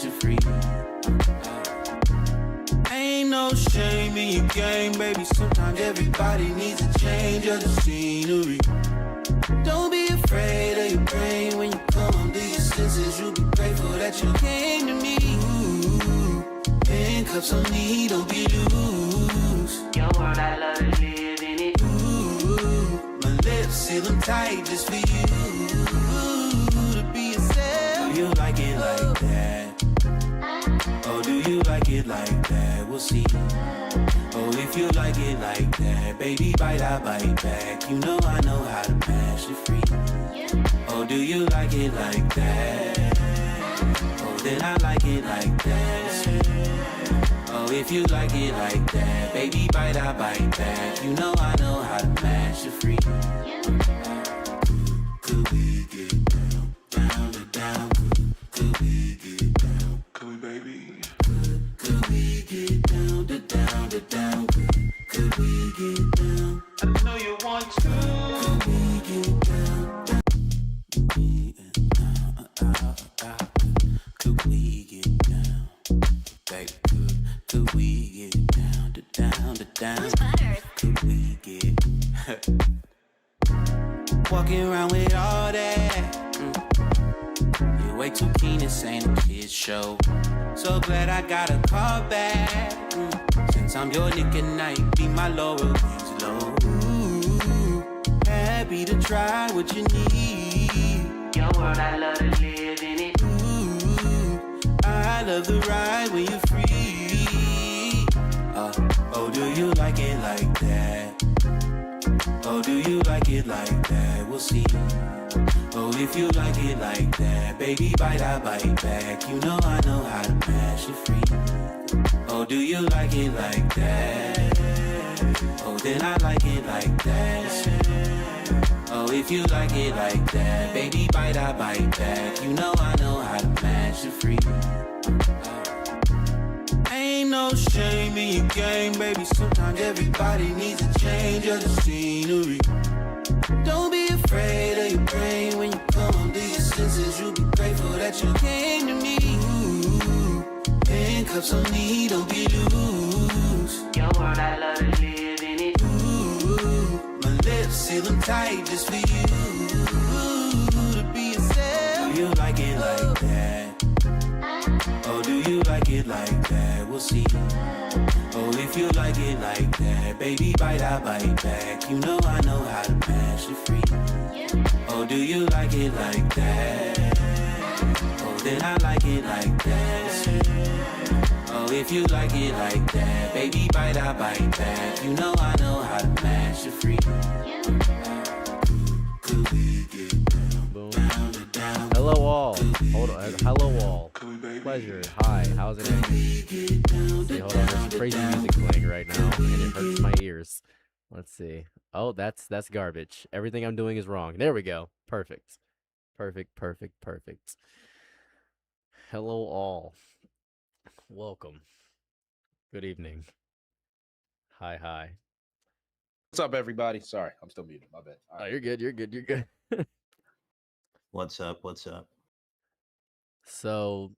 smash it free. Ain't no shame in your game, baby. Sometimes everybody needs a change of the scenery. Don't be afraid of your brain when you come to your senses. You'll be grateful that you came to me. Ooh, handcuffs on me, don't be loose. Your world, I love to live in it. Ooh, my lips seal them tight just for you. Ooh, to be yourself. Do you like it like that? Oh, do you like it like that? We'll see. Oh, if you like it like that, baby, I bite back. You know I know how to mash it free. Oh, do you like it like that? Oh, then I like it like that. Oh, if you like it like that, baby, I bite back. You know I know how to mash it free. Could we get down, down to down? Could we get down? Could we, baby? Could we get down to down to down? Could we get down? I know you want to. Could we get down? Could we get down? Baby, could we get down to down to down? Could we get walking around with all that? You're way too keen, this ain't a kid's show. So glad I got a call back. Since I'm your Nick at night, be my Laura Wings low. Ooh, happy to try what you need. Your world, I love to live in it. Ooh, I love the ride when you're free. Oh, do you like it like that? Oh, do you like it like that? We'll see. Oh, if you like it like that, baby, I bite back. You know I know how to mash it free. Oh, do you like it like that? Oh, then I like it like that. Oh, if you like it like that, baby, I bite back. You know I know how to mash it free. Ain't no shame in your game, baby. Sometimes everybody needs a change of the scenery. Don't be afraid of your brain when you come to your senses. You'll be grateful that you came to me. Ooh, handcuffs on me, don't be loose. Your world, I love to live in it. Ooh, my lips seal them tight just for you. Ooh, to be yourself. Do you like it like that? Oh, do you like it like that? We'll see. Oh, if you like it like that, baby, I bite back. You know I know how to mash it free. Oh, do you like it like that? Oh, then I like it like that. Oh, if you like it like that, baby, I bite back. You know I know how to mash it free. Could we get down, down to down? Hello all. Hold on. Hello all. Pleasure. Hi. How's it going? See, hold on. There's crazy music playing right now, and it hurts my ears. Let's see. Oh, that's garbage. Everything I'm doing is wrong. There we go. Perfect. Perfect. Perfect. Perfect. Hello all. Welcome. Good evening. Hi. Hi. What's up, everybody? Sorry, I'm still muted. My bad. All Oh, right. you're good. You're good. You're good. What's up? What's up? So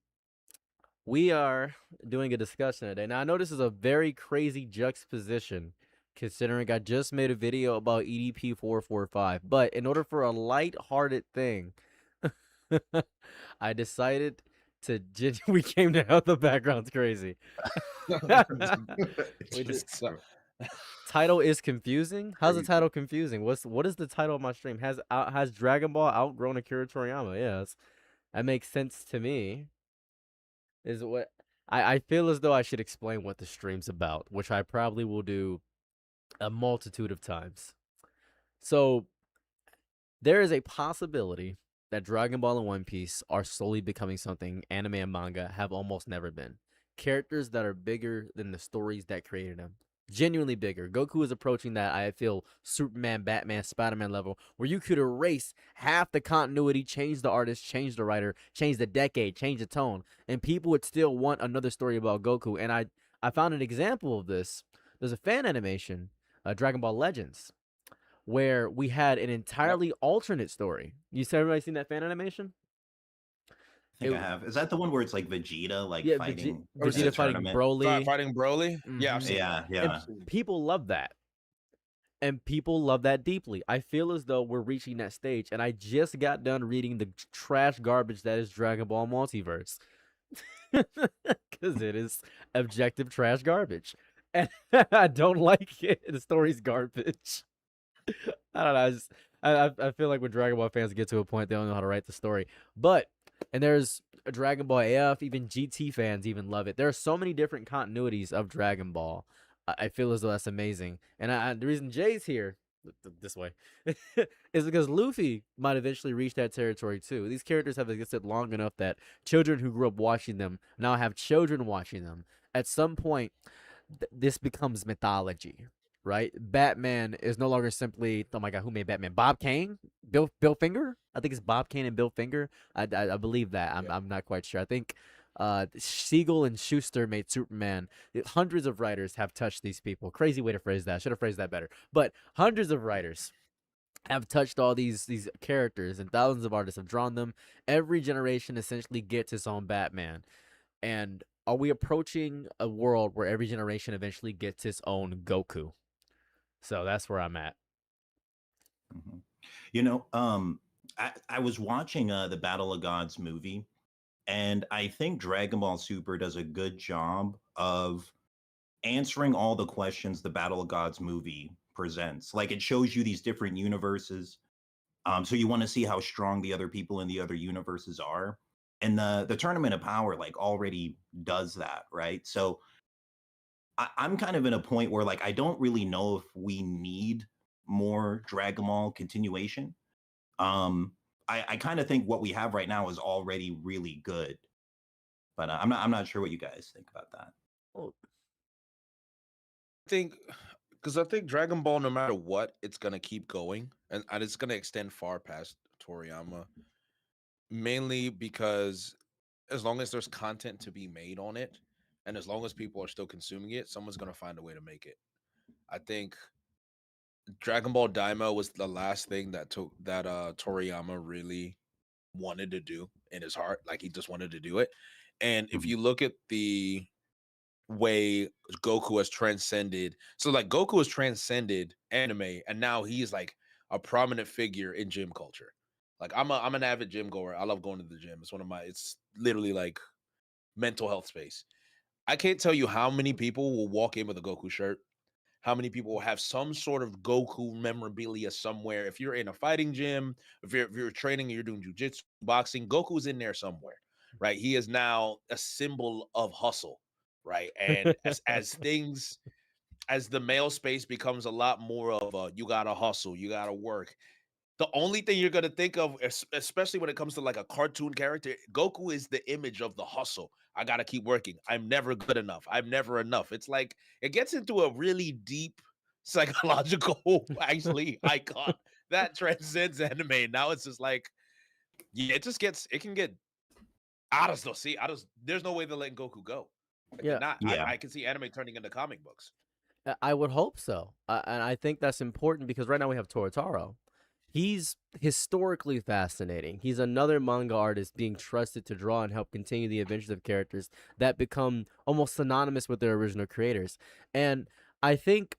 we are doing a discussion today. Now, I know this is a very crazy juxtaposition considering I just made a video about EDP 445, but in order for a light-hearted thing, I decided to we came to hell. The background's crazy. Title is confusing. How's the title confusing? What is the title of my stream? Has Dragon Ball outgrown Akira Toriyama? Yes, that makes sense to me. Is what I feel as though I should explain what the stream's about, which I probably will do a multitude of times. So there is a possibility that Dragon Ball and One Piece are slowly becoming something anime and manga have almost never been. Characters that are bigger than the stories that created them. Genuinely bigger. Goku is approaching that, I feel, Superman, Batman, Spider-Man level, where you could erase half the continuity, change the artist, change the writer, change the decade, change the tone, and people would still want another story about Goku. And I found an example of this. There's a fan animation, Dragon Ball Legends, where we had an entirely alternate story. You said everybody seen that fan animation? I think It- I have. Is that the one where it's like Vegeta like yeah, fighting Or is in a Vegeta fighting tournament? Broly. Fighting Broly? Yeah, I've Mhm. seen Yeah, that. And yeah. people love that. And people love that deeply. I feel as though we're reaching that stage, and I just got done reading the trash garbage that is Dragon Ball Multiverse, because it is objective trash garbage, and I don't like it. The story's garbage. I don't know. I feel like when Dragon Ball fans get to a point, they don't know how to write the story. But and there's a Dragon Ball AF, even GT fans even love it. There are so many different continuities of Dragon Ball. I feel as though that's amazing. And the reason Jay's here this way is because Luffy might eventually reach that territory too. These characters have existed long enough that children who grew up watching them now have children watching them. At some point, this becomes mythology, right? Batman is no longer simply, oh my god, who made Batman? Bob Kane, Bill Finger. I think it's Bob Kane and Bill Finger. I believe that. I'm not quite sure. I think Siegel and Schuster made Superman. Hundreds of writers have touched these people. Crazy way to phrase that. Should have phrased that better. But hundreds of writers have touched all these characters, and thousands of artists have drawn them. Every generation essentially gets its own Batman. And are we approaching a world where every generation eventually gets its own Goku? So that's where I'm at. Mhm. You know, I was watching the Battle of Gods movie, and I think Dragon Ball Super does a good job of answering all the questions the Battle of Gods movie presents. Like it shows you these different universes. So you want to see how strong the other people in the other universes are. And the Tournament of Power like already does that, right? So I'm kind of in a point where like I don't really know if we need more Dragon Ball continuation. Um, I kind of think what we have right now is already really good, but I'm not sure what you guys think about that. Oh, Think because I think Dragon Ball, no matter what, it's gonna keep going, and it's gonna extend far past Toriyama. Mainly because as long as there's content to be made on it, and as long as people are still consuming it, someone's gonna find a way to make it. I think Dragon Ball Daima was the last thing that Toriyama really wanted to do in his heart. Like he just wanted to do it. And if Mhm. you look at the way Goku has transcended, so like Goku has transcended anime, and now he's like a prominent figure in gym culture. Like I'm an avid gym goer. I love going to the gym. It's literally like mental health space. I can't tell you how many people will walk in with a Goku shirt, how many people will have some sort of Goku memorabilia somewhere. If you're in a fighting gym, if you're training and you're doing jujitsu, boxing, Goku's in there somewhere, right? He is now a symbol of hustle, right? And as the male space becomes a lot more of a you gotta hustle, you gotta work. The only thing you're gonna think of, especially when it comes to like a cartoon character, Goku is the image of the hustle. I gotta keep working. I'm never good enough. I'm never enough. It's like it gets into a really deep psychological, actually, icon that transcends anime. Now it's just like, yeah, it can get. I just don't see. There's no way they're letting Goku go. I yeah, cannot. Yeah. I can see anime turning into comic books. I would hope so. And I think that's important because right now we have Torotaro. He's historically fascinating. He's another manga artist being trusted to draw and help continue the adventures of characters that become almost synonymous with their original creators. And I think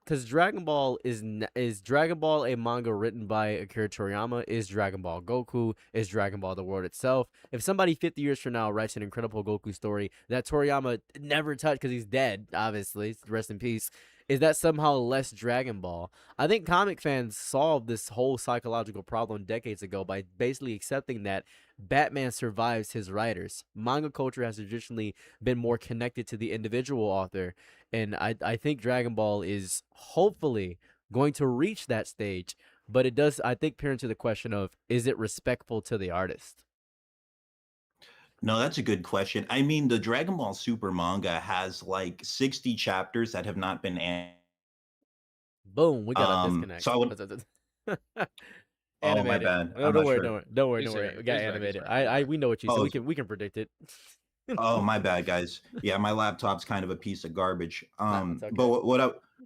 because Dragon Ball is Dragon Ball a manga written by Akira Toriyama? Is Dragon Ball Goku? Is Dragon Ball the world itself? If somebody 50 years from now writes an incredible Goku story that Toriyama never touched because he's dead, obviously, rest in peace, is that somehow less Dragon Ball? I think comic fans solved this whole psychological problem decades ago by basically accepting that Batman survives his writers. Manga culture has traditionally been more connected to the individual author, and I think Dragon Ball is hopefully going to reach that stage, but it does, I think, peer into the question of, is it respectful to the artist? No, that's a good question. I mean, the Dragon Ball Super manga has like 60 chapters that have not been Boom, we got a disconnect. so I would oh my Animated. bad. No, I'm don't not worry, sure. don't worry, don't worry, He's don't worry. here. We got He's back. He's animated. back. He's back. We know what you said. Oh, We can predict it. oh my bad, guys. Yeah, my laptop's kind of a piece of garbage. Nah, it's okay. But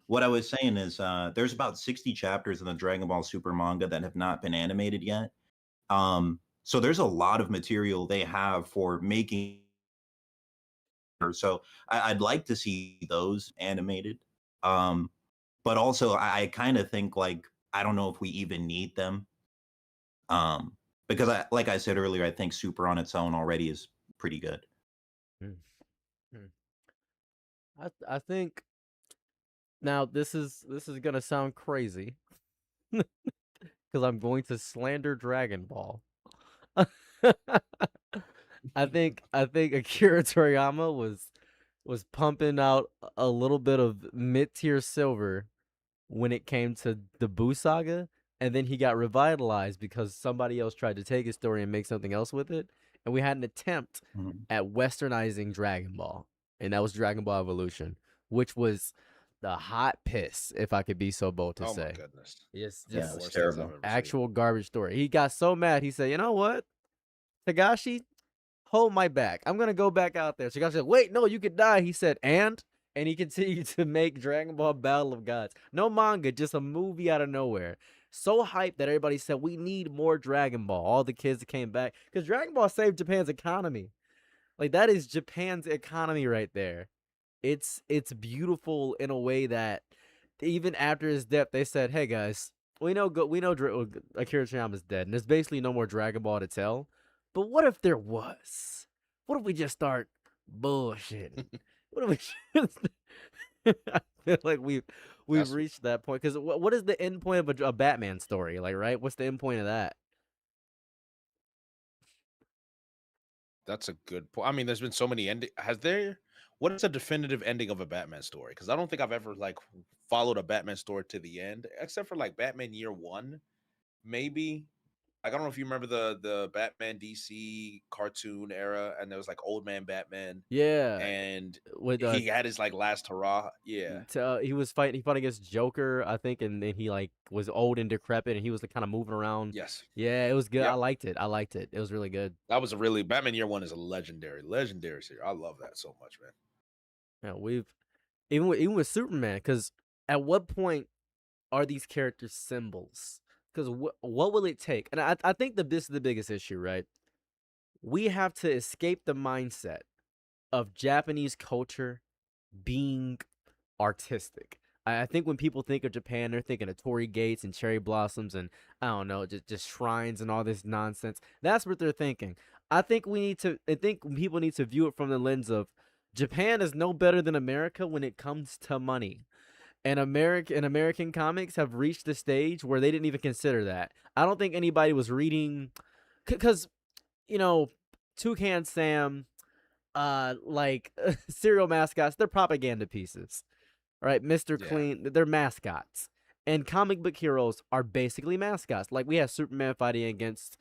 what I was saying is there's about 60 chapters in the Dragon Ball Super manga that have not been animated yet. So there's a lot of material they have for making. So I'd like to see those animated. Um, but also I kind of think like I don't know if we even need them. Because like I said earlier, I think Super on its own already is pretty good. Mm, mm. I think now this is gonna sound crazy because I'm going to slander Dragon Ball. I think Akira Toriyama was pumping out a little bit of mid-tier silver when it came to the Buu saga, and then he got revitalized because somebody else tried to take his story and make something else with it, and we had an attempt Mhm. at westernizing Dragon Ball, and that was Dragon Ball Evolution, which was the hot piss, if I could be so bold to Oh my say. goodness. It's Yeah, One of just the it was worst things I've terrible. ever seen. actual garbage story. He got so mad, he said, "You know what, Tagashi, hold my back. I'm gonna go back out there." Tagashi said, "Wait, no, you could die." He said, and he continued to make Dragon Ball Battle of Gods. No manga, just a movie out of nowhere. So hyped that everybody said we need more Dragon Ball. All the kids that came back because Dragon Ball saved Japan's economy. Like that is Japan's economy right there. It's beautiful in a way that even after his death, they said, "Hey guys, we know Akira Toriyama's dead, and there's basically no more Dragon Ball to tell. But what if there was? What if we just start bullshitting? What if we just?" I feel like we've That's reached that point because what is the end point of a Batman story? Like, right? What's the end point of that? that's a good point. I mean, there's been so many ending. Has there? What is a definitive ending of a Batman story? Because I don't think I've ever like followed a Batman story to the end, except for like Batman Year One, maybe. Like I don't know if you remember the Batman DC cartoon era, and there was like Old Man Batman, Yeah, and with he had his like last hurrah. Yeah. he fought against Joker, I think, and then he like was old and decrepit, and he was like kind of moving around. Yes. Yeah, it was good. I Yep. liked it. I liked it. It was really good. That was a really Batman Year One is a legendary series. I love that so much, man. Yeah, we've even with Superman, because at what point are these characters symbols? Because what will it take? And I think this is the biggest issue, right? We have to escape the mindset of Japanese culture being artistic. I think when people think of Japan, they're thinking of torii gates and cherry blossoms and I don't know, just shrines and all this nonsense. That's what they're thinking. I think people need to view it from the lens of Japan is no better than America when it comes to money. And American comics have reached the stage where they didn't even consider that. I don't think anybody was reading because you know, Toucan Sam, like cereal mascots, they're propaganda pieces. Right, Mr. Yeah. Clean, they're mascots. And comic book heroes are basically mascots. Like we have Superman fighting against,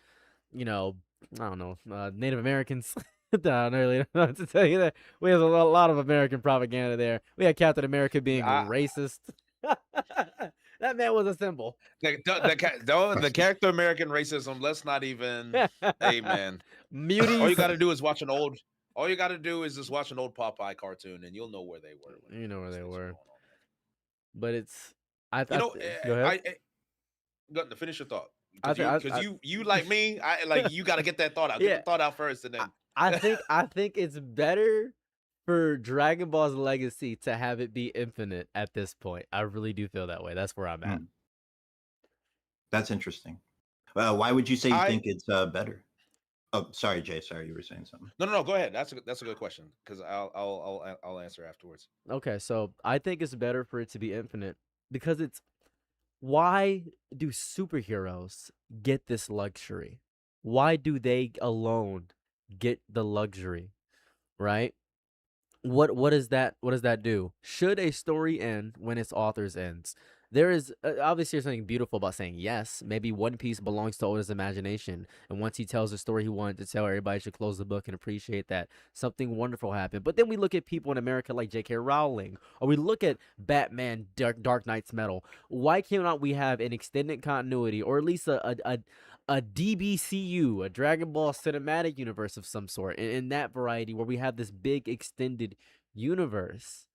I don't know, Native Americans. I don't really know what to tell you that. We have a lot of American propaganda there. We had Captain America being I, racist. That man was a symbol. the character American racism. Let's not even. Hey, man. All you got to Muties. do is watch an old. All you got to do is just watch an old Popeye cartoon, and you'll know where they were when You know where these they things were were. going on, man. But it's, I, You I, know, go ahead. go to finish your thought I, because th- you like me. I like you got to get that thought out. Get yeah. the thought out first, and then. I think it's better for Dragon Ball's legacy to have it be infinite at this point. I really do feel that way. That's where I'm at. Hmm. That's interesting. Why would you say you think it's better? Oh, sorry, Jay. Sorry, you were saying something. No. Go ahead. That's a good question because I'll answer afterwards. Okay, so I think it's better for it to be infinite because it's why do superheroes get this luxury? Why do they alone get the luxury, right? What does that do? Should a story end when its author's ends? There is obviously there's something beautiful about saying yes. Maybe One Piece belongs to Oda's imagination, and once he tells the story he wanted to tell, everybody should close the book and appreciate that something wonderful happened. But then we look at people in America like J.K. Rowling, or we look at Batman, Dark Knight's Metal. Why cannot we have an extended continuity, or at least a DBCU, a Dragon Ball cinematic universe of some sort, in that variety where we have this big extended universe?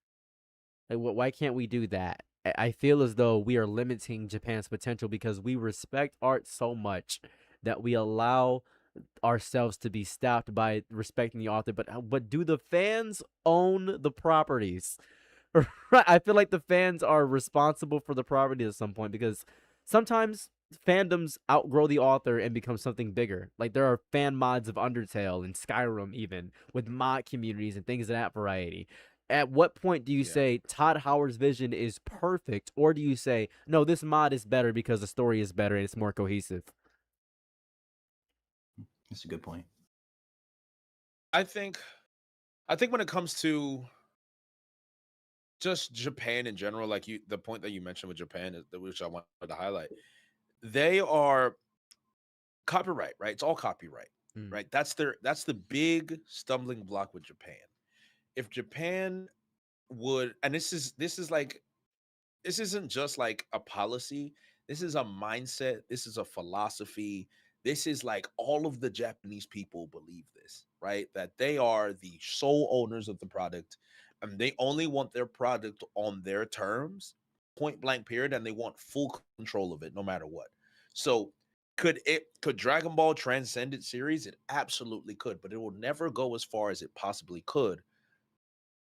Like, why can't we do that? I feel as though we are limiting Japan's potential because we respect art so much that we allow ourselves to be stopped by respecting the author, but do the fans own the properties? Right. I feel like the fans are responsible for the property at some point, because sometimes fandoms outgrow the author and become something bigger. Like there are fan mods of Undertale and Skyrim, even with mod communities and things of that variety. At what point do you Yeah. say Todd Howard's vision is perfect, or do you say no, this mod is better because the story is better and it's more cohesive? That's a good point. I think when it comes to just Japan in general, like the point that you mentioned with Japan, which I wanted to highlight, they are copyright, right? It's all copyright, Mm. right? That's the big stumbling block with Japan. If Japan would, and this is like, this isn't just like a policy, this is a mindset, this is a philosophy, this is like all of the Japanese people believe this, right? That they are the sole owners of the product, and they only want their product on their terms, point blank period, and they want full control of it no matter what. So could Dragon Ball transcend its series? It absolutely could, but it will never go as far as it possibly could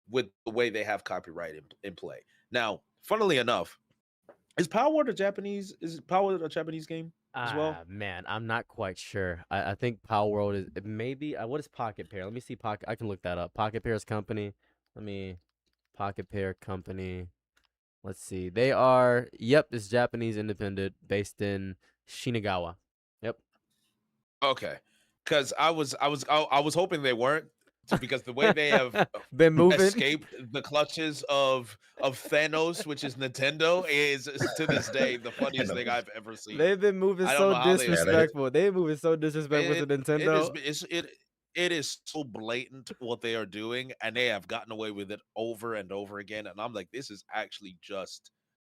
with the way they have copyright in play. Now, funnily enough, is Power Word a Japanese? Is Power Word a Japanese game as well? Man, I'm not quite sure. I think Power World is maybe. What is Pocket Pair? Let me see. I can look that up. Pocket Pair's company. Pocket Pair company. Let's see. They are. Yep, it's Japanese independent based in Shinagawa. Yep. Okay, because I was hoping they weren't, because the way they have Been moving. escaped the clutches of Thanos, which is Nintendo, is to this day the funniest thing I've ever seen. They've been moving I don't so know how they disrespectful. They're moving so disrespectful to Nintendo. It is so blatant what they are doing, and they have gotten away with it over and over again. And I'm like, this is actually just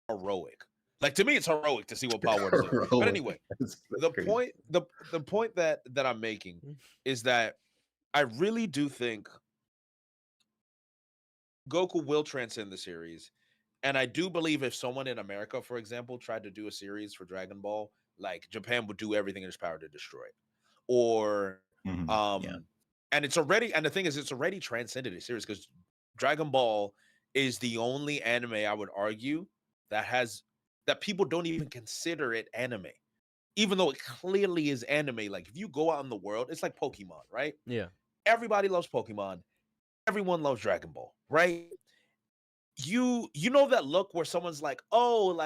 heroic. Like, to me, it's heroic to see what Power Word is doing. But anyway, That's the crazy. point that I'm making is that I really do think Goku will transcend the series. And I do believe if someone in America, for example, tried to do a series for Dragon Ball, like, Japan would do everything in its power to destroy it. Or Yeah. and the thing is, it's already transcended a series, because Dragon Ball is the only anime, I would argue, that people don't even consider it anime, even though it clearly is anime. Like, if you go out in the world, it's like Pokemon, right? Yeah. Everybody loves Pokemon. Everyone loves Dragon Ball, right? You know that look where someone's like, oh,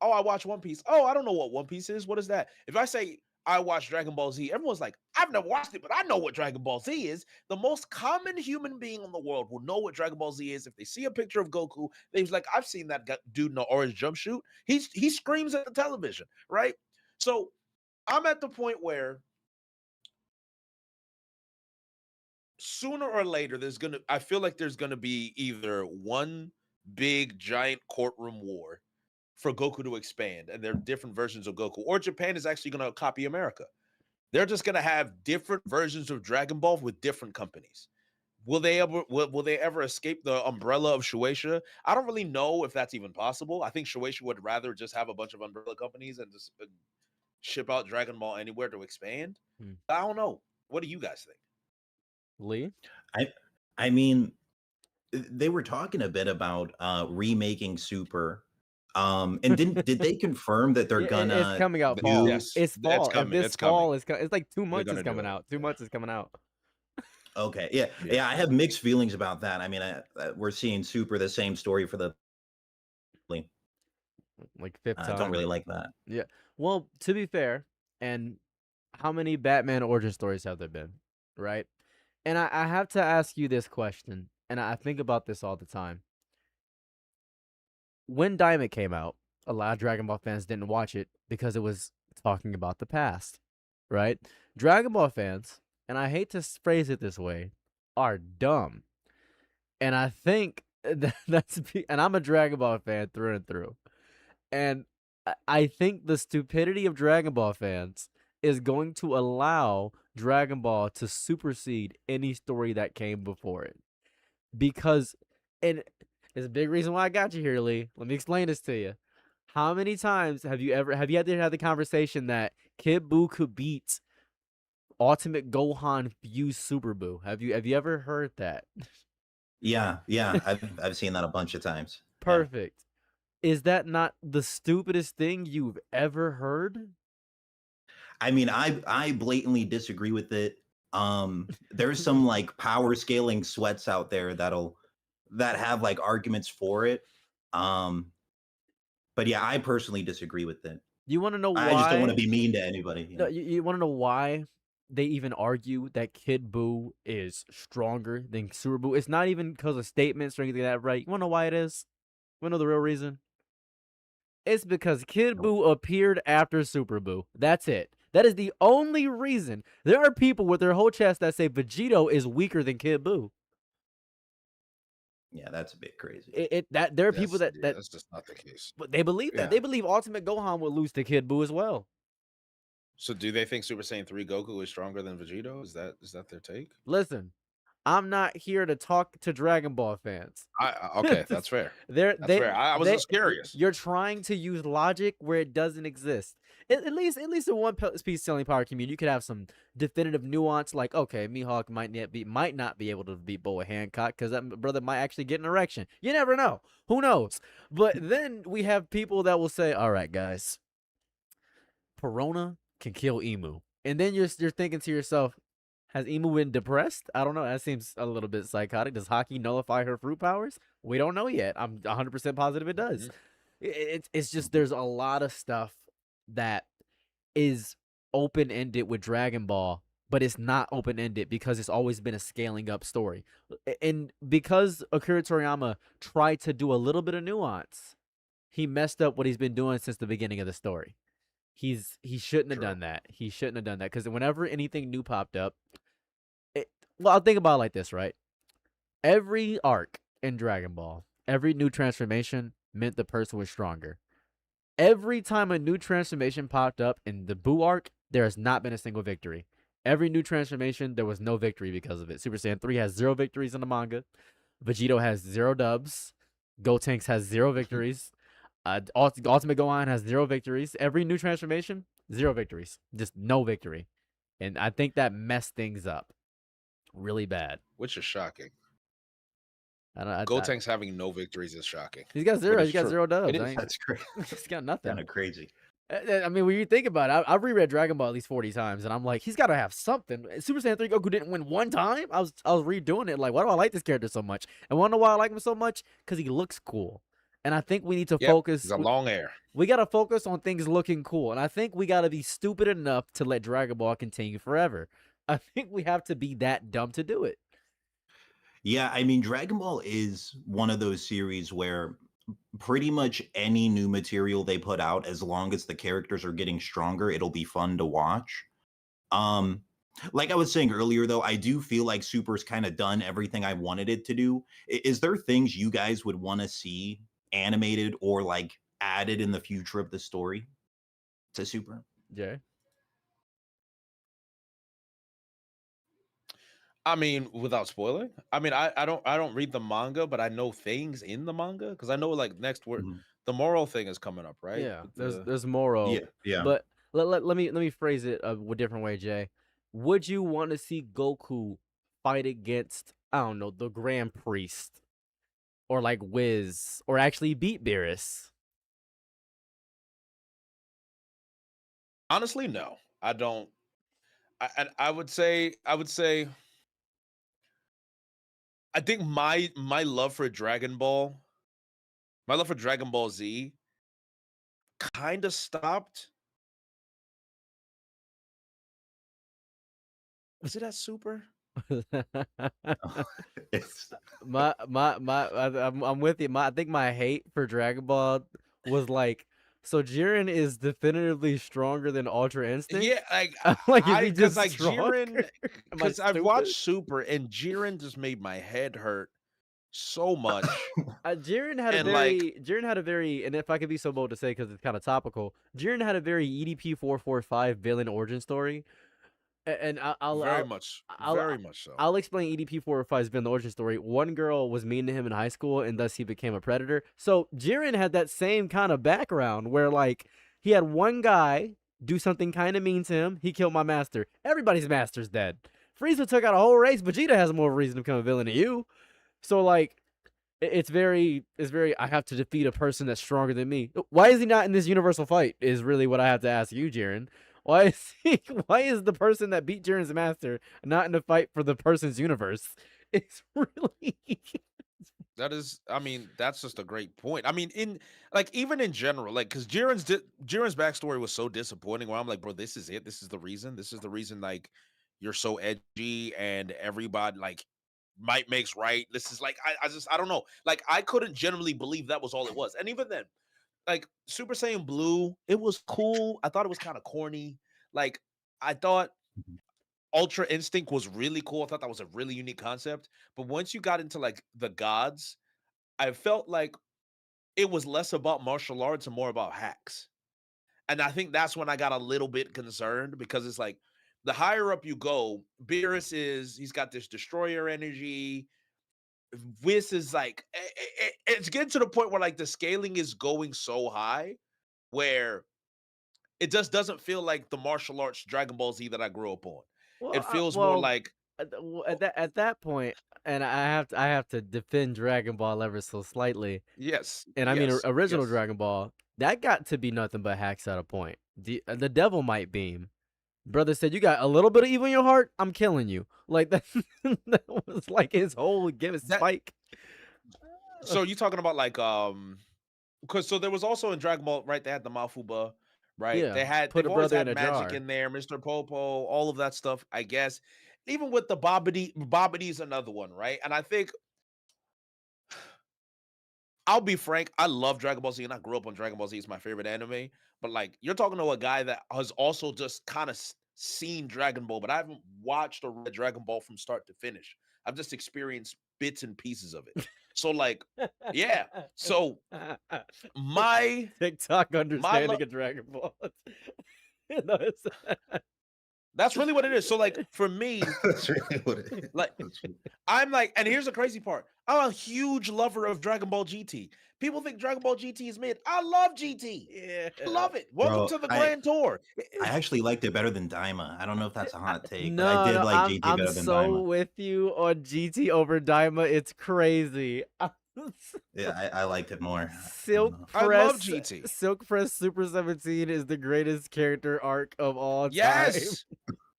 I watch One Piece. Oh, I don't know what One Piece is. What is that? If I say I watch Dragon Ball Z, everyone's like, I've never watched it, but I know what Dragon Ball Z is. The most common human being in the world will know what Dragon Ball Z is. If they see a picture of Goku, they're like, I've seen that dude in the orange jumpsuit. He screams at the television, right? So I'm at the point where sooner or later I feel like there's gonna be either one big giant courtroom war for Goku to expand, and there are different versions of Goku, or Japan is actually gonna copy America. They're just gonna have different versions of Dragon Ball with different companies. Will they ever escape the umbrella of Shueisha? I don't really know if that's even possible. I think Shueisha would rather just have a bunch of umbrella companies and just ship out Dragon Ball anywhere to expand. I don't know. What do you guys think? Lee? I mean, they were talking a bit about remaking Super. And did they confirm that they're gonna It's coming out fall. do? Yes, It's fall. it's coming. If this It's fall coming. is it's like 2 months is gonna do coming it. out. 2 months is coming out. Okay, Yeah. yeah. I have mixed feelings about that. I mean, we're seeing Super, the same story for the. Like fifth I time. don't really like that. Yeah. Well, to be fair, and how many Batman origin stories have there been, right? And I have to ask you this question, and I think about this all the time. When Diamond came out, a lot of Dragon Ball fans didn't watch it because it was talking about the past, right? Dragon Ball fans, and I hate to phrase it this way, are dumb. And I think and I'm a Dragon Ball fan through and through. And I think the stupidity of Dragon Ball fans is going to allow Dragon Ball to supersede any story that came before it. Because, and it's a big reason why I got you here, Lee. Let me explain this to you. How many times have you had to have the conversation that Kid Buu could beat Ultimate Gohan fused Super Buu. Have you ever heard that? Yeah, I've seen that a bunch of times. Yeah. Perfect. Is that not the stupidest thing you've ever heard? I mean, I blatantly disagree with it. There's some like power scaling sweats out there that have like arguments for it. But yeah, I personally disagree with it. You want to know I just don't want why? to be mean to anybody. No, you want to know why they even argue that Kid Buu is stronger than Super Buu? It's not even because of statements or anything like that, right? You want to know why it is? You want to know the real reason? It's because Kid Nope. Buu appeared after Super Buu. That's it. That is the only reason. There are people with their whole chest that say Vegito is weaker than Kid Buu. Yeah, that's a bit crazy. There are people that that's just not the case. but they believe that. Yeah. They believe Ultimate Gohan would lose to Kid Buu as well. So do they think Super Saiyan 3 Goku is stronger than Vegito? Is that their take? Listen, I'm not here to talk to Dragon Ball fans. Okay, that's fair. That's fair. I was just curious. You're trying to use logic where it doesn't exist. At least in one piece selling power community, you could have some definitive nuance, like okay, Mihawk might not be able to beat Boa Hancock because that brother might actually get an erection. You never know. Who knows? But then we have people that will say, "All right, guys, Perona can kill Emu," and then you're thinking to yourself, has Emu been depressed? I don't know. That seems a little bit psychotic. Does Haki nullify her fruit powers? We don't know yet. I'm 100% positive it does. It's just there's a lot of stuff that is open-ended with Dragon Ball, but it's not open-ended because it's always been a scaling up story. And because Akira Toriyama tried to do a little bit of nuance, he messed up what he's been doing since the beginning of the story. He shouldn't have done that. He shouldn't have done that because whenever anything new popped up, I'll think about it like this, right? Every arc in Dragon Ball, every new transformation meant the person was stronger. Every time a new transformation popped up in the Buu arc, there has not been a single victory. Every new transformation, there was no victory because of it. Super Saiyan 3 has 0 victories in the manga. Vegito has 0 dubs. Gotenks has 0 victories. Ultimate Gohan has 0 victories. Every new transformation, 0 victories. Just no victory. And I think that messed things up really bad. Which is shocking. Gotenks Gotenks having no victories is shocking. He's got 0. He's got true. 0 dubs. That's crazy. He's got nothing. Kind of crazy. I mean, when you think about it, I've reread Dragon Ball at least 40 times, and I'm like, he's got to have something. Super Saiyan 3 Goku didn't win one time. I was redoing it. Like, why do I like this character so much? And want to know why I like him so much? Because he looks cool. And I think we need to focus. He's a long hair. We got to focus on things looking cool. And I think we got to be stupid enough to let Dragon Ball continue forever. I think we have to be that dumb to do it. Yeah, I mean, Dragon Ball is one of those series where pretty much any new material they put out, as long as the characters are getting stronger, it'll be fun to watch. Like I was saying earlier, though, I do feel like Super's kind of done everything I wanted it to do. Is there things you guys would want to see animated or like added in the future of the story to Super? Jay? I mean, without spoiling, I mean, I don't read the manga, but I know things in the manga because I know like next word the moral thing is coming up, right? Yeah, there's moral. Yeah. But let me phrase it a different way, Jay. Would you want to see Goku fight against, I don't know, the Grand Priest, or like Wiz, or actually beat Beerus? Honestly, no, I don't. I would say. I think my love for Dragon Ball, my love for Dragon Ball Z, kind of stopped. Was it at Super? I'm with you. I think my hate for Dragon Ball was like, so Jiren is definitively stronger than Ultra Instinct. Yeah, because Jiren, because I've watched Super and Jiren just made my head hurt so much. Jiren had a very, and if I could be so bold to say, because it's kind of topical, Jiren had a very EDP 445 villain origin story. And I'll very much so. I'll explain EDP 405's been the origin story. One girl was mean to him in high school, and thus he became a predator. So Jiren had that same kind of background where like he had one guy do something kind of mean to him. He killed my master. Everybody's master's dead. Frieza took out a whole race. Vegeta has more reason to become a villain than you. So like, it's very. I have to defeat a person that's stronger than me. Why is he not in this universal fight? Is really what I have to ask you, Jiren. Why is he? Why is the person that beat Jiren's master not in the fight for the person's universe? It's really. That is, I mean, that's just a great point. I mean, in like even in general, like because Jiren's backstory was so disappointing. Where I'm like, bro, this is it. This is the reason. This is the reason. Like, you're so edgy, and everybody like might makes right. This is like, I don't know. Like, I couldn't genuinely believe that was all it was. And even then, like Super Saiyan Blue, it was cool. I thought it was kind of corny. Like, I thought Mhm. Ultra Instinct was really cool. I thought that was a really unique concept. But once you got into like the gods, I felt like it was less about martial arts and more about hacks. And I think that's when I got a little bit concerned because it's like the higher up you go, he's got this destroyer energy. Whis is like, it's getting to the point where like the scaling is going so high where it just doesn't feel like the martial arts Dragon Ball Z that I grew up on. It feels more Well, like, at that point, and I have to defend Dragon Ball ever so slightly. yes, And I mean, yes, original yes. Dragon Ball, that got to be nothing but hacks at a point. The devil might beam. Brother said, "You got a little bit of evil in your heart. I'm killing you." Like that. That was like his whole gimmick That spike. so you talking about like because so there was also in Dragon Ball, right? They had the Mafuba, right? Yeah, put They've a always brother in had a magic jar. in there, Mr. Popo, all of that stuff, I guess. Even with the Bobity's another one, right? And I think I'll be frank, I love Dragon Ball Z and I grew up on Dragon Ball Z. It's my favorite anime. But like you're talking to a guy that has also just kind of seen Dragon Ball, but I haven't watched or read Dragon Ball from start to finish. I've just experienced bits and pieces of it. So like, yeah. So my TikTok my understanding love of Dragon Ball. No, it's- that's really what it is. So like for me, That's really what it is. like I'm like, and here's the crazy part. I'm a huge lover of Dragon Ball GT. People think Dragon Ball GT is mid. I love GT. yeah. I love it. Welcome Bro, to the I Grand Tour. I actually liked it better than Daima. I don't know if that's a hot take, but I No, did no, like GT I'm better than so Daima. with you on GT over Daima. It's crazy. Yeah, I liked it more. I don't Silk know. I love Press, GT. Silk Press Super 17 is the greatest character arc of all time. Yes.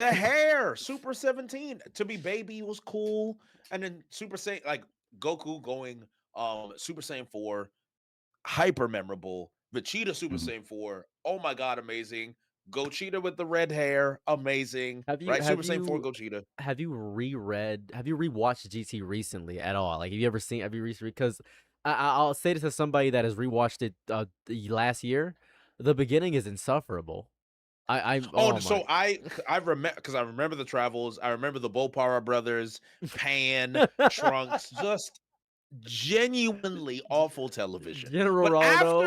The hair, Super 17. To be baby was cool. And then Super Saiyan, like Goku going Super Saiyan 4, hyper memorable. Vegeta Super Mhm. Saiyan 4, oh my god, amazing. Gochita with the red hair, amazing. Have you Right? have Super Saiyan 4 you Gochita. have you rewatched GT recently at all? Like, have you recently? Because I'll say this as somebody that has rewatched it the last year. The beginning is insufferable. Oh, Oh so my. I remember because I remember the travels. I remember the Bopara brothers, Pan, Trunks, just genuinely awful television. General But Raldo.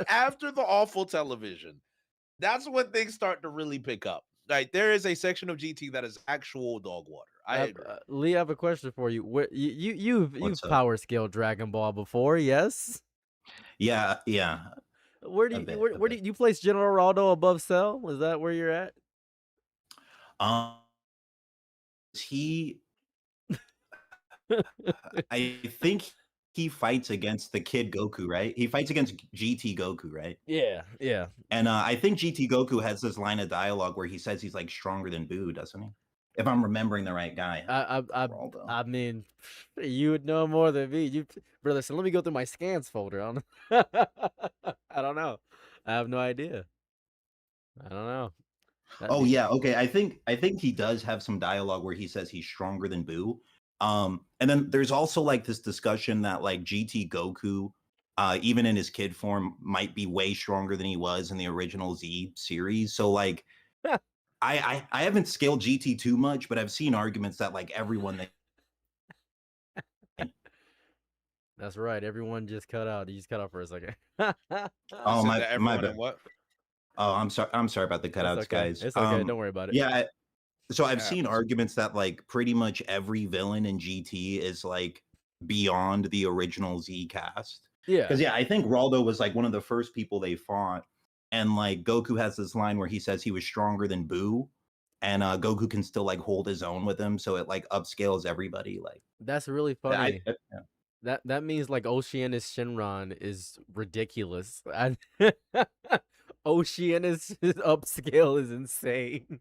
after the awful television, that's when things start to really pick up. Like there is a section of GT that is actual dog water. I agree. Lee, I have a question for you. You've What's up? power scaled Dragon Ball before, yes? Yeah, yeah, a bit, a Where do bit. you place General Raldo above Cell? Is that where you're at? Um, he, I think he fights against the Kid Goku, right? He fights against GT Goku, right? Yeah, yeah. And I think GT Goku has this line of dialogue where he says he's like stronger than Boo, doesn't he? If I'm remembering the right guy, Geraldo. I mean, you would know more than me. Brother. So let me go through my scans folder. I don't know. I have no idea. I don't know. Oh yeah, okay. I think he does have some dialogue where he says he's stronger than Boo. And then there's also like this discussion that like GT Goku, even in his kid form, might be way stronger than he was in the original Z series. So like I haven't scaled GT too much, but I've seen arguments that like everyone that That's right. Everyone just cut out. You just cut out for a second. You oh said that my everyone bad. in what? Oh, I'm sorry about the It's cutouts, okay. guys. It's okay. Don't worry about it. Yeah, so I've It seen happens. arguments that like pretty much every villain in GT is like beyond the original Z cast. Yeah. Because yeah, I think Raldo was like one of the first people they fought. and like Goku has this line where he says he was stronger than Boo, and Goku can still like hold his own with him, so it like upscales everybody. Like That's really I, funny. That means like Oceanus Shinron is ridiculous. Oceanus' upscale is insane.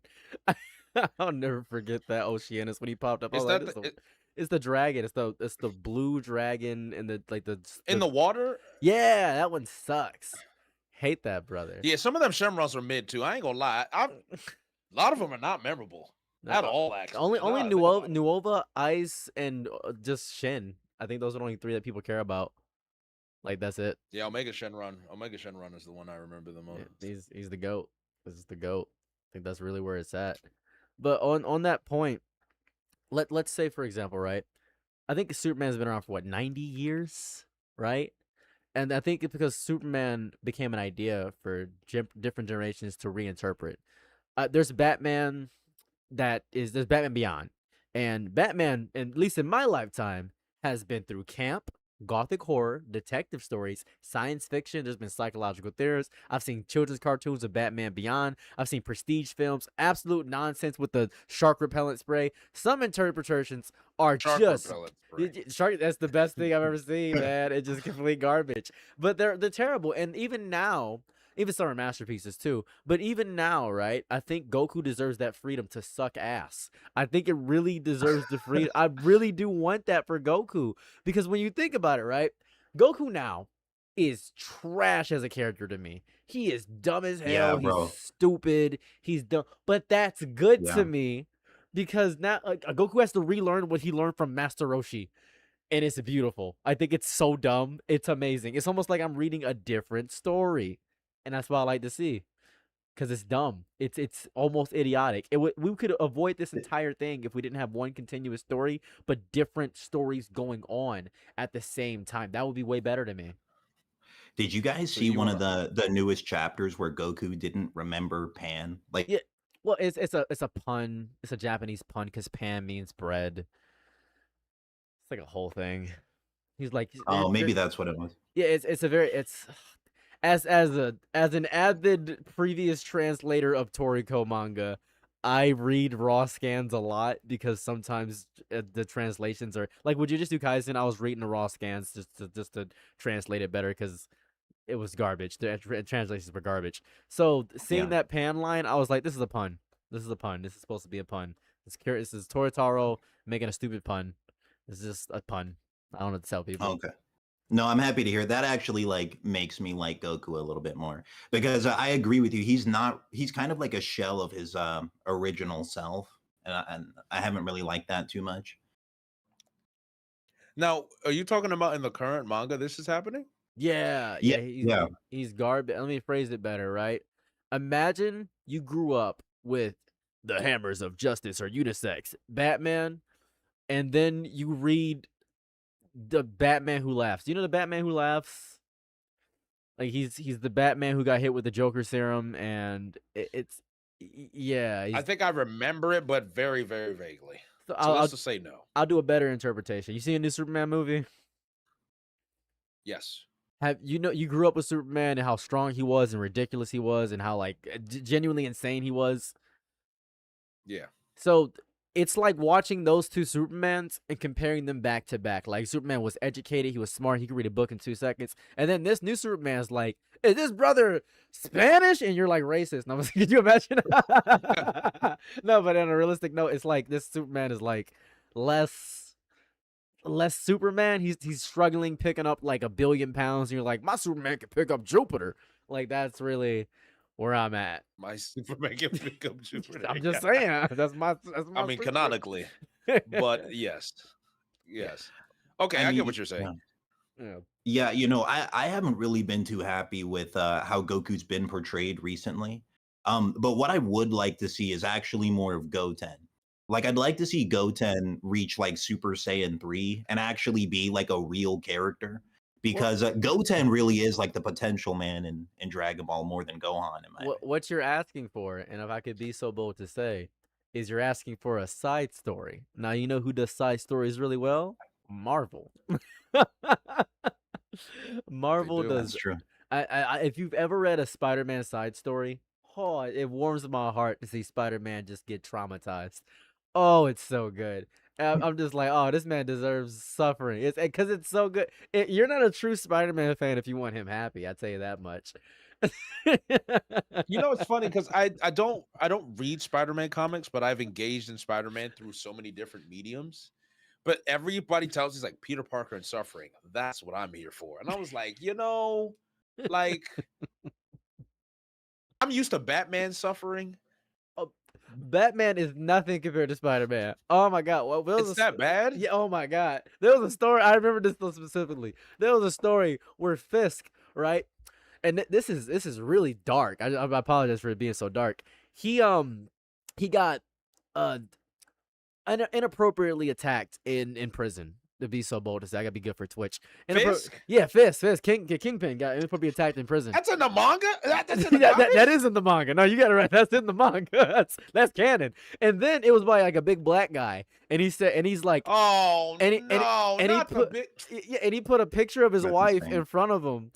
I'll never forget that Oceanus when he popped up. I Is was like, that it's the dragon. It's the blue dragon and in the water? yeah, that one sucks. Hate that, brother. Yeah, some of them Shenrons are mid too. I ain't gonna lie. A lot of them are not memorable at all. Actually, Only now that I think about it. Nuova, Ice, and just Shin. I think those are the only three that people care about. Like that's it. Yeah, Omega Shenron. Omega Shenron is the one I remember the most. Yeah, he's the goat. This is the goat. I think that's really where it's at. But on that point, let's say for example, right? I think Superman's been around for what 90 years, right? And I think it's because Superman became an idea for different generations to reinterpret. There's Batman there's Batman Beyond, and Batman, at least in my lifetime, has been through camp, gothic horror, detective stories, science fiction. There's been psychological thrillers. I've seen children's cartoons of Batman Beyond. I've seen prestige films, absolute nonsense with the shark repellent spray. Some interpretations are Shark just repellent spray. shark. That's the best thing I've ever seen, man. It's just complete garbage. But they're terrible, and even now. Even some are masterpieces too. But even now, right? I think Goku deserves that freedom to suck ass. I think it really deserves the freedom. I really do want that for Goku. Because when you think about it, right? Goku now is trash as a character to me. He is dumb as hell. Yeah, bro. He's stupid. He's dumb. But that's good Yeah. to me. Because now Goku has to relearn what he learned from Master Roshi. And it's beautiful. I think it's so dumb. It's amazing. It's almost like I'm reading a different story. And that's what I like to see, because it's dumb. It's almost idiotic. We could avoid this entire thing if we didn't have one continuous story, but different stories going on at the same time. That would be way better to me. Did you guys So see you one of wanna- the newest chapters where Goku didn't remember Pan? Like, Yeah. Well, it's a pun. It's a Japanese pun because pan means bread. It's like a whole thing. He's like, oh, maybe that's what it was. yeah. It's as an avid previous translator of Toriko manga, I read raw scans a lot because sometimes the translations are like, would you just do Kaizen? I was reading the raw scans just to translate it better because it was garbage. The translations were garbage. So seeing Yeah. that pan line, I was like, this is a pun. This is a pun. This is supposed to be a pun. This is Toritaro making a stupid pun. This is just a pun. I don't know what to tell people. Okay. No, I'm happy to hear that. Actually, like makes me like Goku a little bit more because I agree with you. He's kind of like a shell of his original self, and I haven't really liked that too much. Now, are you talking about in the current manga this is happening? Yeah, Yeah. he's garbage. Let me phrase it better, right? Imagine you grew up with the Hammers of Justice or Unisex Batman, and then you read the Batman Who Laughs. You know the Batman Who Laughs? Like he's the Batman who got hit with the Joker serum, and yeah. I think I remember it, but very, very vaguely. So So let's just say no. I'll do a better interpretation. You see a new Superman movie? Yes. You grew up with Superman and how strong he was and ridiculous he was and how like genuinely insane he was. Yeah. So it's like watching those two Supermans and comparing them back to back. Like Superman was educated, he was smart, he could read a book in 2 seconds, and then this new Superman's like, "Is this brother Spanish?" And you're like racist. And I was like, could you imagine? No, but on a realistic note, it's like this Superman is like less Superman. He's struggling picking up like 1 billion pounds, and you're like, my Superman can pick up Jupiter. Like that's really where I'm at. My Superman can pick up Jupiter. I'm just saying. That's my I mean, Superman. canonically, but yes. Okay, I get what you're saying. Yeah. Yeah, I haven't really been too happy with how Goku's been portrayed recently. But what I would like to see is actually more of Goten. Like, I'd like to see Goten reach like Super Saiyan 3 and actually be like a real character. Because Goten really is like the potential man in Dragon Ball more than Gohan. In my opinion. What you're asking for, and if I could be so bold to say, is you're asking for a side story. Now, you know who does side stories really well? Marvel. Marvel do. does. That's true. If you've ever read a Spider-Man side story, oh, it warms my heart to see Spider-Man just get traumatized. Oh, it's so good. I'm just like, oh, this man deserves suffering. It's because it's so good. You're not a true Spider-Man fan if you want him happy. I tell you that much. You know, it's funny because I don't read Spider-Man comics, but I've engaged in Spider-Man through so many different mediums. But everybody tells us like Peter Parker and suffering. That's what I'm here for. And I was like, like I'm used to Batman suffering. Oh, Batman is nothing compared to Spider-Man. Oh my god, what was It's that bad? Yeah, oh my god. There was a story, I remember this though specifically. There was a story where Fisk, right? And this is really dark. I apologize for it being so dark. He got uh inappropriately attacked in prison. To be so bold to say, I gotta be good for Twitch. Fisk? Yeah, Fisk. Kingpin got inappropriately attacked in prison. That's in the manga? That's in the that is in the manga. No, you got it right. That's in the manga. That's canon. And then it was by like a big black guy, and he's like, oh and he, no, and he not put, the big. yeah, and he put a picture of his That's wife insane. in front of him,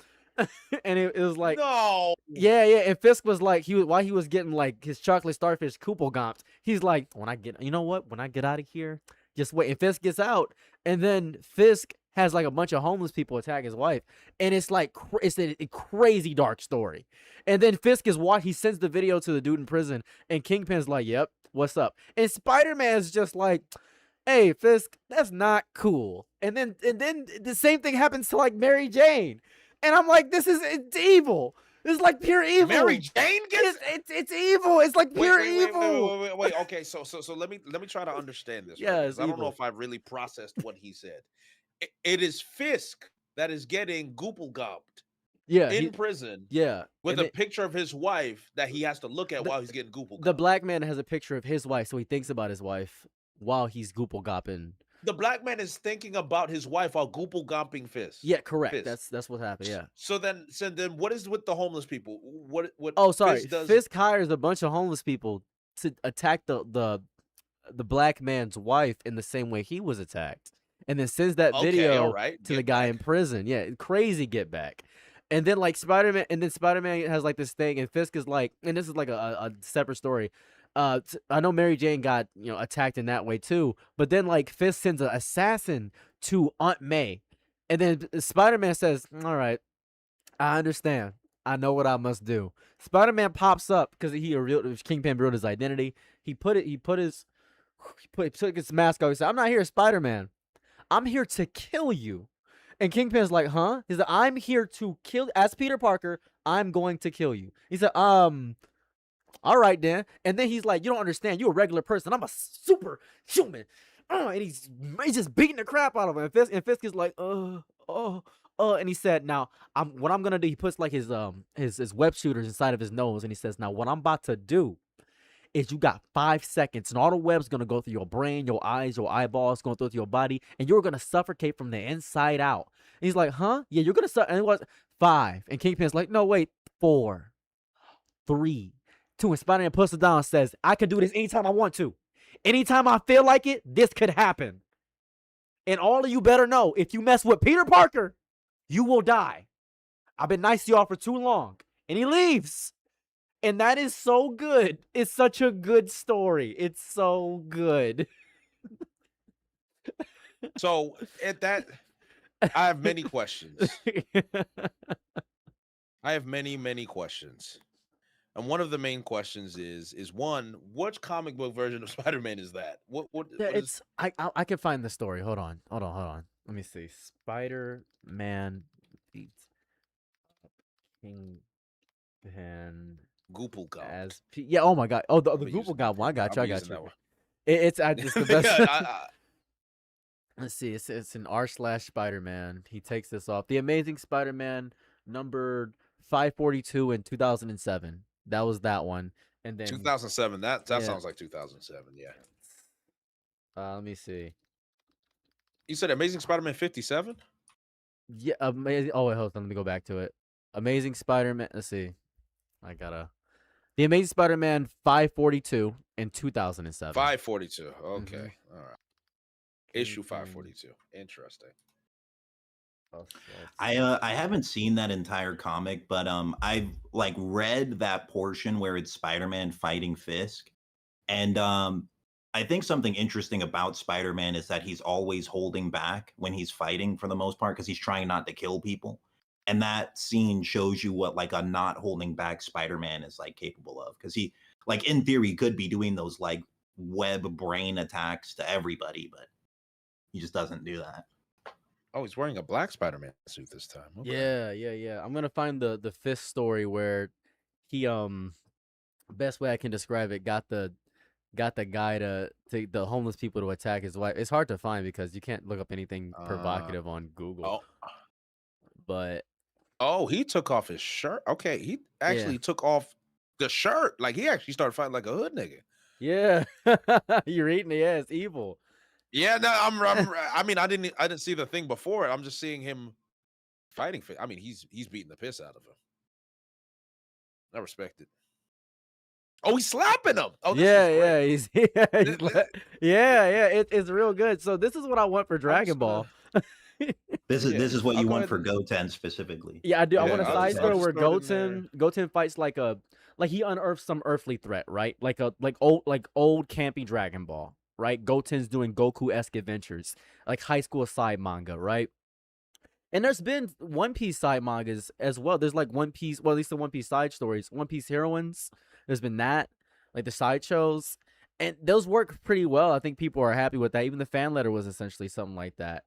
and it was like, No. yeah. And Fisk was like, while he was getting like his chocolate starfish Gomped, he's like, when I get out of here, just wait. And Fisk gets out, and then Fisk has like a bunch of homeless people attack his wife, and it's like it's a crazy dark story. And then Fisk he sends the video to the dude in prison, and Kingpin's like, "Yep, what's up?" And Spider-Man's just like, "Hey, Fisk, that's not cool." And then the same thing happens to like Mary Jane, and I'm like, it's evil. It's like pure evil. Mary Jane gets it's evil. It's like pure evil. Wait. Okay, so let me try to understand this. Yeah, right? it's I don't know evil. if I've really processed what he said. It is Fisk that is getting gooplegopped Yeah, in prison. Yeah, with and a picture of his wife that he has to look at while he's getting gooplegopped. The black man has a picture of his wife, so he thinks about his wife while he's gooplegopping. The black man is thinking about his wife while gooplegopping Fisk. Yeah, correct. Fisk. That's what happened. Yeah. So then, what is with the homeless people? What? Oh, sorry. Fisk does? Fisk hires a bunch of homeless people to attack the black man's wife in the same way he was attacked, and then sends that video to the guy in prison. Yeah, crazy get back. And then like Spider-Man has like this thing, and Fisk is like, and this is like a separate story. I know Mary Jane got attacked in that way too, but then like Fisk sends an assassin to Aunt May, and then Spider-Man says, "All right, I understand. I know what I must do." Spider-Man pops up because Kingpin revealed his identity. He took his mask off. He said, "I'm not here as Spider-Man. I'm here to kill you." And Kingpin's like, "Huh?" He said, "I'm here to kill as Peter Parker. I'm going to kill you." He said, all right then. And then he's like, "You don't understand. You're a regular person. I'm a super human." And he's just beating the crap out of him. And Fisk is like, and he said, "Now, what I'm gonna do." He puts like his web shooters inside of his nose, and he says, "Now, what I'm about to do is you got 5 seconds, and all the web's gonna go through your brain, your eyes, your eyeballs, going through your body, and you're gonna suffocate from the inside out." And he's like, "Huh? Yeah, you're gonna suffocate." And it was 5, and Kingpin's like, "No, wait, 4, 3, 2." And Spider-Man puts it down and says, "I can do this anytime I want to. Anytime I feel like it, this could happen. And all of you better know, if you mess with Peter Parker, you will die. I've been nice to y'all for too long." And he leaves. And that is so good. It's such a good story. It's so good. So I have many questions. I have many questions. And one of the main questions is one, which comic book version of Spider-Man is that? What is... I can find the story. Hold on. Let me see. Spider-Man beats Kingpin Gooplegopped. as yeah. Oh my god. Oh, the using Gooplegopped one. I got you. one. It's the best. Yeah, Let's see. It's an r/Spider-Man. He takes this off. The Amazing Spider-Man number 542 in 2007. That was that one. And then 2007. That sounds like 2007. Yeah. Let me see. You said Amazing Spider-Man 57? Yeah. Amazing. Oh wait, hold on. Let me go back to it. Amazing Spider-Man. Let's see. The Amazing Spider-Man 542 in 2007. 542. Okay. Mhm. All right. Issue 542. Interesting. I haven't seen that entire comic, but I've like read that portion where it's Spider-Man fighting Fisk, and I think something interesting about Spider-Man is that he's always holding back when he's fighting for the most part because he's trying not to kill people. And that scene shows you what like a not holding back Spider-Man is like capable of, because he like in theory could be doing those like web brain attacks to everybody, but he just doesn't do that. Oh, he's wearing a black Spider-Man suit this time. Okay. Yeah. I'm gonna find the Fisk story where he best way I can describe it, got the guy to the homeless people to attack his wife. It's hard to find because you can't look up anything provocative on Google. But he took off his shirt. Okay, he actually took off the shirt. Like he actually started fighting like a hood nigga. yeah, you're eating it. Yeah, it's evil. Yeah, no, I mean, I didn't see the thing before it. I'm just seeing him fighting. I mean, he's beating the piss out of him. I respect it. Oh, he's slapping him. Oh, this is great. It's real good. So this is what I want for Dragon Ball. This is what I'll you go want ahead for and- Goten specifically. Yeah, I do. I Yeah, want a I'll side just story where throw it in Goten fights like he unearths some earthly threat, right? Like old campy Dragon Ball, right? Goten's doing Goku-esque adventures, like high school side manga, right? And there's been One Piece side mangas as well. There's like One Piece, well, at least the One Piece side stories, One Piece heroines. There's been that, like the sideshows, and those work pretty well. I think people are happy with that. Even the fan letter was essentially something like that.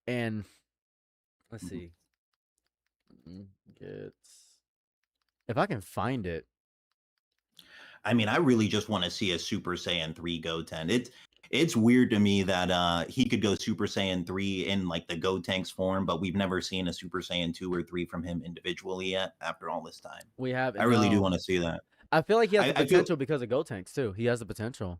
And let's see, if I can find it. I mean, I really just want to see a Super Saiyan 3 Goten. It's weird to me that he could go Super Saiyan 3 in like the Gotenks form, but we've never seen a Super Saiyan 2 or 3 from him individually yet after all this time. We have. I really do want to see that. I feel like he has the I feel- potential because of Gotenks too. He has the potential.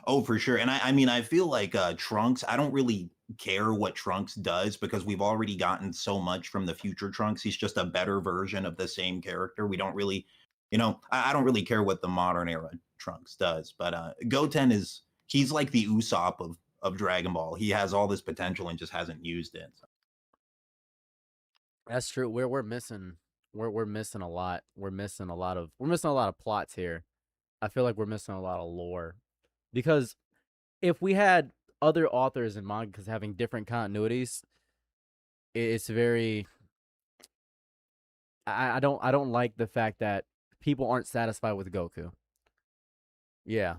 Oh, for sure. And I mean, I feel like Trunks, I don't really care what Trunks does because we've already gotten so much from the future Trunks. He's just a better version of the same character. We don't really, I don't really care what the modern era Trunks does. But Goten he's like the Usopp of Dragon Ball. He has all this potential and just hasn't used it. So. That's true. We're missing a lot. We're missing a lot of plots here. I feel like we're missing a lot of lore. Because if we had other authors and mangas having different continuities, it's very I don't like the fact that people aren't satisfied with Goku. Yeah.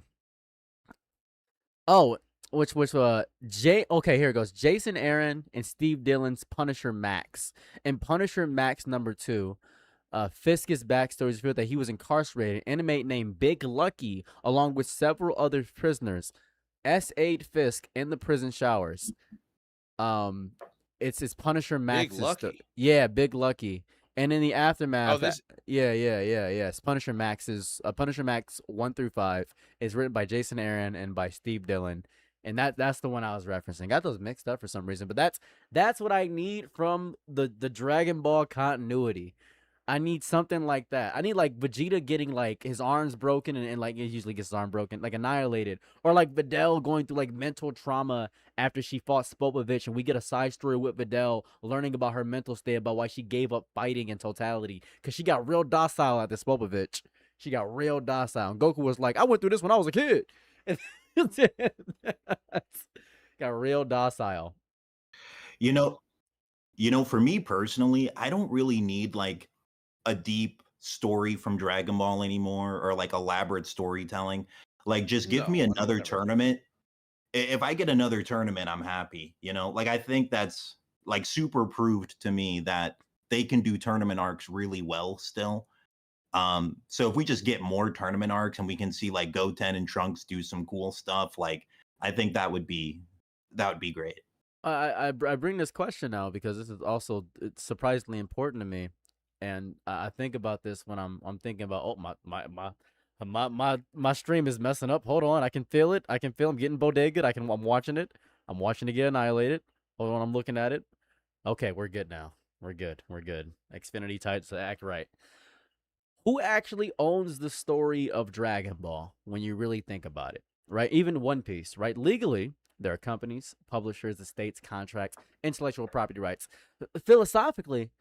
Oh, okay, here it goes. Jason Aaron and Steve Dillon's Punisher Max. In Punisher Max #2, Fisk's backstory is revealed that he was incarcerated. An inmate named Big Lucky, along with several other prisoners, S8 Fisk in the prison showers. It's his Punisher Max. Big Lucky. Yeah, Big Lucky. And in the aftermath, this- yeah. It's Punisher Max 1 through 5 is written by Jason Aaron and by Steve Dillon. And that's the one I was referencing. Got those mixed up for some reason, but that's what I need from the Dragon Ball continuity. I need something like that. I need like Vegeta getting like his arms broken and like he usually gets his arm broken, like annihilated. Or like Videl going through like mental trauma after she fought Spopovich, and we get a side story with Videl learning about her mental state, about why she gave up fighting in totality. Because she got real docile after Spopovich. She got real docile. And Goku was like, I went through this when I was a kid. Got real docile. For me personally, I don't really need like a deep story from Dragon Ball anymore or like elaborate storytelling. Like just give me another tournament. If I get another tournament, I'm happy. Like I think that's like super proved to me that they can do tournament arcs really well still. So if we just get more tournament arcs and we can see like Goten and Trunks do some cool stuff, like I think that would be great. I bring this question now because this is also it's surprisingly important to me. And I think about this when I'm thinking about my stream is messing up. Hold on, I can feel it. I'm getting bodegaed. I'm watching it. I'm watching it get annihilated. Hold on, I'm looking at it. Okay, we're good now. We're good. Xfinity Tights act right. Who actually owns the story of Dragon Ball when you really think about it, right? Even One Piece, right? Legally, There are companies, publishers, estates, contracts, intellectual property rights. Philosophically,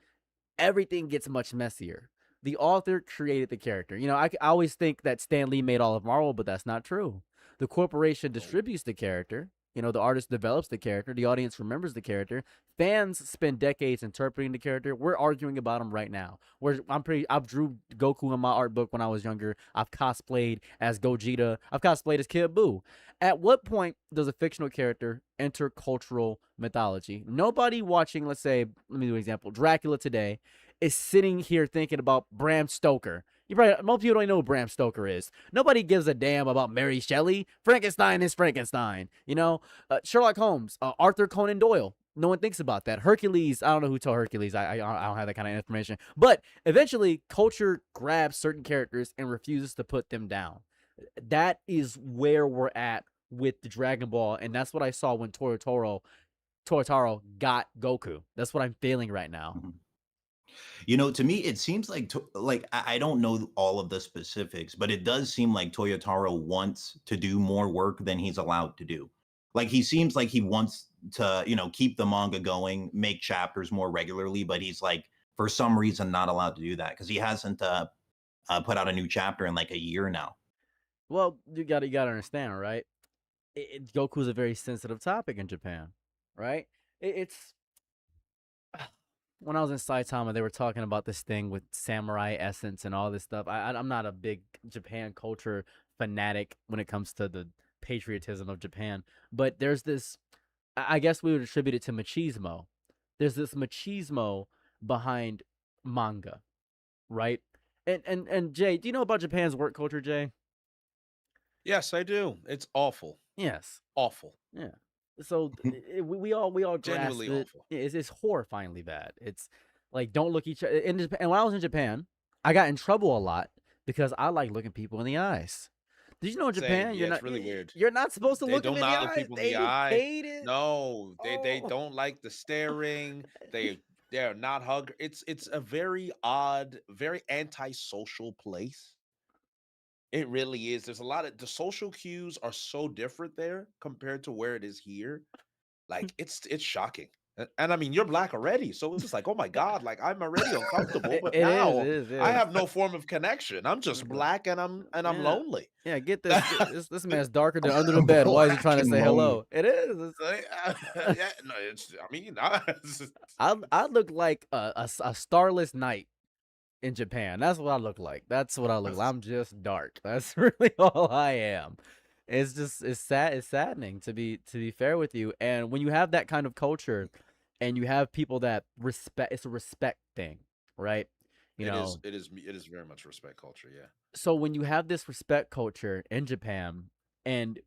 everything gets much messier. The author created the character. I always think that Stan Lee made all of Marvel, but that's not true. The corporation distributes the character. The artist develops the character. The audience remembers the character. Fans spend decades interpreting the character. We're arguing about him right now. I've drew Goku in my art book when I was younger. I've cosplayed as Gogeta. I've cosplayed as Kid Buu. At what point does a fictional character enter cultural mythology? Nobody watching, let's say, let me do an example, Dracula today, is sitting here thinking about Bram Stoker. Most people don't know who Bram Stoker is. Nobody gives a damn about Mary Shelley. Frankenstein is Frankenstein. Sherlock Holmes, Arthur Conan Doyle. No one thinks about that. Hercules, I don't know who told Hercules. I don't have that kind of information. But eventually, culture grabs certain characters and refuses to put them down. That is where we're at with the Dragon Ball, and that's what I saw when Toyotaro got Goku. That's what I'm feeling right now. To me, it seems like I don't know all of the specifics, but it does seem like Toyotaro wants to do more work than he's allowed to do. Like, he seems like he wants to, keep the manga going, make chapters more regularly, but he's like, for some reason, not allowed to do that because he hasn't put out a new chapter in like a year now. Well, you gotta understand, right? Goku's a very sensitive topic in Japan, right? It's when I was in Saitama, they were talking about this thing with samurai essence and all this stuff. I'm not a big Japan culture fanatic when it comes to the patriotism of Japan, but there's this, I guess we would attribute it to machismo. There's this machismo behind manga, right? And Jay, do you know about Japan's work culture, Jay? Yes, I do. It's awful. Yes. Awful. Yeah. So we all grasp Genuinely it. awful. It's horrifyingly bad. It's like, don't look each other. And when I was in Japan, I got in trouble a lot because I like looking people in the eyes. Did you know in Japan Same. Yeah, it's really weird. You're not supposed to They look them do in the not look eye. people in They the eye. hate it. No, they Oh. don't like the staring. They're not hug. It's a very odd, very antisocial place. It really is. There's a lot of the social cues are so different there compared to where it is here. Like, it's shocking. And I mean, you're black already, so it's just like, oh my god, like, I'm already uncomfortable. But It now is. I have no form of connection. I'm just black and I'm Yeah. lonely. Yeah, get this. This man's darker than under the bed. Why is he trying to say hello? It is. Yeah, no, I mean, I look like a starless night in Japan. That's what I look like. That's what I look like. I'm just dark. That's really all I am. It's sad. It's saddening to be fair with you. And when you have that kind of culture, and you have people that respect, it's a respect thing, right? it is very much respect culture. Yeah. So when you have this respect culture in Japan, and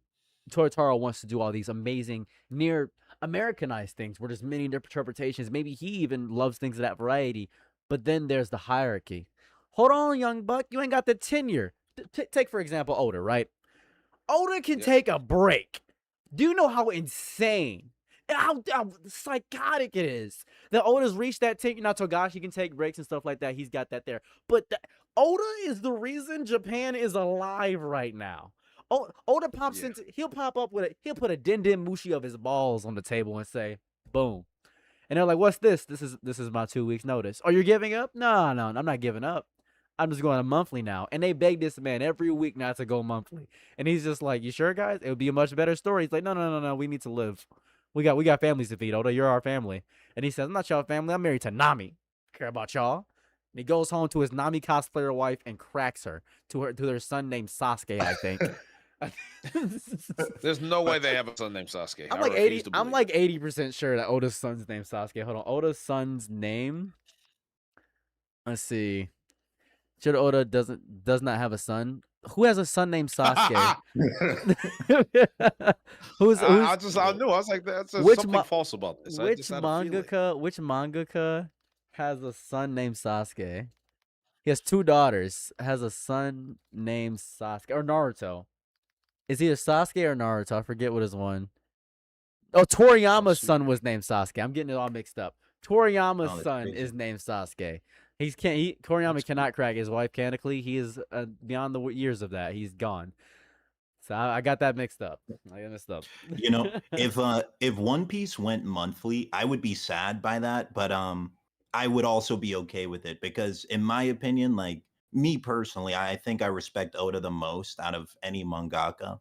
Toyotaro wants to do all these amazing near Americanized things where there's many interpretations, maybe he even loves things of that variety, but then there's the hierarchy. Hold on, young buck, you ain't got the tenure. Take for example Oda, right? Oda can take a break. Do you know how insane and how psychotic it is that Oda's reached that tenure? Now Togashi can take breaks and stuff like that. He's got that there. But Oda is the reason Japan is alive right now. Oda pops into, he'll pop up with he'll put a Denden Mushi of his balls on the table and say, boom. And they're like, what's this? This is my 2 weeks notice. Oh, you're giving up? No, I'm not giving up. I'm just going a monthly now. And they beg this man every week not to go monthly. And he's just like, you sure, guys? It would be a much better story. He's like, no. We need to live. We got families to feed, Oda. You're our family. And he says, I'm not y'all family. I'm married to Nami. I care about y'all. And he goes home to his Nami cosplayer wife and cracks her to their son named Sasuke, I think. There's no way they have a son named Sasuke. I'm like 80% sure that Oda's son's named Sasuke. Hold on. Oda's son's name. Let's see. Should Oda does not have a son? Who has a son named Sasuke? I knew. I was like, there's something false about this. Which mangaka has a son named Sasuke? He has 2 daughters. Has a son named Sasuke or Naruto. Is he a Sasuke or Naruto? I forget what his one. Oh, Toriyama's son was named Sasuke. I'm getting it all mixed up. Toriyama's son is named Sasuke. Toriyama cannot crack his wife canonically. He is beyond the years of that. He's gone. So I got that mixed up. I got mixed up. You know, if One Piece went monthly, I would be sad by that, but I would also be okay with it because in my opinion, like me personally, I think I respect Oda the most out of any mangaka.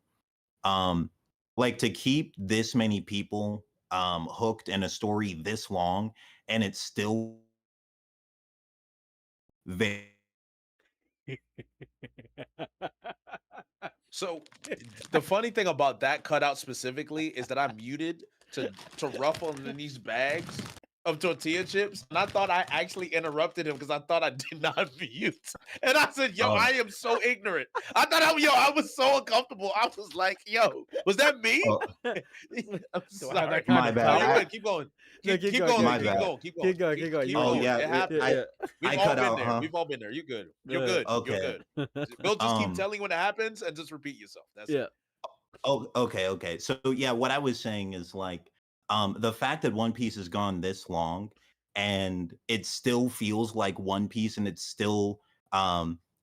Um like to keep this many people hooked in a story this long and it's still very So the funny thing about that cutout specifically is that I muted to ruffle in these bags of tortilla chips, and I thought I actually interrupted him because I thought I did not mute. And I said, "Yo, I am so ignorant. I thought I was so uncomfortable. I was like, yo, was that me?" oh, I'm Do I have that sorry. kind my of bad. No, you're power? good. Keep going. No, Keep going, going. My Keep bad. going. Keep going. Keep going, keep going. Keep You Oh going. yeah, It happens. Yeah. We've I all cut been out, there. huh? We've all been there. You're good. You're Yeah. good. Okay. You're good. We'll just keep Um telling you when it happens and just repeat yourself. That's Yeah. it. Oh, okay. So yeah, what I was saying is like the fact that One Piece has gone this long and it still feels like One Piece and it still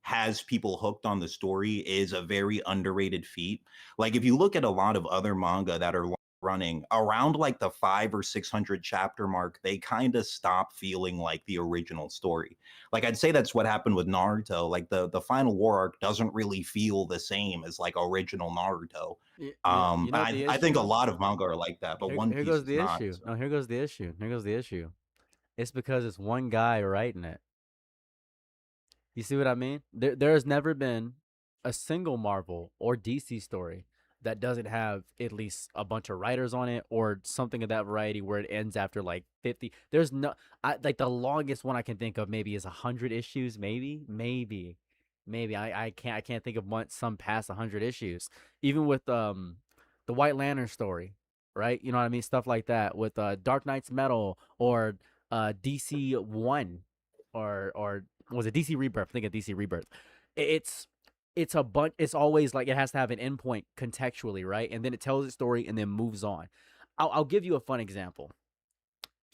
has people hooked on the story is a very underrated feat. Like if you look at a lot of other manga that are running around like the 5 or 600 chapter mark, they kind of stop feeling like the original story. Like I'd say that's what happened with Naruto. Like the final war arc doesn't really feel the same as like original Naruto. You know what the I think a issue? lot of manga are like that, but One Here Piece goes is the not. issue. So. No, here goes the issue. Here goes the issue. It's because it's one guy writing it. You see what I mean? There has never been a single Marvel or DC story that doesn't have at least a bunch of writers on it or something of that variety where it ends after like 50. There's no like the longest one I can think of maybe is 100 issues, maybe. I can't think of some past 100 issues. Even with the White Lantern story, right? You know what I mean? Stuff like that with Dark Knight's Metal or DC 1 or was it DC Rebirth? I think of DC Rebirth. It's a bunch. It's always like it has to have an endpoint contextually, right? And then it tells its story and then moves on. I'll give you a fun example.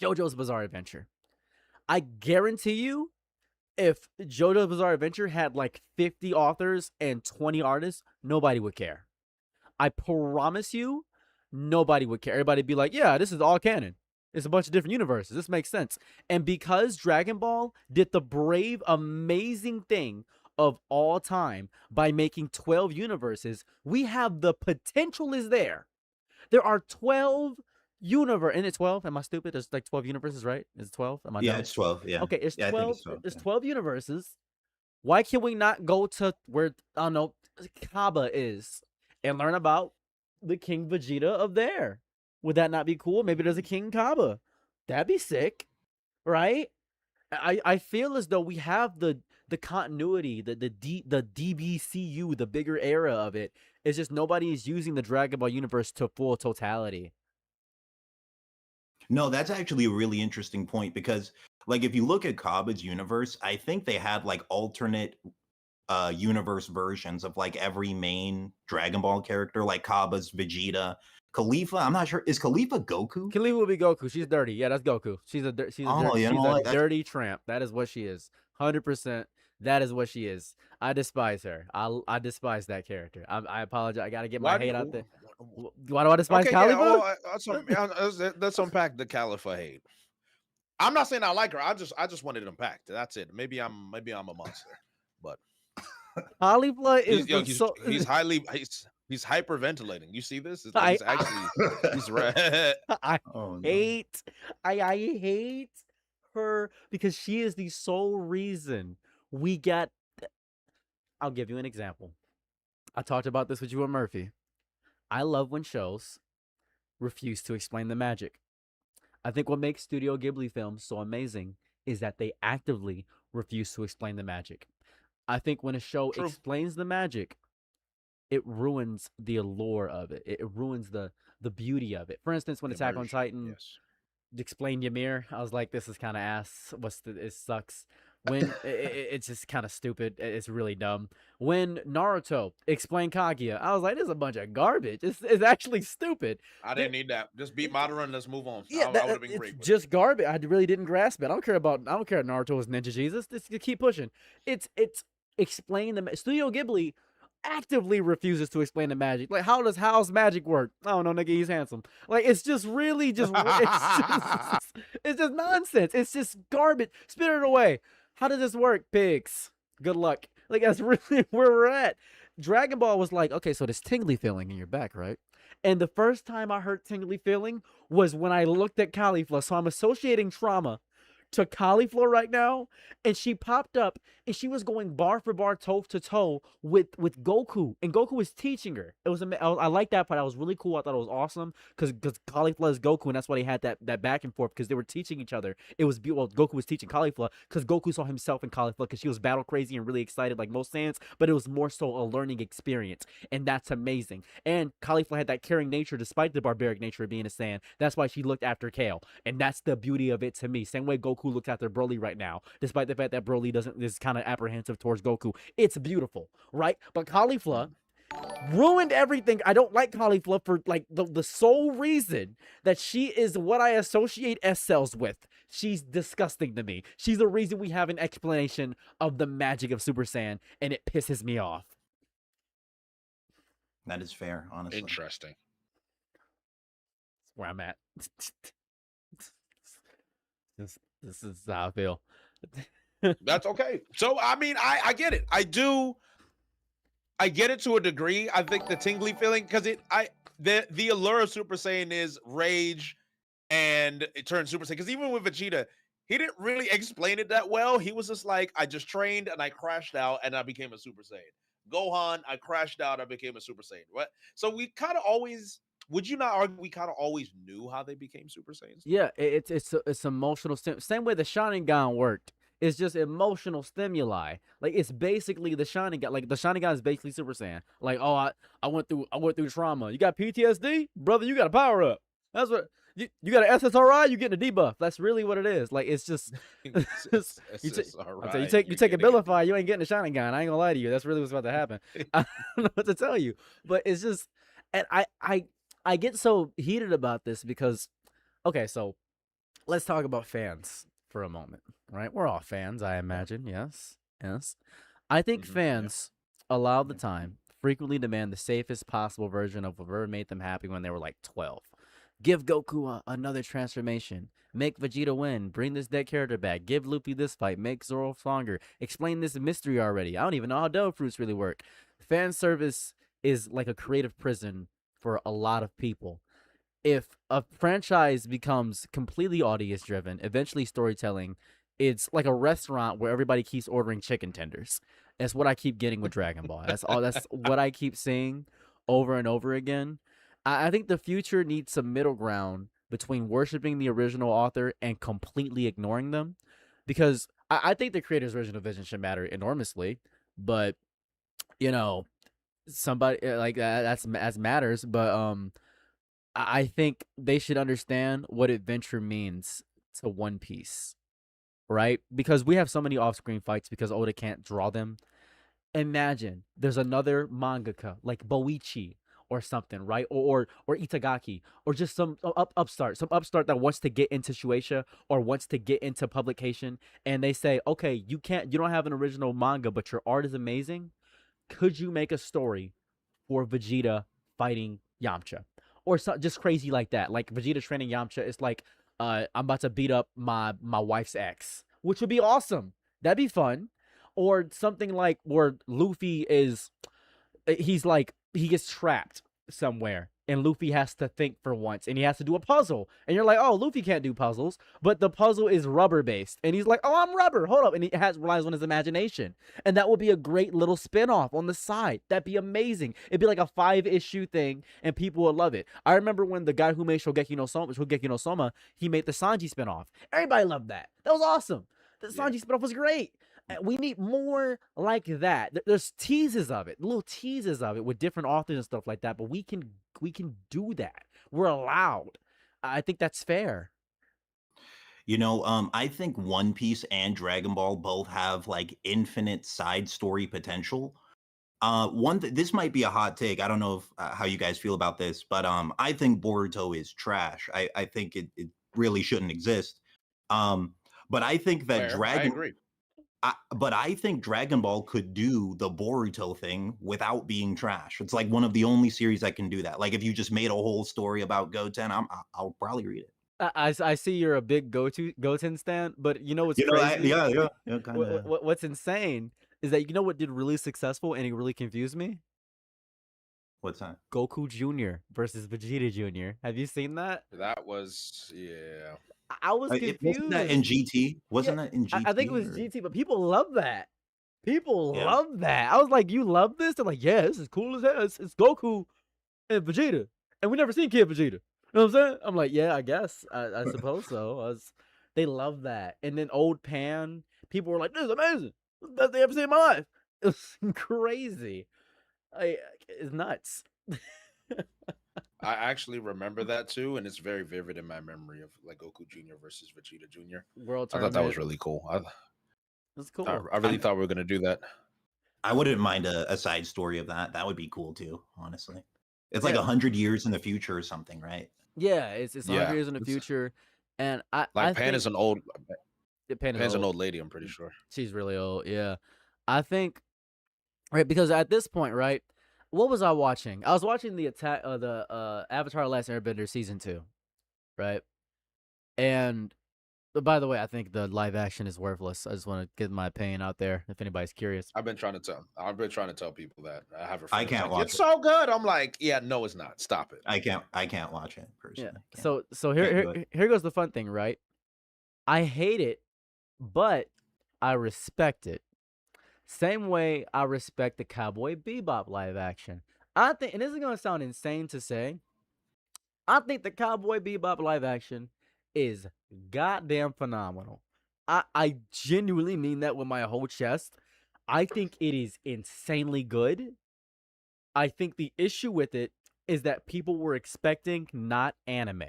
JoJo's Bizarre Adventure. I guarantee you, if JoJo's Bizarre Adventure had like 50 authors and 20 artists, nobody would care. I promise you, nobody would care. Everybody would be like, yeah, this is all canon. It's a bunch of different universes. This makes sense. And because Dragon Ball did the brave, amazing thing of all time by making 12 universes, we have the potential is there. There are 12 universe. And it's 12? Am I stupid? There's like 12 universes, right? Is it 12? Am I Yeah, dumb? it's 12. Yeah. Okay, it's Yeah, I think 12. it's 12. There's Yeah. 12 universes. Why can we not go to where, I don't know, Kaba is and learn about the King Vegeta of there? Would that not be cool? Maybe there's a King Kaba. That'd be sick, right? I feel as though we have the continuity, the DBCU, the bigger era of it. It's just nobody is using the Dragon Ball universe to full totality. No, that's actually a really interesting point because, like, if you look at Kaba's universe, I think they had like alternate universe versions of like every main Dragon Ball character, like Kaba's Vegeta, Khalifa. I'm not sure, is Khalifa Goku? Khalifa will be Goku. She's dirty. Yeah, that's Goku. She's a Oh, you know what? That's- dirty tramp. That is what she is. 100%. That is what she is. I despise her. I despise that character. I apologize. I gotta get my hate out there. Why do I despise Okay, yeah, Khalifa? well, let's unpack the Caliphate hate. I'm not saying I like her. I just wanted it unpacked. That's it. Maybe I'm a monster, but Khalifa is he's hyperventilating. You see this? It's like he's right. I Oh, no. hate her because she is the sole reason we got. I'll give you an example. I talked about this with you and Murphy. I love when shows refuse to explain the magic. I think what makes Studio Ghibli films so amazing is that they actively refuse to explain the magic. I think when a show True. explains the magic, it ruins the allure of it. It ruins the beauty of it. For instance, when Attack on Titan Yes. explained Ymir, I was like, this is kind of ass. It sucks. When it's just kind of stupid. It's really dumb. When Naruto explained Kaguya, I was like, this is a bunch of garbage. It's actually stupid. I didn't need that. Just beat Madara and let's move on. Yeah, I would have been it's great. With just garbage. I really didn't grasp it. I don't care Naruto is Ninja Jesus. Just keep pushing. It's explain the Studio Ghibli actively refuses to explain the magic. Like, how's magic work? I don't know, nigga. He's handsome. Like, it's just really it's just nonsense. It's just garbage. Spit it away. How does this work, pigs? Good luck. Like, that's really where we're at. Dragon Ball was like, okay, so this tingly feeling in your back, right? And the first time I heard tingly feeling was when I looked at Caulifla. So I'm associating trauma to Caulifla right now, and she popped up and she was going bar for bar, toe to toe with Goku, and Goku was teaching her. It was I like that part. That was really cool. I thought it was awesome because Caulifla is Goku, and that's why they had that back and forth because they were teaching each other. It was beautiful. Goku was teaching Caulifla because Goku saw himself in Caulifla because she was battle crazy and really excited like most Saiyans, but it was more so a learning experience, and that's amazing. And Caulifla had that caring nature despite the barbaric nature of being a Saiyan. That's why she looked after Kale, and that's the beauty of it to me. Same way Goku looks after Broly right now, despite the fact that Broly is kind of apprehensive towards Goku. It's beautiful, right? But Caulifla ruined everything. I don't like Caulifla for like the sole reason that she is what I associate S cells with. She's disgusting to me. She's the reason we have an explanation of the magic of Super Saiyan, and it pisses me off. That is fair, honestly. Interesting. That's where I'm at. This is how I feel. That's okay. So I mean, I get it. I get it to a degree. I think the tingly feeling because the allure of Super Saiyan is rage, and it turns Super Saiyan. Because even with Vegeta, he didn't really explain it that well. He was just like, I just trained and I crashed out and I became a Super Saiyan. Gohan, I crashed out, I became a Super Saiyan. What? So we kind of always. Would you not argue we kind of always knew how they became Super Saiyans? Yeah, it's emotional same way the Sharingan worked. It's just emotional stimuli. Like it's basically the Sharingan. Like the Sharingan is basically Super Saiyan. Like, oh, I went through trauma. You got PTSD, brother. You got a power up. That's what you got an SSRI. You getting a debuff. That's really what it is. Like it's just you take a Abilify. You ain't getting a Sharingan. I ain't gonna lie to you. That's really what's about to happen. I don't know what to tell you, but it's just, and I get so heated about this because, okay, so let's talk about fans for a moment, right? We're all fans, I imagine. Yes. I think fans allow the time frequently demand the safest possible version of whatever made them happy when they were like 12. Give Goku another transformation. Make Vegeta win. Bring this dead character back. Give Luffy this fight. Make Zoro stronger. Explain this mystery already. I don't even know how Devil Fruits really work. Fan service is like a creative prison for a lot of people. If a franchise becomes completely audience driven, eventually storytelling, it's like a restaurant where everybody keeps ordering chicken tenders. That's what I keep getting with Dragon Ball. That's what I keep seeing over and over again. I think the future needs some middle ground between worshiping the original author and completely ignoring them, because I think the creator's original vision should matter enormously, but you know, somebody like that's matters, but I think they should understand what adventure means to One Piece, right? Because we have so many off-screen fights because Oda can't draw them. Imagine there's another mangaka like Boichi or something, right? Or Itagaki, or just some upstart that wants to get into Shueisha or wants to get into publication, and they say, okay, you don't have an original manga, but your art is amazing. Could you make a story for Vegeta fighting Yamcha? Or just crazy like that. Like Vegeta training Yamcha is like, I'm about to beat up my wife's ex, which would be awesome. That'd be fun. Or something like where Luffy he gets trapped somewhere and Luffy has to think for once and he has to do a puzzle. And you're like, oh, Luffy can't do puzzles, but the puzzle is rubber based. And he's like, oh, I'm rubber. Hold up. And he relies on his imagination. And that would be a great little spinoff on the side. That'd be amazing. It'd be like a 5-issue thing and people would love it. I remember when the guy who made Shogeki no Soma, he made the Sanji spinoff. Everybody loved that. That was awesome. The Sanji spinoff was great. We need more like that. There's teases of it, little teases of it with different authors and stuff like that. But we can do that. We're allowed. I think that's fair. I think One Piece and Dragon Ball both have like infinite side story potential. This might be a hot take. I don't know how you guys feel about this, but I think Boruto is trash. I think it really shouldn't exist. But I think that I agree. But I think Dragon Ball could do the Boruto thing without being trash. It's like one of the only series that can do that. Like if you just made a whole story about Goten, I'll probably read it. I see you're a big Goten stan, but you know what's You know, crazy? yeah, kind of. What's insane is that you know what did really successful and it really confused me? What's that? Goku Jr. versus Vegeta Jr. Have you seen that? That was yeah. I was Wasn't that in confused. GT? Wasn't Yeah, that in GT? I think it was or- GT, but people love that. People Yeah. love that. I was like, you love this? They're like, yeah, this is cool as hell. It's Goku and Vegeta, and we never seen Kid Vegeta. You know what I'm saying? I'm like, yeah, I guess, I suppose so. They love that. And then old Pan, people were like, this is amazing. This is the best thing I've ever seen in my life. It was crazy. It's nuts. I actually remember that too, and it's very vivid in my memory of like Goku Jr. versus Vegeta Jr. World I tournament. thought that was really cool. It's cool. I really thought we were gonna do that. I wouldn't mind a side story of that. That would be cool too, honestly. It's like Yeah. 100 years in the future or something, right? Yeah, it's 100 Yeah, years in the it's- future, and I Like think is an old Pan is Pan's an old. old lady. I'm pretty sure. She's really old. Yeah, I think right because at this point, right, what was I watching? I was watching the Avatar: Last Airbender season 2, right? And by the way, I think the live action is worthless. I just want to get my opinion out there if anybody's curious. I've been trying to tell people that. I have a I friend can't like, watch it's it. so good. I'm like, yeah, no, it's not. Stop it. I can't watch it personally. Yeah. Can't. So Can't do here goes the fun thing, right? I hate it, but I respect it. Same way I respect the Cowboy Bebop live action. I think, and this is gonna sound insane to say, I think the Cowboy Bebop live action is goddamn phenomenal. I genuinely mean that with my whole chest. I think it is insanely good. I think the issue with it is that people were expecting not anime.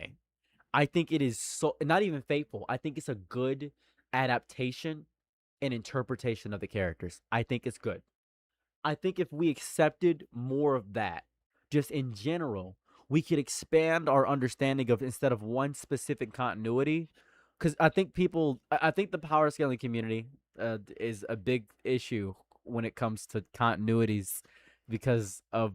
I think it is so not even faithful. I think it's a good adaptation and interpretation of the characters. I think it's good. I think if we accepted more of that, just in general, we could expand our understanding of instead of one specific continuity. Because I think I think the power scaling community is a big issue when it comes to continuities because of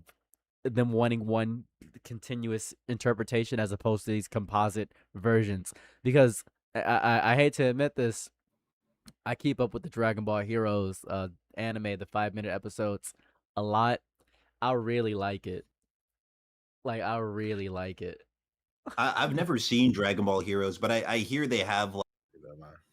them wanting one continuous interpretation as opposed to these composite versions. Because I hate to admit this, I keep up with the Dragon Ball Heroes anime, the 5-minute episodes, a lot. I really like it. Like I really like it. I've never seen Dragon Ball Heroes, but I hear they have like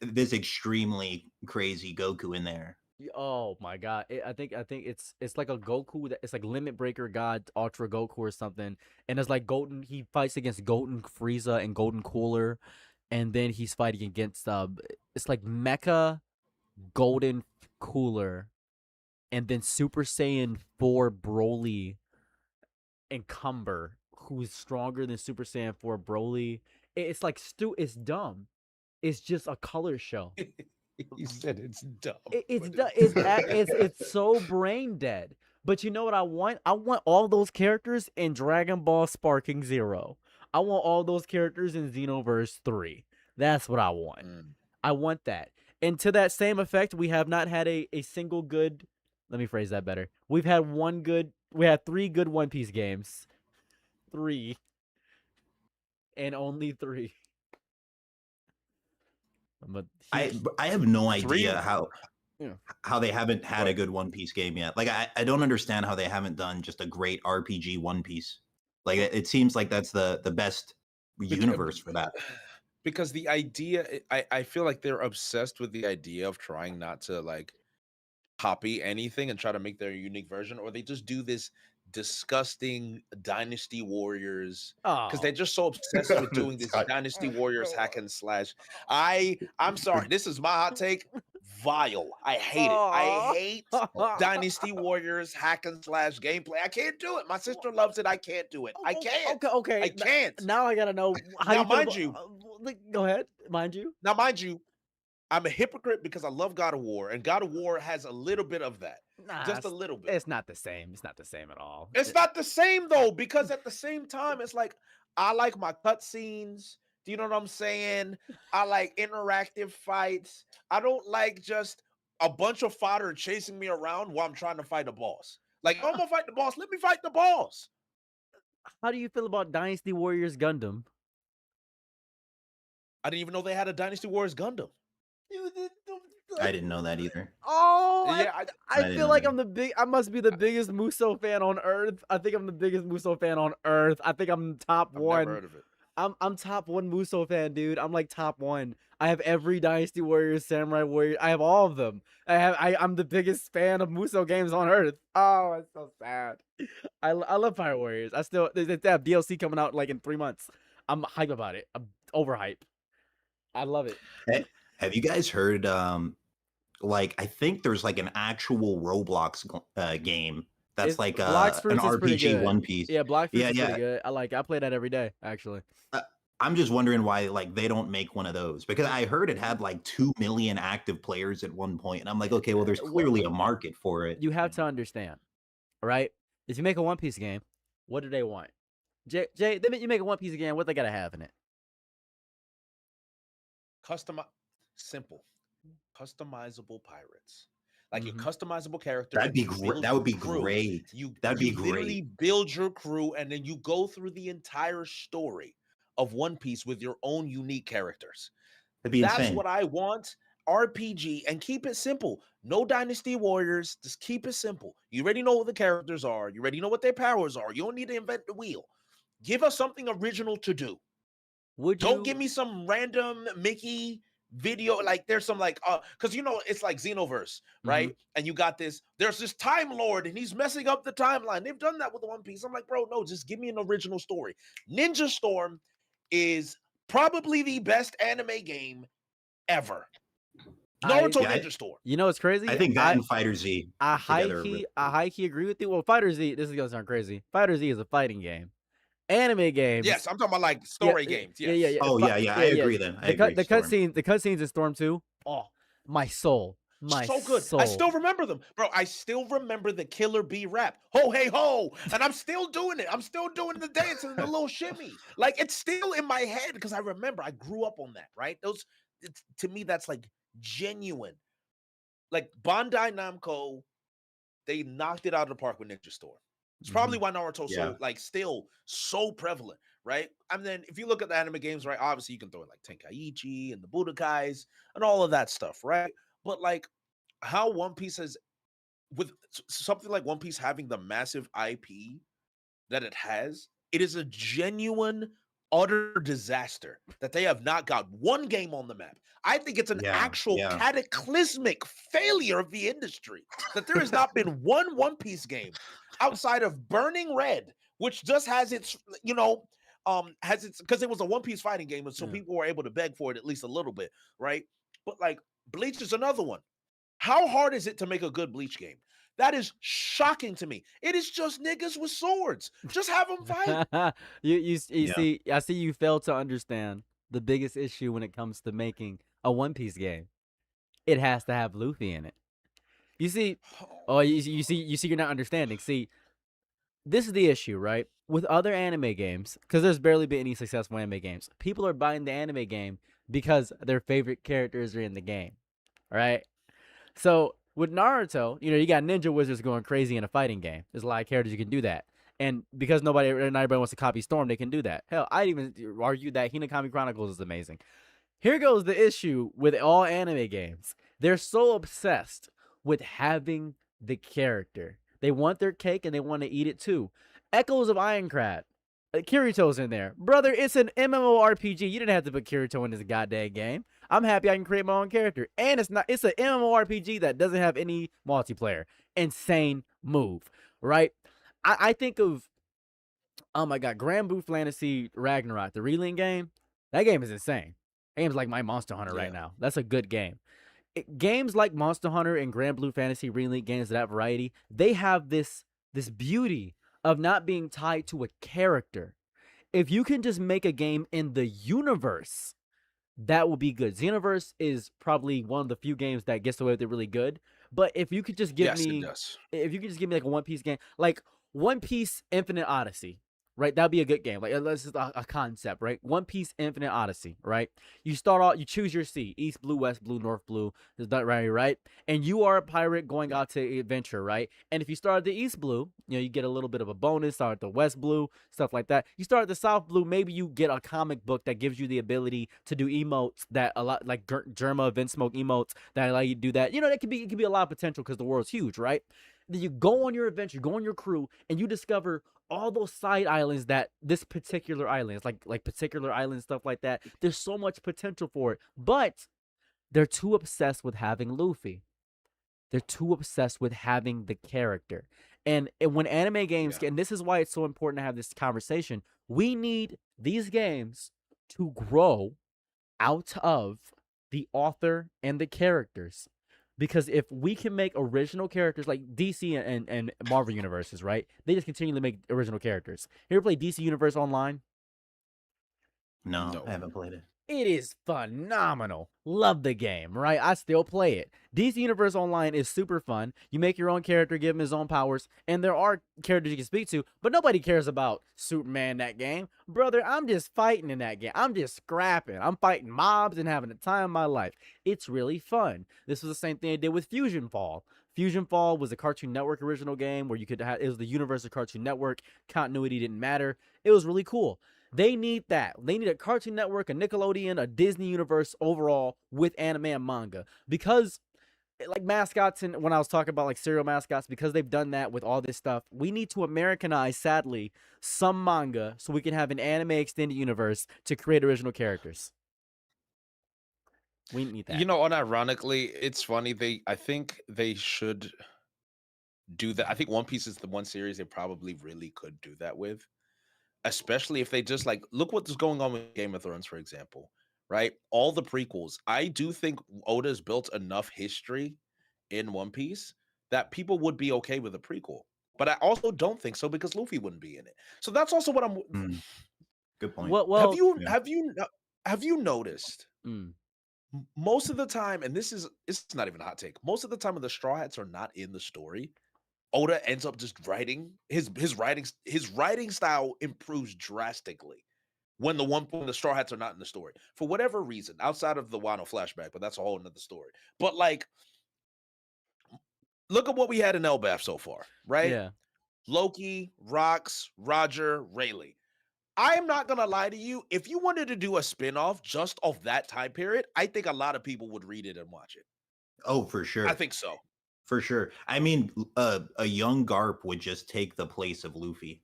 this extremely crazy Goku in there. Oh my god! I think it's like a Goku that it's like Limit Breaker God Ultra Goku or something, and it's like Golden. He fights against Golden Frieza and Golden Cooler, and then he's fighting against it's like Mecha Golden Cooler, and then Super Saiyan 4 Broly and Cumber, who's stronger than Super Saiyan 4 Broly. It's like it's dumb. It's just a color show. You said it's dumb. It's so brain dead. But you know what I want? I want all those characters in Dragon Ball Sparking Zero. I want all those characters in Xenoverse 3. That's what I want. I want that. And to that same effect, we have not had a single good. Let me phrase that better. We had 3 good One Piece games. 3. And only 3. I have no idea Three- how they haven't had a good One Piece game yet. Like I don't understand how they haven't done just a great RPG One Piece. Like it seems like that's the best universe for that. Because the idea, I feel like they're obsessed with the idea of trying not to like copy anything and try to make their unique version, or they just do this disgusting Dynasty Warriors because they're just so obsessed with doing this Dynasty Warriors hack and slash. I'm sorry, this is my hot take. Vile. I hate it. I hate Dynasty Warriors hack and slash gameplay. I can't do it. My sister loves it. I can't do it. I can't. Okay. I can't. Now I gotta know how Now, you feel mind about- you- Go ahead. Mind you. Now, mind you, I'm a hypocrite because I love God of War, and God of War has a little bit of that. Nah, Just a little bit. It's not the same. It's not the same at all. It's not the same though, because at the same time, it's like I like my cutscenes. Do you know what I'm saying? I like interactive fights. I don't like just a bunch of fodder chasing me around while I'm trying to fight a boss. Like, I'm gonna fight the boss. Let me fight the boss. How do you feel about Dynasty Warriors Gundam? I didn't even know they had a Dynasty Warriors Gundam. I didn't know that either. Oh, Yeah, I didn't feel know like that. I must be the biggest Muso fan on earth. I think I'm the biggest Muso fan on earth. I think I'm top I've one. never heard of it. I'm top one Muso fan, dude. I'm like top one. I have every Dynasty Warriors, Samurai Warriors. I have all of them. I'm the biggest fan of Muso games on earth. Oh, it's so sad. I love Pirate Warriors. I still they have DLC coming out like in 3 months. I'm hype about it. I'm overhype. I love it. Hey, have you guys heard? Like, I think there's like an actual Roblox game that's like Blox an Fruits is pretty RPG good. One Piece. Yeah, Blox Fruits Yeah, is yeah. pretty good. I play that every day, actually. I'm just wondering why like they don't make one of those, because I heard it had like 2 million active players at one point, and I'm like, okay, well, there's clearly a market for it. You have to understand, right? If you make a One Piece game, what do they want? Jay, you make a One Piece game, what they gotta have in it? Simple, customizable pirates. Like your Mhm. customizable character. That'd and be you great. build That would be your crew. great. You That'd be you literally great. build your crew, and then you go through the entire story of One Piece with your own unique characters. That'd be That's insane. what I want. RPG, and keep it simple. No Dynasty Warriors. Just keep it simple. You already know what the characters are. You already know what their powers are. You don't need to invent the wheel. Give us something original to do. Don't give me some random Mickey video. Like there's some like because you know it's like Xenoverse, right? And you got there's this Time Lord and he's messing up the timeline. They've done that with One Piece. I'm like, bro, no, just give me an original story. Ninja Storm is probably the best anime game ever. Naruto Ninja Storm. You know what's crazy? I think that and Fighter Z. I high key agree with you. Well, Fighter Z, this is gonna sound crazy. Fighter Z is a fighting game. Anime games. Yes, I'm talking about like story games. Yes. Yeah. Oh yeah. I agree then. I agree. The cutscenes in Storm 2. Oh, my soul. So good. I still remember them, bro. I still remember the Killer Bee rap. Ho, hey, ho. And I'm still doing it. I'm still doing the dance and the little shimmy. Like it's still in my head because I remember I grew up on that, right? To me, that's like genuine. Like Bandai Namco, they knocked it out of the park with Ninja Storm. It's probably why Naruto so like still so prevalent, right? And then if you look at the anime games, right, obviously you can throw in like Tenkaichi and the Budokais and all of that stuff, right? But like how One Piece has, with something like One Piece having the massive IP that it has, it is a genuine utter disaster that they have not got one game on the map. I think it's an actual cataclysmic failure of the industry that there has not been one Piece game outside of Burning Red, which just has its, because it was a One Piece fighting game, and so people were able to beg for it at least a little bit, right? But like Bleach is another one. How hard is it to make a good Bleach game? That is shocking to me. It is just niggas with swords. Just have them fight. you see, I see you fail to understand the biggest issue when it comes to making a One Piece game. It has to have Luffy in it. You see, you see, you're not understanding. See, this is the issue, right? With other anime games, because there's barely been any successful anime games. People are buying the anime game because their favorite characters are in the game, right? So with Naruto, you got ninja wizards going crazy in a fighting game. There's a lot of characters you can do that. And because not everybody wants to copy Storm, they can do that. Hell, I'd even argue that Hinokami Chronicles is amazing. Here goes the issue with all anime games. They're so obsessed with having the character. They want their cake and they want to eat it too. Echoes of Ironclad. Kirito's in there. Brother, it's an MMORPG. You didn't have to put Kirito in this goddamn game. I'm happy I can create my own character. And it's an MMORPG that doesn't have any multiplayer. Insane move, right? I think of, oh my God, Grand Blue Fantasy Ragnarok, the Reeling game. That game is insane. That game's like my Monster Hunter right now. That's a good game. Games like Monster Hunter and Grand Blue Fantasy Reeling, games of that variety, they have this beauty of not being tied to a character. If you can just make a game in the universe, that will be good. Xenoverse is probably one of the few games that gets away with it really good. But if you could just give me like a One Piece game, like One Piece Infinite Odyssey, right? That'd be a good game. Like this is a concept, right? One Piece Infinite Odyssey, right? You start off, you choose your sea, East Blue, West Blue, North Blue. Is that right? Right? And you are a pirate going out to adventure, right? And if you start at the East Blue, you get a little bit of a bonus. Start at the West Blue, stuff like that. You start at the South Blue, maybe you get a comic book that gives you the ability to do emotes that a lot like Germa, Vinsmoke emotes that allow you to do that. It could be a lot of potential because the world's huge, right? Then you go on your adventure, go on your crew, and you discover all those side islands that this particular island is like particular island stuff like that. There's so much potential for it, but they're too obsessed with having Luffy. They're too obsessed with having the character. And when anime games, and this is why it's so important to have this conversation, we need these games to grow out of the author and the characters. Because if we can make original characters like DC and Marvel universes, right? They just continue to make original characters. You ever play DC Universe Online? No, I haven't played it. It is phenomenal. Love the game, right? I still play it. DC Universe Online is super fun. You make your own character, give him his own powers, and there are characters you can speak to, but nobody cares about Superman in that game. Brother, I'm just fighting in that game. I'm just scrapping. I'm fighting mobs and having the time of my life. It's really fun. This was the same thing I did with Fusion Fall. Fusion Fall was a Cartoon Network original game where you could have, it was the universe of Cartoon Network. Continuity didn't matter. It was really cool. They need that. They need a Cartoon Network, a Nickelodeon, a Disney universe overall with anime and manga. Because, like mascots, and when I was talking about like serial mascots, because they've done that with all this stuff, we need to Americanize, sadly, some manga so we can have an anime extended universe to create original characters. We need that. Unironically, it's funny. I think they should do that. I think One Piece is the one series they probably really could do that with. Especially if they just like look what's going on with Game of Thrones, for example, right? All the prequels. I do think Oda's built enough history in One Piece that people would be okay with a prequel. But I also don't think so because Luffy wouldn't be in it. So that's also what I'm. Good point. Well, have you noticed most of the time, and it's not even a hot take. Most of the time when the Straw Hats are not in the story, Oda ends up just writing his writing style improves drastically when the Straw Hats are not in the story for whatever reason outside of the Wano flashback, but that's a whole nother story. But like, look at what we had in Elbaf so far, right? Yeah. Loki, Rox, Roger, Rayleigh. I am not gonna lie to you. If you wanted to do a spinoff just of that time period, I think a lot of people would read it and watch it. Oh, for sure. I think so. For sure. I mean, a young Garp would just take the place of Luffy.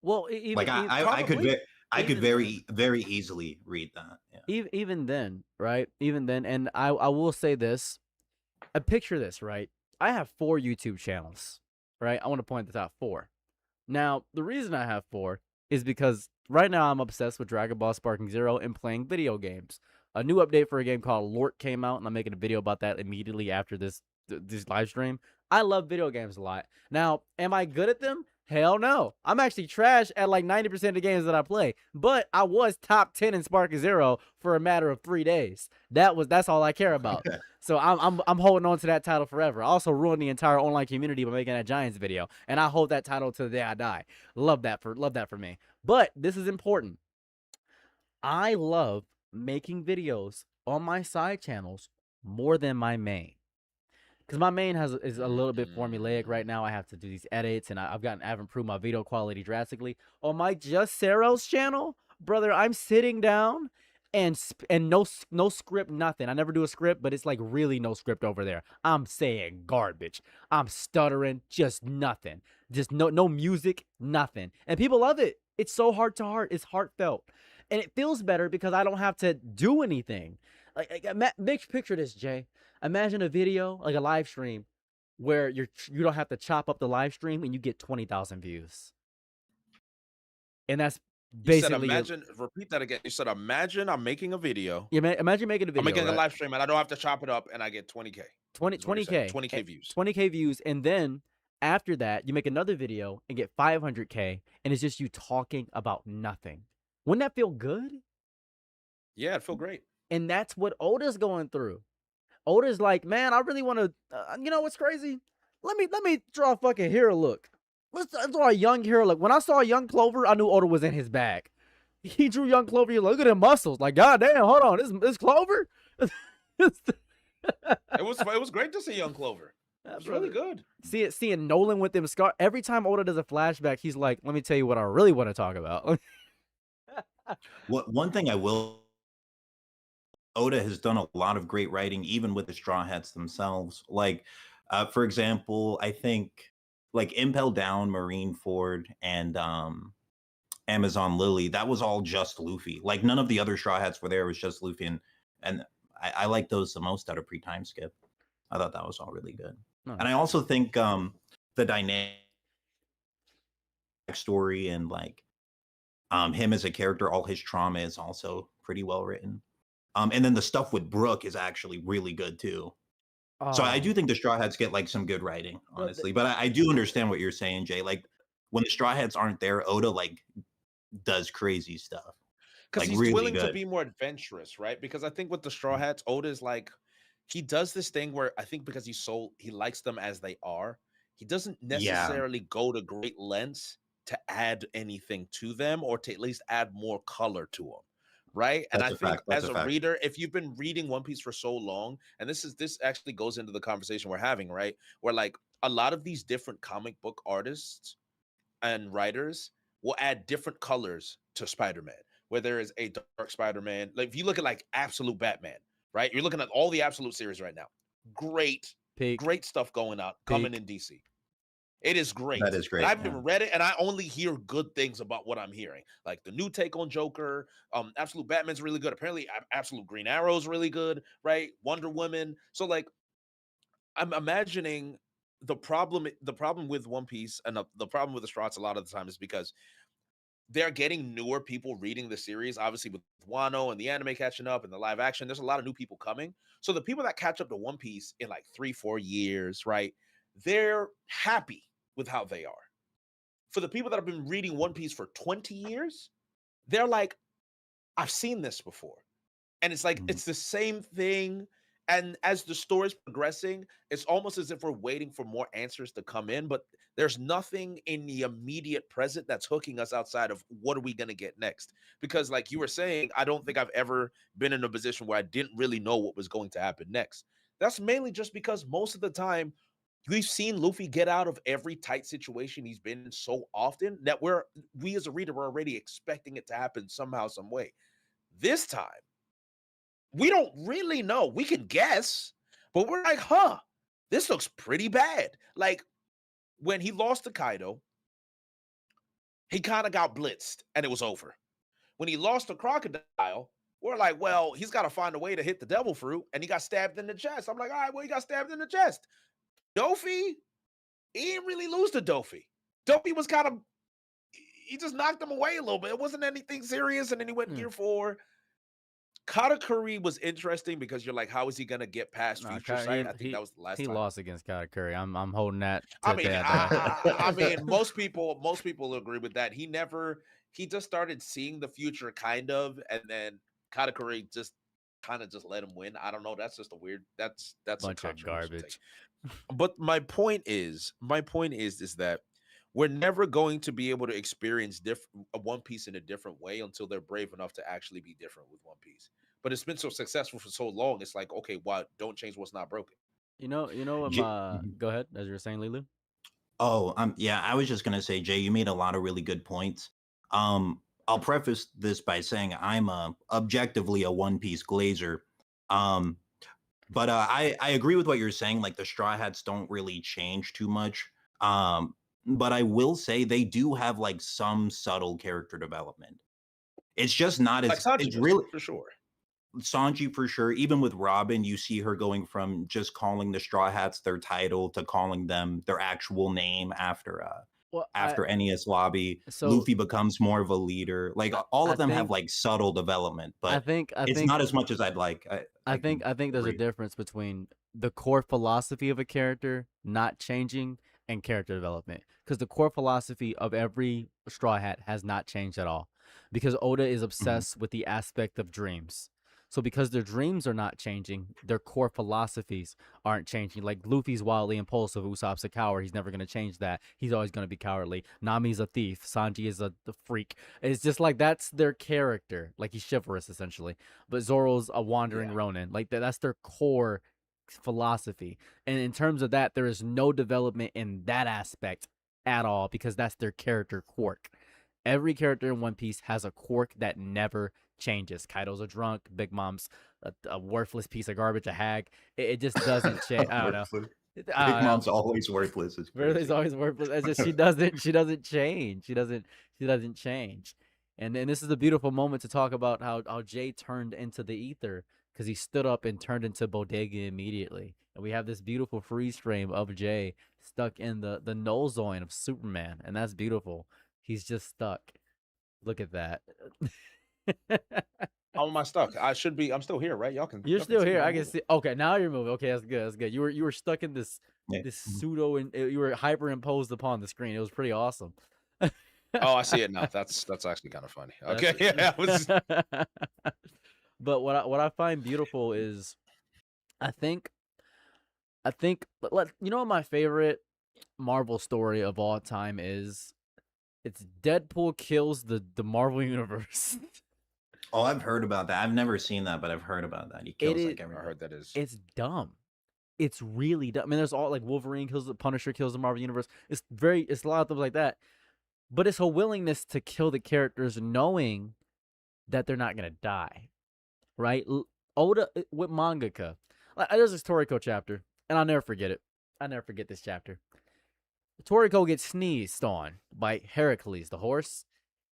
Well, I could very easily read that. Yeah. Even then, right? Even then, and I will say this. Picture this, right? I have 4 YouTube channels, right? I want to point this out, 4. Now, the reason I have 4 is because right now I'm obsessed with Dragon Ball Sparking Zero and playing video games. A new update for a game called Lort came out, and I'm making a video about that immediately after this live stream. I love video games a lot. Now, am I good at them? Hell no. I'm actually trash at like 90% of the games that I play. But I was top 10 in Sparking Zero for a matter of 3 days. That's all I care about. So I'm holding on to that title forever. I also ruined the entire online community by making that Giants video, and I hold that title to the day I die. Love that for me. But this is important. I love making videos on my side channels more than my main. Because my main is a little bit formulaic right now. I have to do these edits, and I've improved my video quality drastically. On my Just Seros channel, brother, I'm sitting down and no script, nothing. I never do a script, but it's like really no script over there. I'm saying garbage. I'm stuttering, just nothing. Just no music, nothing. And people love it. It's so heart to heart. It's heartfelt. And it feels better because I don't have to do anything. Like picture this, Jay. Imagine a video, like a live stream, where you don't have to chop up the live stream and you get 20,000 views. And that's basically. Repeat that again. You said, imagine I'm making a video. Yeah, imagine making a video. I'm making a live stream and I don't have to chop it up and I get 20K. 20K views. 20K views. And then after that, you make another video and get 500K. And it's just you talking about nothing. Wouldn't that feel good? Yeah, it'd feel great. And that's what Oda's going through. Oda's like, man, I really want to, you know what's crazy? Let me draw fucking Hero look. let's draw a young hero. Like when I saw Young Clover, I knew Oda was in his bag. He drew Young Clover. You're like, look at them muscles. Like, goddamn, hold on, this Clover. It was great to see Young Clover. It was really good. Seeing Nolan with them scar. Every time Oda does a flashback, he's like, "Let me tell you what I really want to talk about." One thing I will, Oda has done a lot of great writing, even with the Straw Hats themselves. Like, for example, I think like Impel Down, Marineford, and Amazon Lily, that was all just Luffy. Like none of the other Straw Hats were there. It was just Luffy, and I like those the most out of pre-time skip. I thought that was all really good. Nice. And I also think the dynamic story and like him as a character, all his trauma is also pretty well written. And then the stuff with Brooke is actually really good too. So I do think the Straw Hats get like some good writing, honestly. But I do understand what you're saying, Jay. Like when the Straw Hats aren't there, Oda like does crazy stuff. Because Like, he's really willing to good. be more adventurous, right? Because I think with the Straw Hats, Oda is like, he does this thing where I think because he likes them as they are, he doesn't Yeah. necessarily go to great lengths to add anything to them or to at least add more color to them, right? And That's I a think fact. That's as a a fact. reader, if you've been reading One Piece for so long, and this actually goes into the conversation we're having, right? Where like a lot of these different comic book artists and writers will add different colors to Spider-Man. Where there is a dark Spider-Man, like if you look at like Absolute Batman, right? You're looking at all the Absolute series right now. Great, Peak. great stuff going out, coming Peak. in DC. It is great. That is And great. I've Yeah. even read it, and I only hear good things about what I'm hearing. Like the new take on Joker, Absolute Batman's really good. Apparently, Absolute Green Arrow's really good, right? Wonder Woman. So like, I'm imagining the problem with One Piece and the problem with the Straughts a lot of the time is because they're getting newer people reading the series, obviously with Wano and the anime catching up and the live action. There's a lot of new people coming. So the people that catch up to One Piece in like 3-4 years, right? They're happy with how they are. For the people that have been reading One Piece for 20 years, they're like, I've seen this before. And it's like, Mhm. it's the same thing. And as the story's progressing, it's almost as if we're waiting for more answers to come in, but there's nothing in the immediate present that's hooking us outside of what are we going to get next? Because, like you were saying, I don't think I've ever been in a position where I didn't really know what was going to happen next. That's mainly just because most of the time we've seen Luffy get out of every tight situation he's been in so often that we as a reader were already expecting it to happen somehow, some way. This time, we don't really know. We can guess, but we're like, this looks pretty bad. Like when he lost to Kaido, he kind of got blitzed and it was over. When he lost to Crocodile, we're like, well, he's got to find a way to hit the devil fruit, and he got stabbed in the chest. I'm like, all right, well, he got stabbed in the chest. Dofi, he didn't really lose to Dofi. Dofi was kind of, he just knocked him away a little bit. It wasn't anything serious, and then he went Gear 4. Katakuri was interesting because you're like, how is he gonna get past Future Sight? I think that was the last he time. lost against Katakuri. I'm holding that. I mean, I mean, most people agree with that. He just started seeing the future kind of, and then Katakuri just kind of just let him win. I don't know. That's just a weird. That's bunch a of garbage. take. But my point is that we're never going to be able to experience One Piece in a different way until they're brave enough to actually be different with One Piece. But it's been so successful for so long. It's like, okay, why don't change what's not broken? You know what go ahead, as you were saying, Lilu. Oh, yeah, I was just gonna say, Jay, you made a lot of really good points. I'll preface this by saying I'm objectively a One Piece glazer. But I agree with what you're saying. Like the Straw Hats don't really change too much. But I will say they do have like some subtle character development. It's just not Like as Sanji it's really for sure. Sanji for sure. Even with Robin, you see her going from just calling the Straw Hats their title to calling them their actual name after Enies Lobby. So Luffy becomes more of a leader. Like all of them have think- like subtle development, but I think it's not as much as I'd like. I think there's a agree. difference between the core philosophy of a character not changing and character development, because the core philosophy of every Straw Hat has not changed at all, because Oda is obsessed with the aspect of dreams. So because their dreams are not changing, their core philosophies aren't changing. Like Luffy's wildly impulsive, Usopp's a coward. He's never going to change that. He's always going to be cowardly. Nami's a thief. Sanji is the freak. It's just like that's their character. Like he's chivalrous essentially. But Zoro's a wandering Ronin. Like that's their core philosophy. And in terms of that, there is no development in that aspect at all because that's their character quirk. Every character in One Piece has a quirk that never changes. Kaido's a drunk. Big Mom's a worthless piece of garbage, a hag. It just doesn't change. I don't know. Big Mom's always worthless. It's always worthless. It's just she doesn't change. She doesn't change. And then this is a beautiful moment to talk about how Jay turned into the ether because he stood up and turned into Bodega immediately. And we have this beautiful freeze frame of Jay stuck in the null zone of Superman, and that's beautiful. He's just stuck. Look at that. How am I stuck? I'm still here, right? You're still here. I can see. see. Okay, now you're moving. Okay, that's good. That's good. You were stuck in this pseudo, and you were hyperimposed upon the screen. It was pretty awesome. Oh, I see it now. That's actually kind of funny. Okay, yeah. But what I find beautiful is, I think, you know what my favorite Marvel story of all time is? It's Deadpool kills the Marvel Universe. Oh, I've heard about that. I've never seen that, but I've heard about that. He kills everything. I heard that is. It's dumb. It's really dumb. I mean, there's all like Wolverine kills the Punisher, kills the Marvel Universe. It's a lot of things like that. But it's a willingness to kill the characters knowing that they're not gonna die, right? Oda with mangaka. There's this Toriko chapter, and I'll never forget it. I'll never forget this chapter. Toriko gets sneezed on by Heracles, the horse,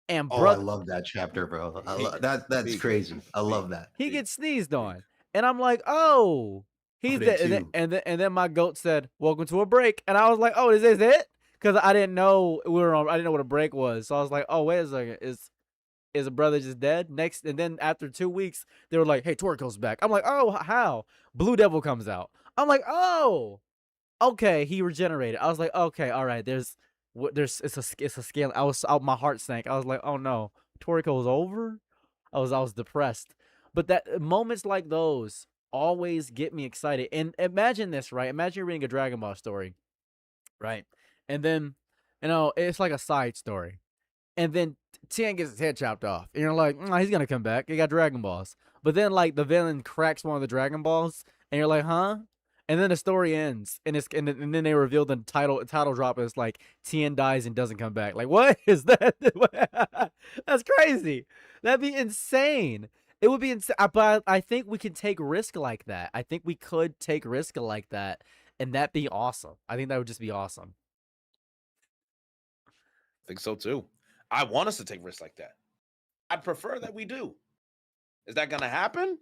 and I love that chapter, bro. That's crazy. I love that. He gets sneezed on, and I'm like, oh, he's dead. And then my goat said, "Welcome to a break," and I was like, oh, is this it? Because I didn't know I didn't know what a break was, so I was like, oh, wait a second, is a brother just dead? And then after 2 weeks, they were like, hey, Toriko's back. I'm like, oh, how? Blue Devil comes out. I'm like, oh. Okay, he regenerated. I was like, okay, all right. It's a scale. My heart sank. I was like, oh no, Toriko's over. I was depressed. But that moments like those always get me excited. And imagine this, right? Imagine you're reading a Dragon Ball story, right? And then, it's like a side story. And then Tien gets his head chopped off. And you're like, he's gonna come back. He got Dragon Balls. But then like the villain cracks one of the Dragon Balls, and you're like, huh? And then the story ends, and then they reveal the title drop, and it's like Tien dies and doesn't come back. Like, what is that? That's crazy. That'd be insane. It would be insane. But I think we can take risk like that. I think we could take risk like that, and that'd be awesome. I think that would just be awesome. I think so too. I want us to take risks like that. I'd prefer that we do. Is that gonna happen?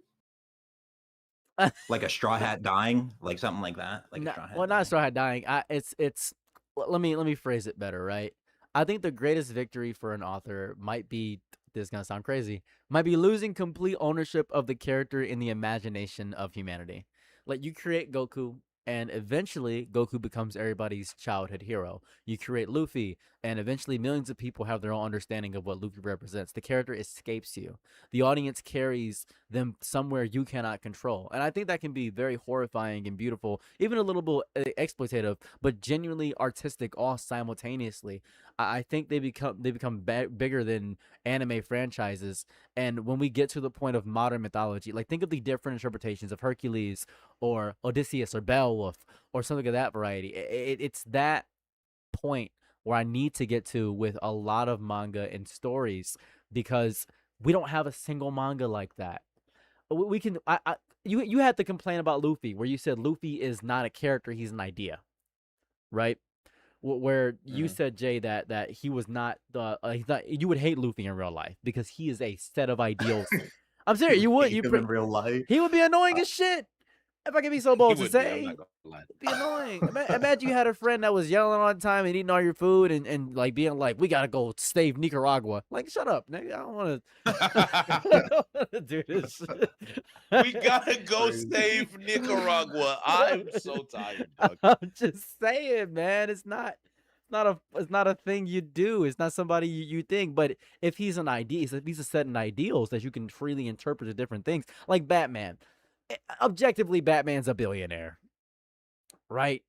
Like a straw hat dying, like something like that. Not a straw hat dying. It's. Let me phrase it better, right? I think the greatest victory for an author might be, this is gonna sound crazy, might be losing complete ownership of the character in the imagination of humanity. Like you create Goku, and eventually Goku becomes everybody's childhood hero. You create Luffy, and eventually millions of people have their own understanding of what Luffy represents. The character escapes you. The audience carries them somewhere you cannot control. And I think that can be very horrifying and beautiful, even a little bit exploitative, but genuinely artistic all simultaneously. I think they become bigger than anime franchises. And when we get to the point of modern mythology, like think of the different interpretations of Hercules or Odysseus or Beowulf or something of that variety. It's that point where I need to get to with a lot of manga and stories, because we don't have a single manga like that. We can. You had to complain about Luffy, where you said Luffy is not a character, he's an idea, right? Where you said, Jay, that he was not you would hate Luffy in real life because he is a set of ideals. I'm serious. You would. In real life, he would be annoying as shit. If I can be so bold to say, it'd be annoying. Imagine you had a friend that was yelling all the time and eating all your food and like being like, we gotta go save Nicaragua. Like, shut up, nigga. I don't want to do this shit. We gotta go save Nicaragua. I'm so tired, Doug. I'm just saying, man. It's not. it's not a thing you do. It's not somebody you think. But if he's an idea, if he's a set in ideals that you can freely interpret to different things, like Batman. Objectively, Batman's a billionaire, right?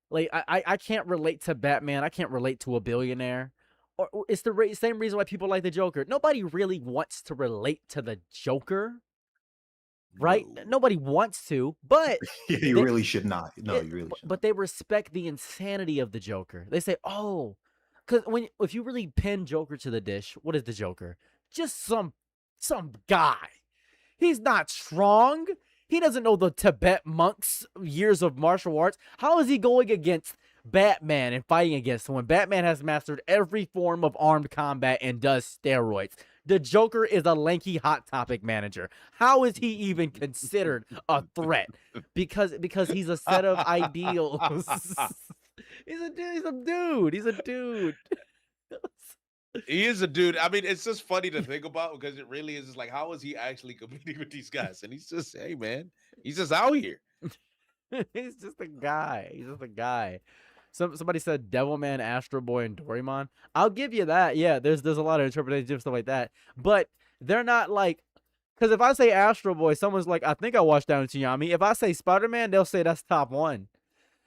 Like I can't relate to Batman. I can't relate to a billionaire. Or it's the same reason why people like the Joker. Nobody really wants to relate to the Joker, right? No. Nobody wants to, but You really should not. No, you really should. but they respect the insanity of the Joker. They say, "Oh, because if you really pin Joker to the dish, what is the Joker? Just some guy. He's not strong. He doesn't know the Tibet monks' years of martial arts. How is he going against Batman and fighting against him when Batman has mastered every form of armed combat and does steroids? The Joker is a lanky Hot Topic manager. How is he even considered a threat? Because he's a set of ideals. He's a dude. He's a dude. He is a dude. I mean, it's just funny to think about because it really is just like, how is he actually competing with these guys? And he's just, hey, man, he's just out here. He's just a guy. He's just a guy. Somebody said Devilman, Astro Boy, and Doraemon. I'll give you that. Yeah, there's a lot of interpretation of stuff like that. But they're not like, because if I say Astro Boy, someone's like, I think I watched Down to Yami. If I say Spider-Man, they'll say that's top one.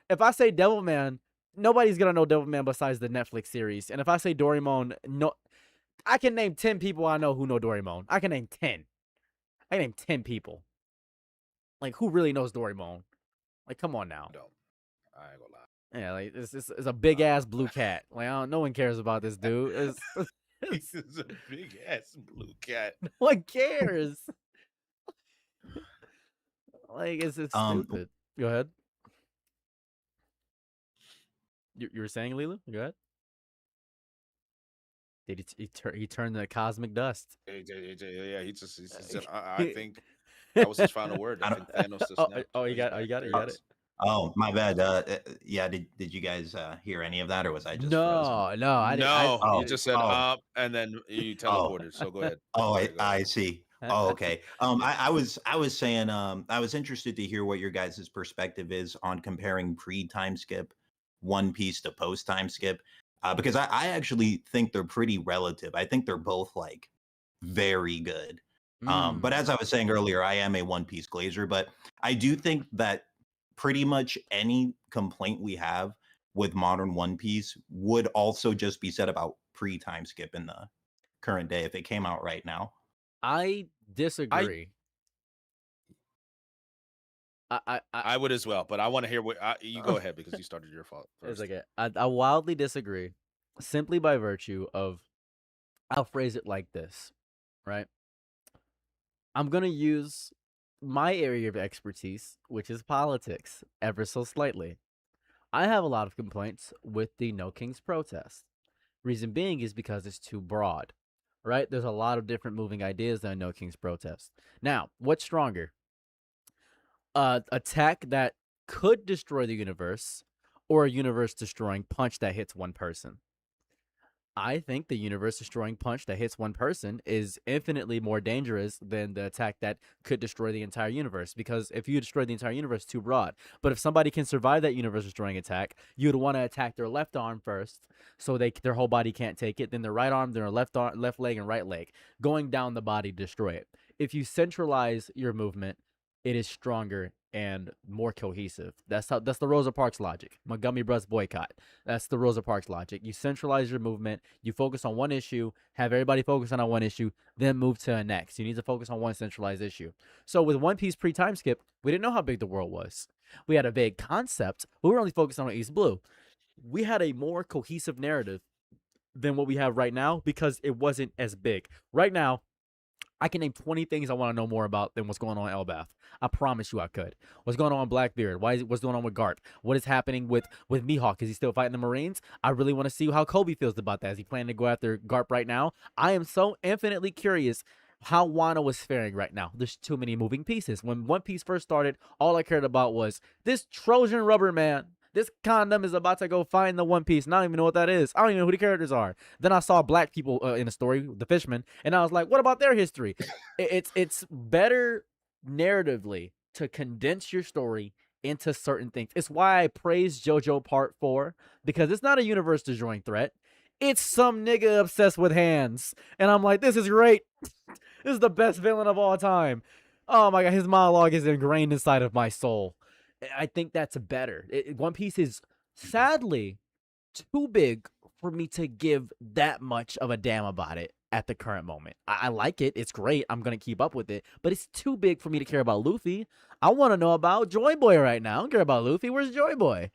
If I say Devilman, nobody's gonna know Devilman besides the Netflix series. And if I say Doraemon, no, I can name 10 people I know who know Doraemon. I can name 10. I can name 10 people. Like, who really knows Doraemon? Like, come on now. No, I ain't gonna lie. Yeah, like it's a big ass blue cat. Like, no one cares about this dude. This is a big ass blue cat. No one cares. Like, it's stupid. Go ahead. You were saying, Leela? Go ahead. Did he turned the cosmic dust? Yeah, he said, I think that was his final word. I think Thanos just snapped. You got it. Oh, my bad. Yeah, did you guys hear any of that, or was I just no? I didn't. No, you just said up, and then you teleported. So go ahead. I see. Oh, okay. I was saying I was interested to hear what your guys' perspective is on comparing pre-time skip One Piece to post-time skip, because I actually think they're pretty relative. I think they're both like very good. But as I was saying earlier, I am a One Piece glazer, but I do think that pretty much any complaint we have with modern One Piece would also just be said about pre-time skip in the current day if it came out right now. I disagree. I would as well, but I want to hear what you go ahead because you started your fault first. It's okay. I wildly disagree, simply by virtue of, I'll phrase it like this, right? I'm gonna use my area of expertise, which is politics, ever so slightly. I have a lot of complaints with the No Kings protest. Reason being is because it's too broad, right? There's a lot of different moving ideas in No Kings protest. Now, what's stronger? Attack that could destroy the universe, or a universe-destroying punch that hits one person? I think the universe-destroying punch that hits one person is infinitely more dangerous than the attack that could destroy the entire universe. Because if you destroy the entire universe, too broad. But if somebody can survive that universe-destroying attack, you'd want to attack their left arm first, so their whole body can't take it. Then their right arm, their left leg, and right leg, going down the body to destroy it. If you centralize your movement, it is stronger and more cohesive. That's the Rosa Parks logic. Montgomery Bus boycott. That's the Rosa Parks logic. You centralize your movement, you focus on one issue, have everybody focus on one issue, then move to the next. You need to focus on one centralized issue. So with One Piece pre-time skip, we didn't know how big the world was. We had a vague concept, but we were only focused on East Blue. We had a more cohesive narrative than what we have right now because it wasn't as big. Right now, I can name 20 things I want to know more about than what's going on in Elbath. I promise you I could. What's going on with Blackbeard? What's going on with Garp? What is happening with Mihawk? Is he still fighting the Marines? I really want to see how Kobe feels about that. Is he planning to go after Garp right now? I am so infinitely curious how Wano is faring right now. There's too many moving pieces. When One Piece first started, all I cared about was this Trojan rubber man. This condom is about to go find the One Piece, and I don't even know what that is. I don't even know who the characters are. Then I saw black people in the story, the fishermen, and I was like, what about their history? It's better narratively to condense your story into certain things. It's why I praise JoJo Part 4, because it's not a universe destroying threat. It's some nigga obsessed with hands. And I'm like, this is great. This is the best villain of all time. Oh my god, his monologue is ingrained inside of my soul. I think that's better. One Piece is sadly too big for me to give that much of a damn about it at the current moment. I like it. It's great. I'm going to keep up with it. But it's too big for me to care about Luffy. I want to know about Joy Boy right now. I don't care about Luffy. Where's Joy Boy?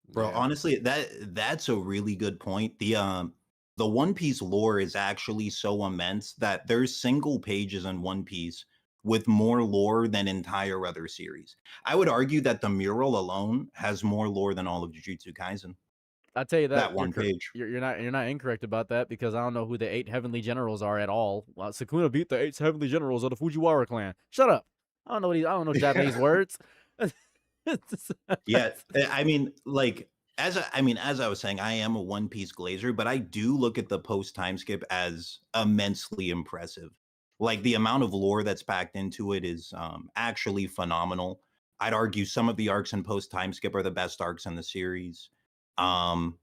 Bro, Yeah. honestly, that's a really good point. The One Piece lore is actually so immense that there's single pages in One Piece with more lore than entire other series. I would argue that the mural alone has more lore than all of Jujutsu Kaisen. I'll tell you That that one page. you're not incorrect about that, because I don't know who the 8 heavenly generals are at all. Well, Sukuna beat the 8 heavenly generals of the Fujiwara clan. Shut up. I don't know Japanese words. Yeah, I mean, like as I was saying, I am a One Piece glazer, but I do look at the post time skip as immensely impressive. Like the amount of lore that's packed into it is actually phenomenal. I'd argue some of the arcs in post time skip are the best arcs in the series. Um,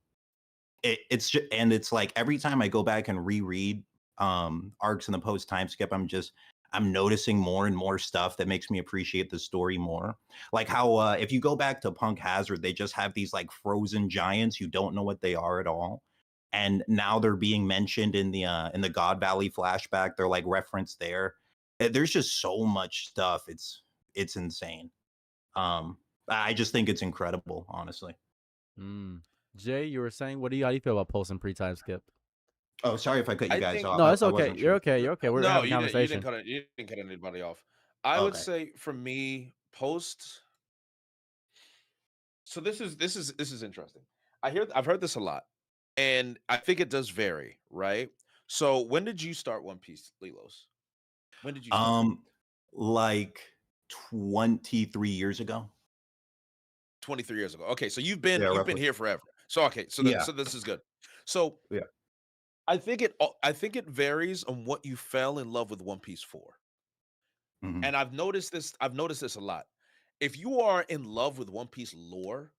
it's just, and it's like every time I go back and reread arcs in the post time skip, I'm noticing more and more stuff that makes me appreciate the story more. Like how if you go back to Punk Hazard, they just have these like frozen giants. You don't know what they are at all. And now they're being mentioned in the God Valley flashback. They're like referenced there. There's just so much stuff. It's insane. I just think it's incredible, honestly. Jay, you were saying, how do you feel about post and pre-time skip? Oh, sorry if I cut you I guys think off. No, it's I okay. wasn't You're sure. okay. You're okay. We're No, having a you conversation. you didn't cut anybody off. I would Okay. say for me, post. So this is interesting. I've heard this a lot, and I think it does vary, right? So when did you start One Piece, Leelos? When did you start? Like 23 years ago. 23 years ago. Okay, so Yeah, you've been roughly. here forever. So okay, Yeah. so this is good. So Yeah. I think it varies on what you fell in love with One Piece for. Mhm. And I've noticed this a lot. If you are in love with One Piece lore,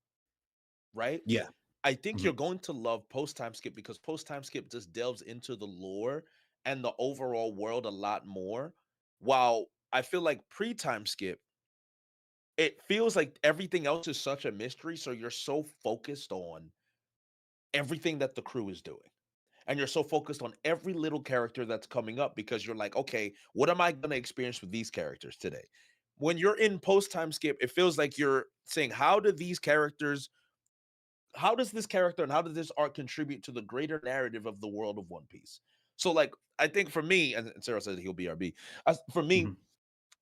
right? Yeah. I think Mhm. you're going to love post time skip because post time skip just delves into the lore and the overall world a lot more. While I feel like pre time skip, it feels like everything else is such a mystery. So you're so focused on everything that the crew is doing. And you're so focused on every little character that's coming up because you're like, okay, what am I going to experience with these characters today? When you're in post time skip, it feels like you're saying, how does this character and how does this art contribute to the greater narrative of the world of One Piece? So, like, I think for me, and Sarah says he'll BRB. For me, Mhm.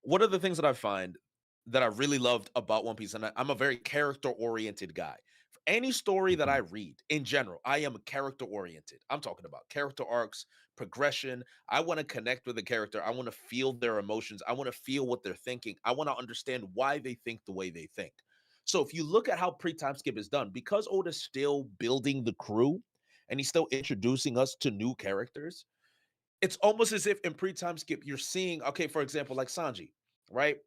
one of the things that I find that I really loved about One Piece, and I'm a very character oriented guy. For any story that I Mhm. read in general, I am character oriented. I'm talking about character arcs, progression. I want to connect with the character. I want to feel their emotions. I want to feel what they're thinking. I want to understand why they think the way they think. So if you look at how pre-time skip is done, because Oda's still building the crew and he's still introducing us to new characters, it's almost as if in pre-time skip you're seeing, okay, for example, like Sanji, right?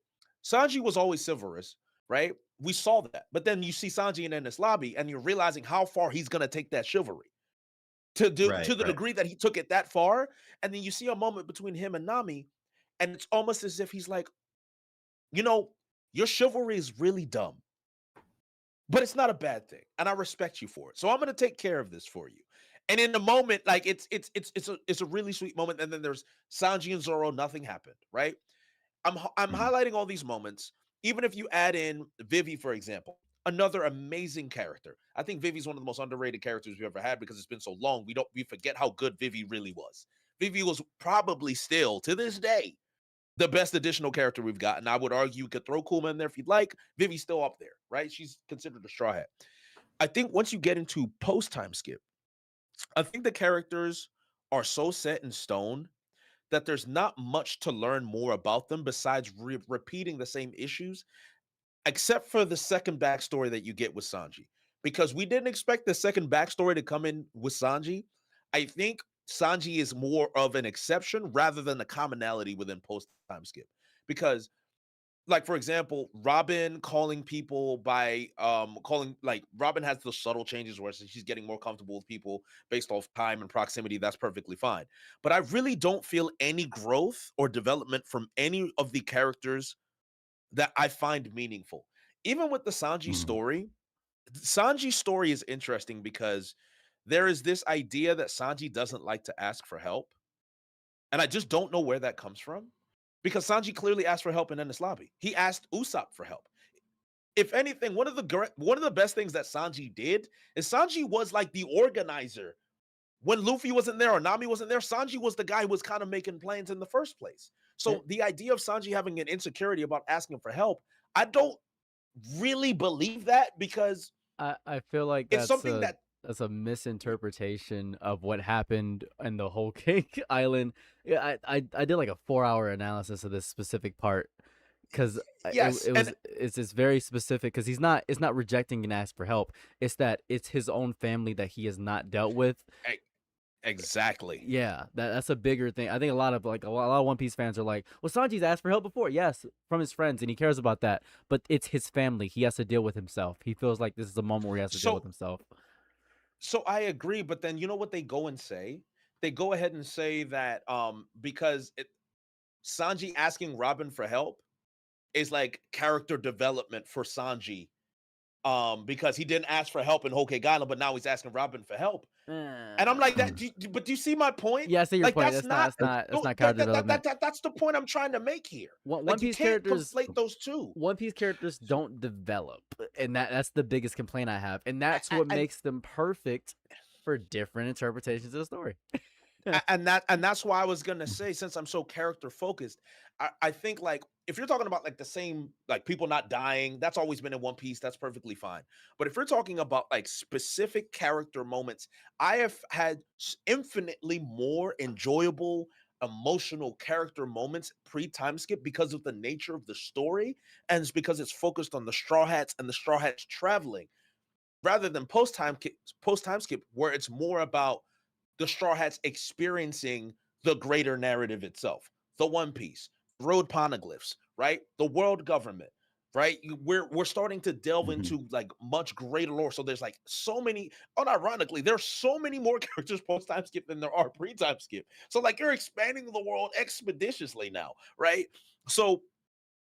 Sanji was always chivalrous, right? We saw that, but then you see Sanji in this lobby, and you're realizing how far he's gonna take that chivalry Right. to the Right. degree that he took it that far. And then you see a moment between him and Nami, and it's almost as if he's like, you know, your chivalry is really dumb, but it's not a bad thing, and I respect you for it. So I'm gonna take care of this for you. And in the moment, like it's a really sweet moment. And then there's Sanji and Zoro, nothing happened, right? I'm Mhm. highlighting all these moments. Even if you add in Vivi, for example, another amazing character. I think Vivi's one of the most underrated characters we've ever had because it's been so long. We forget how good Vivi really was. Vivi was probably still to this day the best additional character we've got. And I would argue you could throw Kuma in there if you'd like. Vivi's still up there, right? She's considered a straw hat. I think once you get into post time skip, I think the characters are so set in stone that there's not much to learn more about them besides repeating the same issues, except for the second backstory that you get with Sanji. Because we didn't expect the second backstory to come in with Sanji. I think Sanji is more of an exception rather than a commonality within post time skip. Because like for example, Robin calling people by calling, like Robin has the subtle changes where she's getting more comfortable with people based off time and proximity. That's perfectly fine. But I really don't feel any growth or development from any of the characters that I find meaningful. Even with the Mhm. Sanji's story is interesting because there is this idea that Sanji doesn't like to ask for help. And I just don't know where that comes from because Sanji clearly asked for help in Ennis Lobby. He asked Usopp for help. If anything, one of the best things that Sanji did is Sanji was like the organizer. When Luffy wasn't there or Nami wasn't there, Sanji was the guy who was kind of making plans in the first place. It, So the idea of Sanji having an insecurity about asking for help, I don't really believe that because I feel like it's something that that's a misinterpretation of what happened in the whole Cake Island. Yeah, I did like a 4-hour analysis of this specific part because yes, and it's just very specific because it's not rejecting an ask for help. It's that it's his own family that he has not dealt with. exactly. Yeah, that's a bigger thing. I think a lot of One Piece fans are like, well, Sanji's asked for help before, yes, from his friends, and he cares about that. But it's his family. He has to deal with himself. He feels like this is a moment where he has to deal with So himself. So I agree, but then you know what they go and say? They go ahead and say that because Sanji asking Robin for help is like character development for Sanji. Because he didn't ask for help in Whole Cake Island, but now he's asking Robin for help. And I'm like that, Mm. but do you see my point? Yeah, I see your Like point. that's not That's not that, character development. that's the point I'm trying to make here. One Like you Piece can't characters conflate those two. One Piece characters don't develop, and that's the biggest complaint I have, and that's what And makes them perfect for different interpretations of the story. and that's why I was gonna say, since I'm so character focused, I think like if you're talking about like the same like people not dying, that's always been in One Piece, that's perfectly fine. But if you're talking about like specific character moments, I have had infinitely more enjoyable emotional character moments pre-time skip because of the nature of the story, and it's because it's focused on the Straw Hats and the Straw Hats traveling rather than post time skip where it's more about the Straw Hats experiencing the greater narrative itself. The One Piece, road poneglyphs, right? The world government, right? We're starting to delve Mhm. into like much greater lore. So there's like so many, unironically, there's so many more characters post time skip than there are pre time skip. So like you're expanding the world expeditiously now, right? So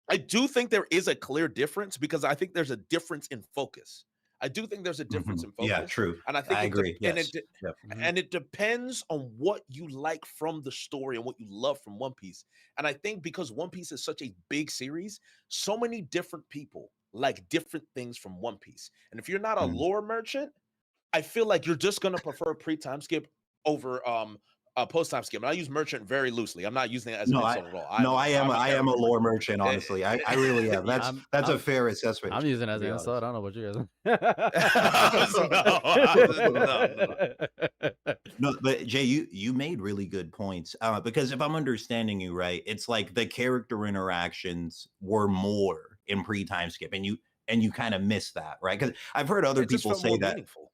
I do think there is a clear difference because I think there's a difference in focus. I do think there's a difference Mhm. in Yeah, focus, true. and I think I agree. Yes. Yep. and it depends on what you like from the story and what you love from One Piece. And I think because One Piece is such a big series, so many different people like different things from One Piece. And if you're not a Mm. lore merchant, I feel like you're just gonna prefer pre-time skip over post-time skip. And I use merchant very loosely. I'm not using it as an No, insult at all. no, I'm a I am a character lore merchant. merchant, honestly. I really am. That's a I'm fair assessment, I'm using it to as an be insult. honest. I don't know what you No. guys. No, but Jay, you made really good points. Because if I'm understanding you right, it's like the character interactions were more in pre-time skip, and you kind of miss that, right? Because I've heard other It just people felt say more that. meaningful.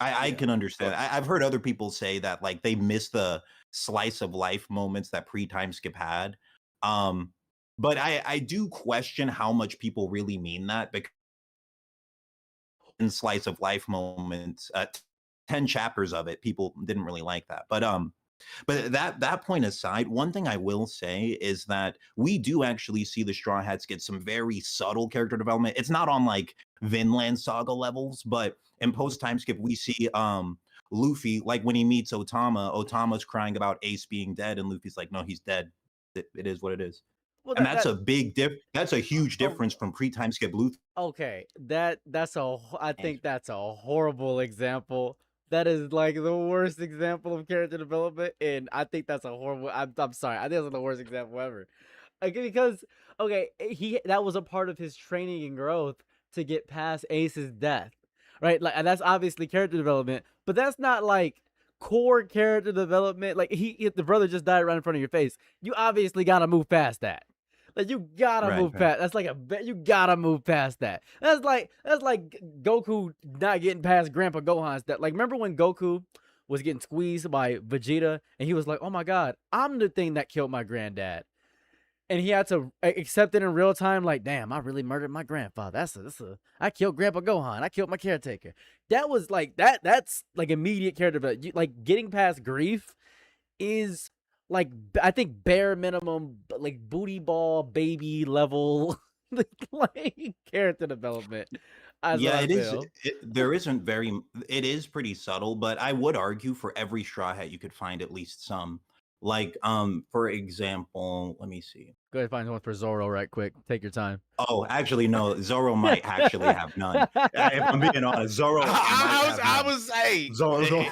I Yeah. can Go understand. ahead. I've heard other people say that like they miss the slice of life moments that pre-time skip had. Um, but I do question how much people really mean that because in slice of life moments, 10 chapters of it, people didn't really like that. But that point aside, one thing I will say is that we do actually see the Straw Hats get some very subtle character development. It's not on like Vinland Saga levels, but in post time skip, we see Luffy, like when he meets Otama, Otama's crying about Ace being dead, and Luffy's like, no, he's dead. It is what it is. Well, And that's a big that's a huge oh, difference from pre-time skip Luffy. okay, I think that's a horrible example. That is like the worst example of character development, and I think that's a horrible. I'm sorry. I think that's the worst example ever. Like, because that was a part of his training and growth to get past Ace's death, right? Like, and that's obviously character development, but that's not like core character development. Like, the brother just died right in front of your face. You obviously gotta move past that. Like, you gotta Right, move past. That's like you gotta move past that. That's like Goku not getting past Grandpa Gohan's death. Like, remember when Goku was getting squeezed by Vegeta, and he was like, "Oh my God, I'm the thing that killed my granddad." and he had to accept it in real time. Like, damn, I really murdered my grandfather. I killed Grandpa Gohan. I killed my caretaker. That was like that's like immediate character development. Like getting past grief is like I think bare minimum like booty ball baby level like character development. Yeah, it is. There isn't very. It is pretty subtle, but I would argue for every Straw Hat you could find at least some. Like, for example, let me see. Go ahead and find one for Zoro right quick. Take your time. Oh, actually, no. Zoro might actually have none. If I'm being honest, Zoro.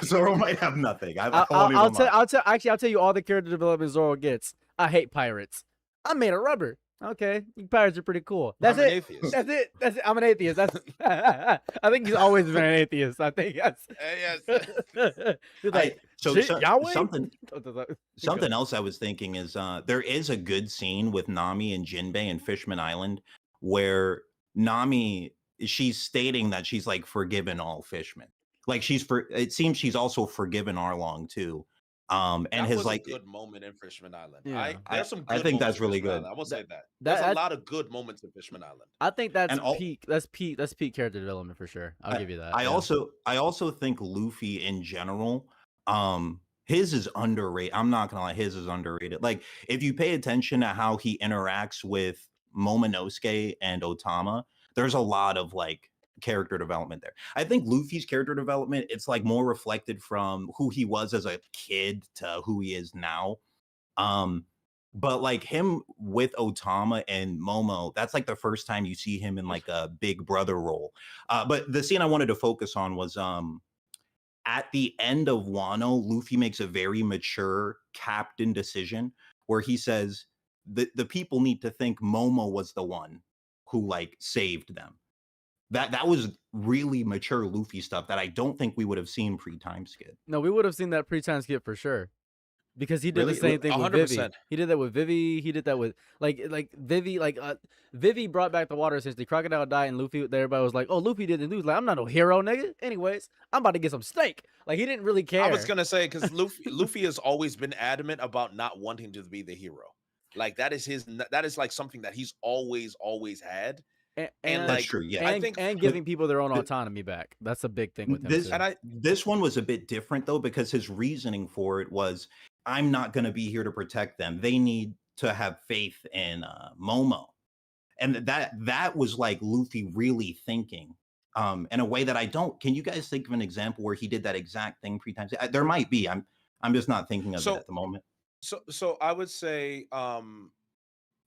Zoro might have nothing. I'll tell you all the character development Zoro gets. I hate pirates. I'm made of rubber. Okay, you pirates are pretty cool. That's I'm an it. atheist. That's it. That's it. I'm an atheist. That's. I think he's always been an atheist. I think that's. Yes. He's like, Yahweh? Something else I was thinking is there is a good scene with Nami and Jinbei in Fishman Island where Nami, she's stating that she's like forgiven all fishmen. Like it seems she's also forgiven Arlong too. And that his was like a good moment in Fishman Island. Yeah. There's some. I think that's really good. I will say that. There's a lot of good moments in Fishman Island. I think that's And peak. That's peak character development for sure. I'll give you that. I also think Luffy in general, his is underrated. I'm not gonna lie, his is underrated. Like if you pay attention to how he interacts with Momonosuke and Otama, there's a lot of like character development there. I think Luffy's character development, it's like more reflected from who he was as a kid to who he is now. But like him with Otama and Momo, that's like the first time you see him in like a big brother role. But the scene I wanted to focus on was at the end of Wano, Luffy makes a very mature captain decision where he says the people need to think Momo was the one who like saved them. That was really mature Luffy stuff that I don't think we would have seen pre-time skip. No, we would have seen that pre-time skip for sure. Because he did the same thing with 100%. Vivi. He did that with Vivi. He did that with like Vivi. Vivi brought back the water essentially. Crocodile died and Luffy. Everybody was like, "Oh, Luffy didn't lose." Like, I'm not no hero, nigga. Anyways, I'm about to get some steak. Like he didn't really care. I was gonna say because Luffy has always been adamant about not wanting to be the hero. Like that is like something that he's always had. And that's true. Yeah, and giving people their own autonomy back. That's a big thing with him. This one was a bit different though because his reasoning for it was, I'm not going to be here to protect them. They need to have faith in Momo, and that was like Luffy really thinking in a way that I don't. Can you guys think of an example where he did that exact thing pre-time? There might be. I'm just not thinking of it at the moment. So I would say.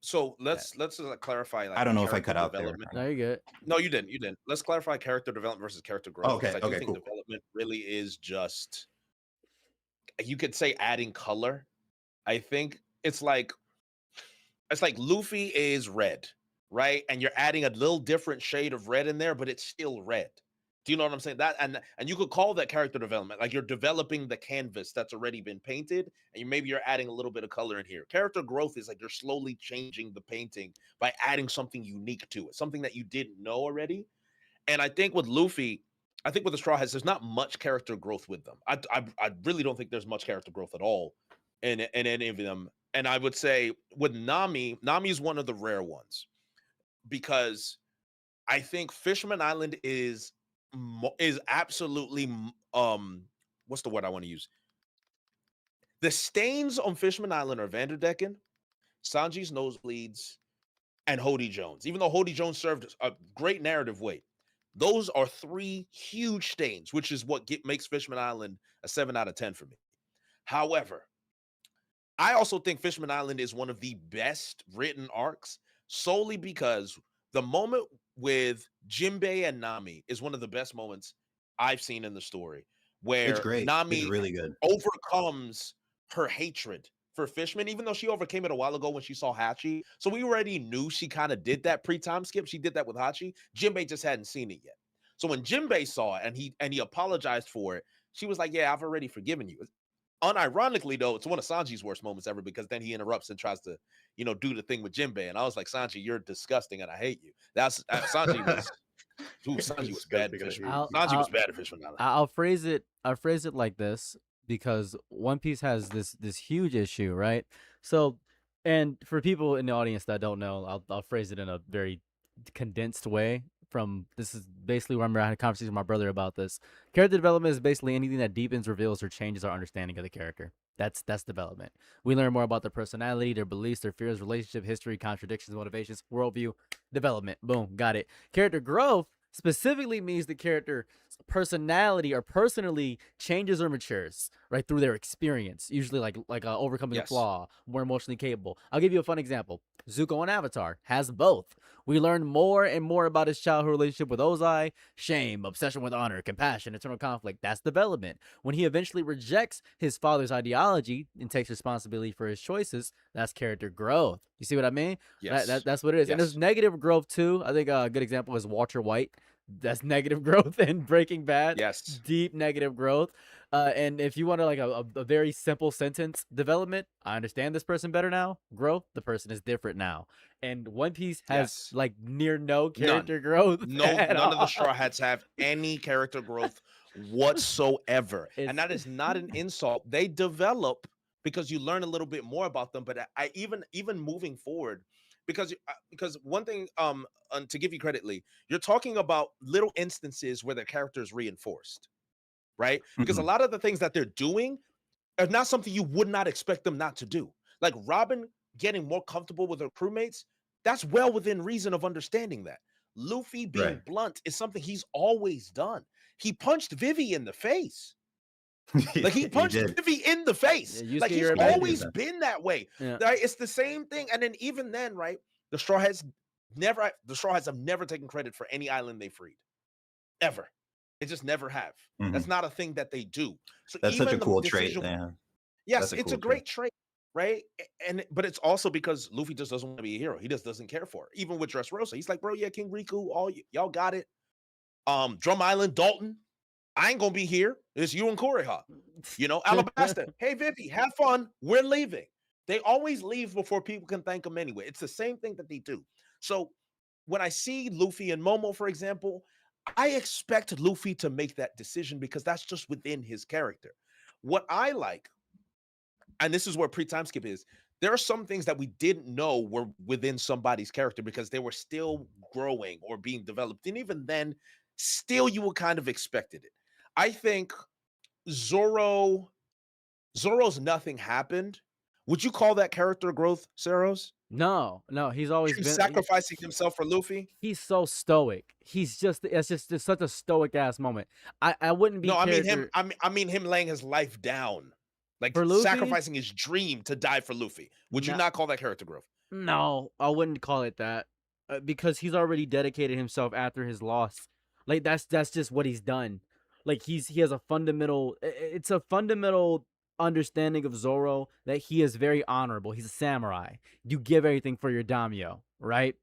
So let's clarify. Like, I don't know if I cut out there. No, you good. No, you didn't. Let's clarify character development versus character growth. Okay. I do think development really is just, you could say, adding color. I think it's like Luffy is red, right? And you're adding a little different shade of red in there, but it's still red. Do you know what I'm saying? That and you could call that character development. Like you're developing the canvas that's already been painted, and maybe you're adding a little bit of color in here. Character growth is like you're slowly changing the painting by adding something unique to it, something that you didn't know already. And I think with Luffy, I think with the Straw Hats, there's not much character growth with them. I really don't think there's much character growth at all in any of them. And I would say with Nami is one of the rare ones because I think Fisherman Island is absolutely what's the word I want to use? The stains on Fishman Island are Vanderdecken, Sanji's nosebleeds, and Hody Jones. Even though Hody Jones served a great narrative weight, those are three huge stains, which is what makes Fishman Island a 7 out of 10 for me. However, I also think Fishman Island is one of the best written arcs solely because the moment with Jinbei and Nami is one of the best moments I've seen in the story, where Nami really good. overcomes her hatred for Fishman, even though she overcame it a while ago when she saw Hachi. So we already knew she kind of did that pre-time skip. She did that with Hachi. Jinbei just hadn't seen it yet. So when Jinbei saw it and he apologized for it, she was like, "Yeah, I've already forgiven you." Unironically, though, it's one of Sanji's worst moments ever because then he interrupts and tries to, do the thing with Jinbei. And I was like, Sanji, you're disgusting and I hate you. That's Sanji was. Sanji was bad. Sanji was bad at Fishman Island. I'll phrase it like this because One Piece has this huge issue, right? So And for people in the audience that don't know, I'll phrase it in a very condensed way. This is basically where I had a conversation with my brother about this. Character development is basically anything that deepens, reveals, or changes our understanding of the character. That's development. We learn more about their personality, their beliefs, their fears, relationship, history, contradictions, motivations, worldview, development. Boom, got it. Character growth specifically means the character's personality or personally changes or matures, right, through their experience, usually like overcoming a Yes. flaw, more emotionally capable. I'll give you a fun example. Zuko on Avatar has both. We learn more and more about his childhood relationship with Ozai, shame, obsession with honor, compassion, internal conflict. That's development. When he eventually rejects his father's ideology and takes responsibility for his choices, that's character growth. You see what I mean? Yes. That's what it is. And there's Yes. negative growth too. I think a good example is Walter White. That's negative growth in Breaking Bad. Yes. Deep negative growth. And if you want to like a very simple sentence, development, I understand this person better now. Growth, the person is different now. And One Piece has Yes. like near no None. character growth. No, at none of the all. Straw Hats have any character growth whatsoever. It's- And that is not an insult. They develop because you learn a little bit more about them. But I even moving forward, because one thing, to give you credit, Lee, you're talking about little instances where their character is reinforced, right? Because a Mhm. lot of the things that they're doing are not something you would not expect them not to do. Like Robin getting more comfortable with her crewmates, that's well within reason of understanding that. Luffy being Right. blunt is something he's always done. He punched Vivi in the face. Like he punched did. Vivi in the face. Yeah, Yusuke, Like he's you're a bad always dude. been that way. Yeah. Right? It's the same thing. And then even then, right? The Straw Hats have never taken credit for any island they freed. Ever. They just never have. That's not a thing that they do. So That's such a even the cool trait. decision- Yeah. Yes, That's a it's a cool great trait, right? But it's also because Luffy just doesn't want to be a hero. He just doesn't care for it. Even with Dressrosa, he's like, bro, yeah, King Riku, y'all got it. Drum Island, Dalton, I ain't gonna be here. It's you and Koreha. You know, Alabasta. Hey, Vivi, have fun. We're leaving. They always leave before people can thank them anyway. It's the same thing that they do. So when I see Luffy and Momo, for example, I expect Luffy to make that decision because that's just within his character. What I like, and this is where pre-time skip is, there are some things that we didn't know were within somebody's character because they were still growing or being developed. And even then, still you would kind of expected it. I think Zoro's nothing happened. Would you call that character growth, Saros? No, he's always Him been sacrificing himself for Luffy? He's so stoic. It's just such a stoic ass moment. I wouldn't be No, I mean character- him. I mean him laying his life down, like For Luffy? sacrificing his dream to die for Luffy. Would you No. not call that character growth? No, I wouldn't call it that because he's already dedicated himself after his loss. Like that's just what he's done. Like he has a fundamental. It's a fundamental understanding of Zoro that he is very honorable. He's a samurai. You give everything for your daimyo, right?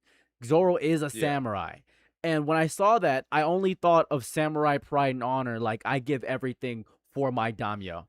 Zoro is a Yeah. samurai. And when I saw that, I only thought of samurai pride and honor. Like I give everything for my daimyo.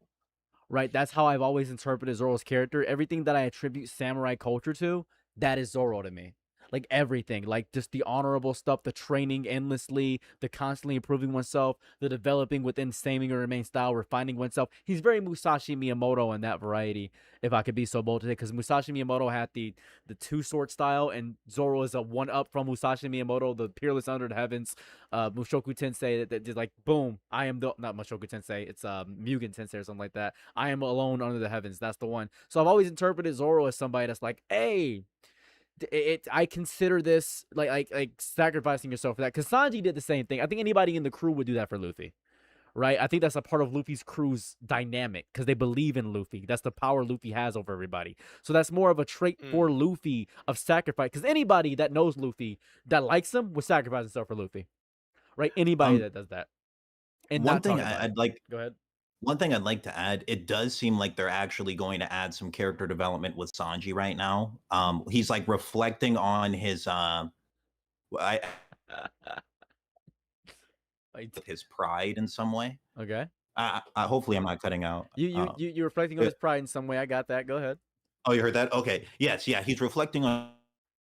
Right? That's how I've always interpreted Zoro's character. Everything that I attribute samurai culture to, that is Zoro to me. Like everything, like just the honorable stuff, the training endlessly, the constantly improving oneself, the developing within saming or remain style, refining oneself. He's very Musashi Miyamoto in that variety, if I could be so bold to say, because Musashi Miyamoto had the two sword style, and Zoro is a one up from Musashi Miyamoto, the peerless under the heavens. Mushoku Tensei that did like boom, I am the not Mushoku Tensei, it's Mugen Tensei or something like that. I am alone under the heavens. That's the one. So I've always interpreted Zoro as somebody that's like, hey. I consider this like sacrificing yourself for that, because Sanji did the same thing. I think anybody in the crew would do that for Luffy, right? I think that's a part of Luffy's crew's dynamic because they believe in Luffy. That's the power Luffy has over everybody. So that's more of a trait for Luffy of sacrifice, because anybody that knows Luffy that likes him would sacrifice himself for Luffy, right? Anybody that does that. And one not thing talking about I'd it. like Go ahead. One thing I'd like to add, it does seem like they're actually going to add some character development with Sanji right now. He's like reflecting on his his pride in some way. Okay. Hopefully I'm not cutting out. You reflecting on his pride in some way. I got that. Go ahead. Oh, you heard that? Okay. Yes, yeah. He's reflecting on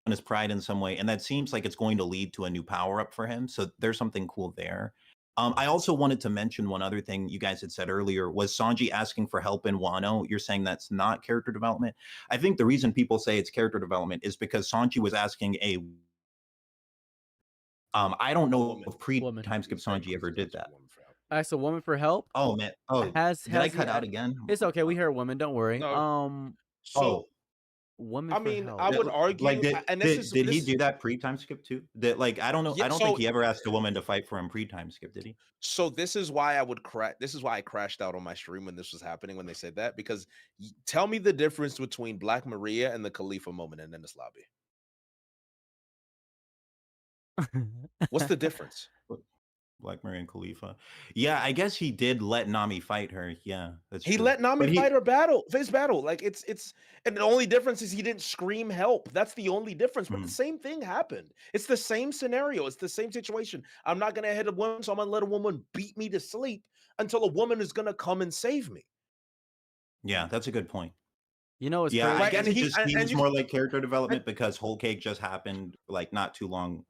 his pride in some way, and that seems like it's going to lead to a new power up for him. So there's something cool there. I also wanted to mention one other thing you guys had said earlier was Sanji asking for help in Wano. You're saying that's not character development. I think the reason people say it's character development is because Sanji was asking a I don't know Woman. if pre Woman. time skip Sanji ever did that. Asked a woman for help. Oh man. Oh, Has did I has he? cut out again? It's okay. We hear woman. Don't worry. No. So Oh, Woman I for mean, help. I would like argue, did and this is did he this. do that pre time skip too? That like I don't know. Yeah, I don't think he ever asked a woman to fight for him pre time skip. Did he? So this is why I would crash. This is why I crashed out on my stream when this was happening when they said that, because tell me the difference between Black Maria and the Khalifa moment in this lobby. What's the difference? Black Maria and Khalifa. Yeah, I guess he did let Nami fight her. Yeah, that's He true. let Nami But he, fight her face battle. Like it's and the only difference is he didn't scream help. That's the only difference. But the same thing happened. It's the same scenario. It's the same situation. I'm not gonna hit a woman, so I'm gonna let a woman beat me to sleep until a woman is gonna come and save me. yeah, that's a good point. You know, it's Yeah, crazy. I guess And it he- just and- and seems you- more like character development because Whole Cake just happened like not too long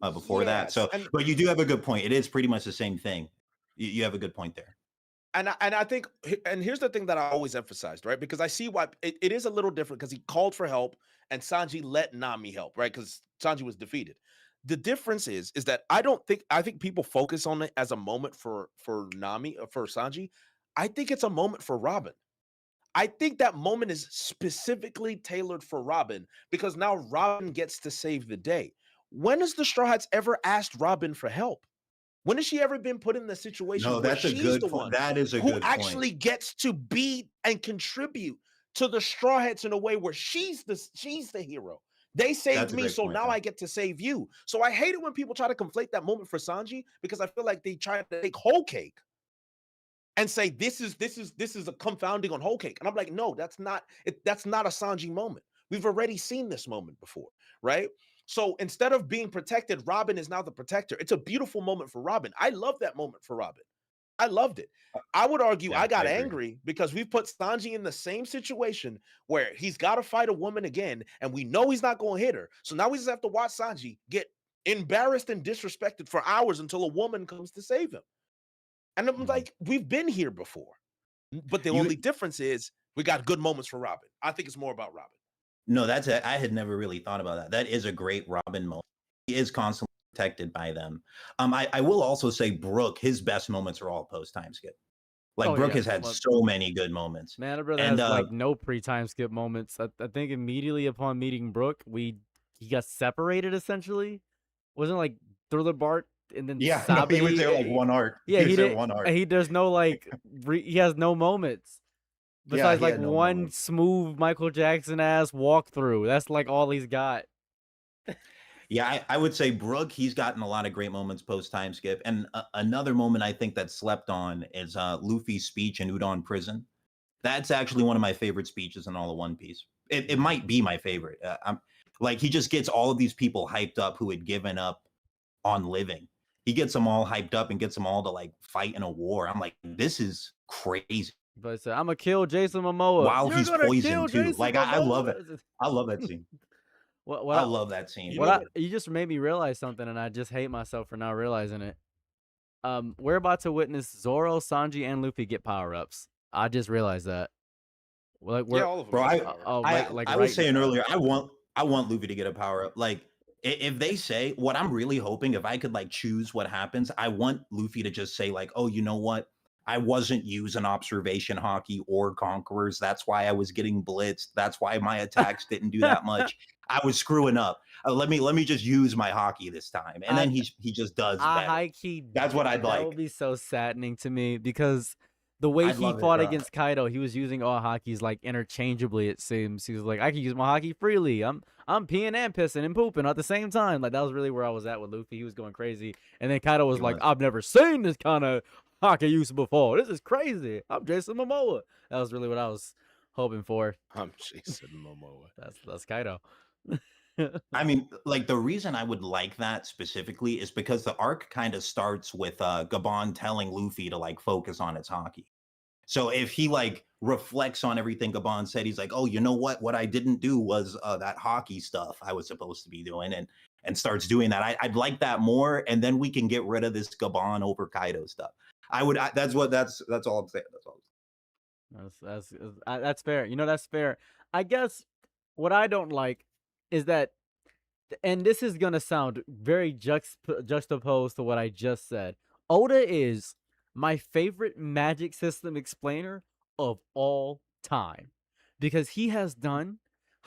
before that. Yes, So, and- but you do have a good point. It is pretty much the same thing. You have a good point there. And I think, and here's the thing that I always emphasized, right? Because I see why it is a little different because he called for help and Sanji let Nami help, right? Because Sanji was defeated. The difference is that I think people focus on it as a moment for Nami, for Sanji. I think it's a moment for Robin. I think that moment is specifically tailored for Robin because now Robin gets to save the day. When has the Straw Hats ever asked Robin for help? When has she ever been put in the situation No, where that's a she's good the point. one That is a who good actually point. gets to be and contribute to the Straw Hats in a way where she's the hero? They saved That's a me, great so point, now yeah. I get to save you. So I hate it when people try to conflate that moment for Sanji because I feel like they try to take Whole Cake and say this is a confounding on Whole Cake, and I'm like, no, that's not it. That's not a Sanji moment. We've already seen this moment before, right? So instead of being protected, Robin is now the protector. It's a beautiful moment for Robin. I love that moment for Robin. I loved it. I would argue Yeah, I got I agree. angry because we've put Sanji in the same situation where he's got to fight a woman again, and we know he's not going to hit her. So now we just have to watch Sanji get embarrassed and disrespected for hours until a woman comes to save him. And I'm like, we've been here before. But the only difference is we got good moments for Robin. I think it's more about Robin. No, that's it. I had never really thought about that. That is a great Robin moment. He is constantly protected by them. I will also say Brooke, his best moments are all post time skip. Like Oh, Brooke yeah. has had Well, so many good moments. Man, brother And has like no pre-time skip moments. I think immediately upon meeting Brooke, he got separated essentially. Wasn't like Thriller Bart and then yeah, no, he was Sabati. there like one arc. Yeah, he was there did. one arc. There's no like he has no moments besides he like had no one moments. smooth Michael Jackson ass walkthrough. That's like all he's got. Yeah, I would say Brooke, he's gotten a lot of great moments post time skip. And another moment I think that's slept on is Luffy's speech in Udon Prison. That's actually one of my favorite speeches in all of One Piece. It might be my favorite. I'm like he just gets all of these people hyped up who had given up on living. He gets them all hyped up and gets them all to like fight in a war. I'm like, this is crazy. But I'm gonna kill Jason Momoa While You're he's gonna kill poisoned too. Jason Like I love it. Momoa. I love that scene. What I love that scene. You just made me realize something, and I just hate myself for not realizing it. We're about to witness Zoro, Sanji, and Luffy get power-ups. I just realized that. Like we're all of them. Bro, I was saying now. earlier, I want Luffy to get a power up. Like if they say what I'm really hoping, if I could like choose what happens, I want Luffy to just say like, oh, you know what? I wasn't using observation hockey or conquerors. That's why I was getting blitzed. That's why my attacks didn't do that much. I was screwing up. Let me just use my hockey this time. And then he just does better. That's what I'd like. That would be so saddening to me because the way I'd he love it, fought bro. against Kaido, he was using all hockeys like interchangeably. It seems he was like, I can use my hockey freely. I'm peeing and pissing and pooping at the same time. Like that was really where I was at with Luffy. He was going crazy, and then Kaido was like, I've never seen this kind of hockey use before. This is crazy. I'm Jason Momoa. That was really what I was hoping for. I'm Jason Momoa. That's Kaido. I mean, like the reason I would like that specifically is because the arc kind of starts with Gabon telling Luffy to like focus on its hockey. So if he like reflects on everything Gabon said, he's like, oh, you know what? What I didn't do was that hockey stuff I was supposed to be doing. and starts doing that. I'd like that more, and then we can get rid of this Gabon over Kaido stuff. That's all I'm saying. That's all. That's fair. You know, that's fair. I guess what I don't like is that, and this is gonna sound very juxtaposed to what I just said. Oda is my favorite Magic System explainer of all time because he has done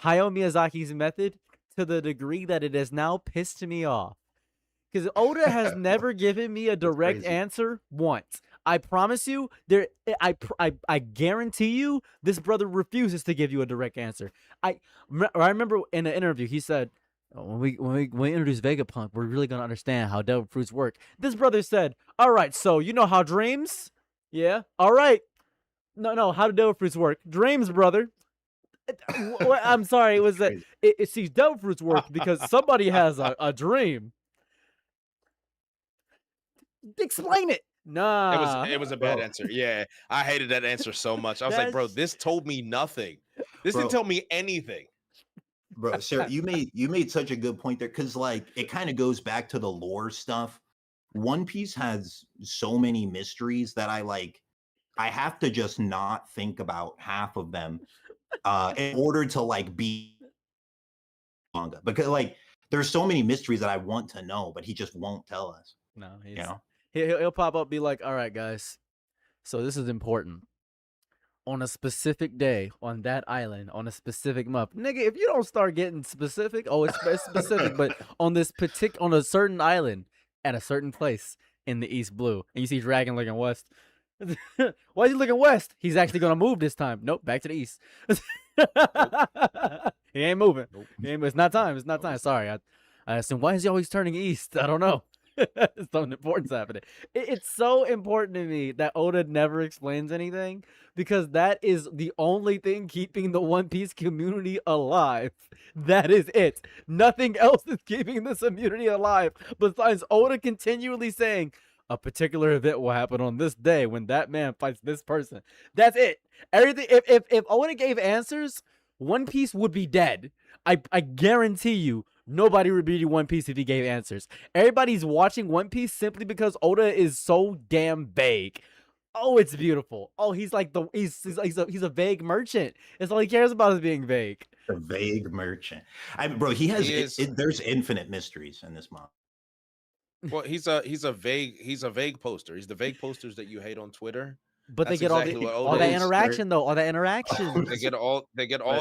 Hayao Miyazaki's method to the degree that it has now pissed me off. Because Oda has never given me a direct answer once. I promise you, I guarantee you, this brother refuses to give you a direct answer. I remember in an interview he said, when we introduce Vegapunk, we're really gonna understand how devil fruits work. This brother said, "All right, so you know how dreams? Yeah, all right. No, how do devil fruits work? Dreams, brother. I'm sorry, it was that it sees devil fruits work because somebody has a dream. Explain it." Nah. It was a bad answer. Yeah, I hated that answer so much. I was like, bro, this told me nothing. This didn't tell me anything. Bro, Sarah, you made such a good point there, because like it kind of goes back to the lore stuff. One Piece has so many mysteries that I have to just not think about half of them in order to like be manga, because like there's so many mysteries that I want to know, but he just won't tell us. No, you know, he'll pop up, be like, "All right, guys, so this is important. On a specific day, on that island, on a specific month, nigga. If you don't start getting specific, it's specific, but on a certain island at a certain place in the East Blue, and you see Dragon looking west. Why is he looking west? He's actually gonna move this time. Nope, back to the east. He ain't moving. Nope. It's not time. It's not time. Sorry, I assume. Why is he always turning east? I don't know. Something important's happening. It's so important to me that Oda never explains anything, because that is the only thing keeping the One Piece community alive. That is it. Nothing else is keeping this community alive besides Oda continually saying a particular event will happen on this day when that man fights this person. That's it. Everything. If Oda gave answers, One Piece would be dead. I guarantee you. Nobody would read One Piece if he gave answers. Everybody's watching One Piece simply because Oda is so damn vague. Oh, it's beautiful. Oh, he's like he's a vague merchant. It's all he cares about is being vague. A vague merchant. Bro, there's infinite mysteries in this manga. Well, he's a vague poster. He's the vague posters that you hate on Twitter. But they get all that interaction though. All that interaction. They get all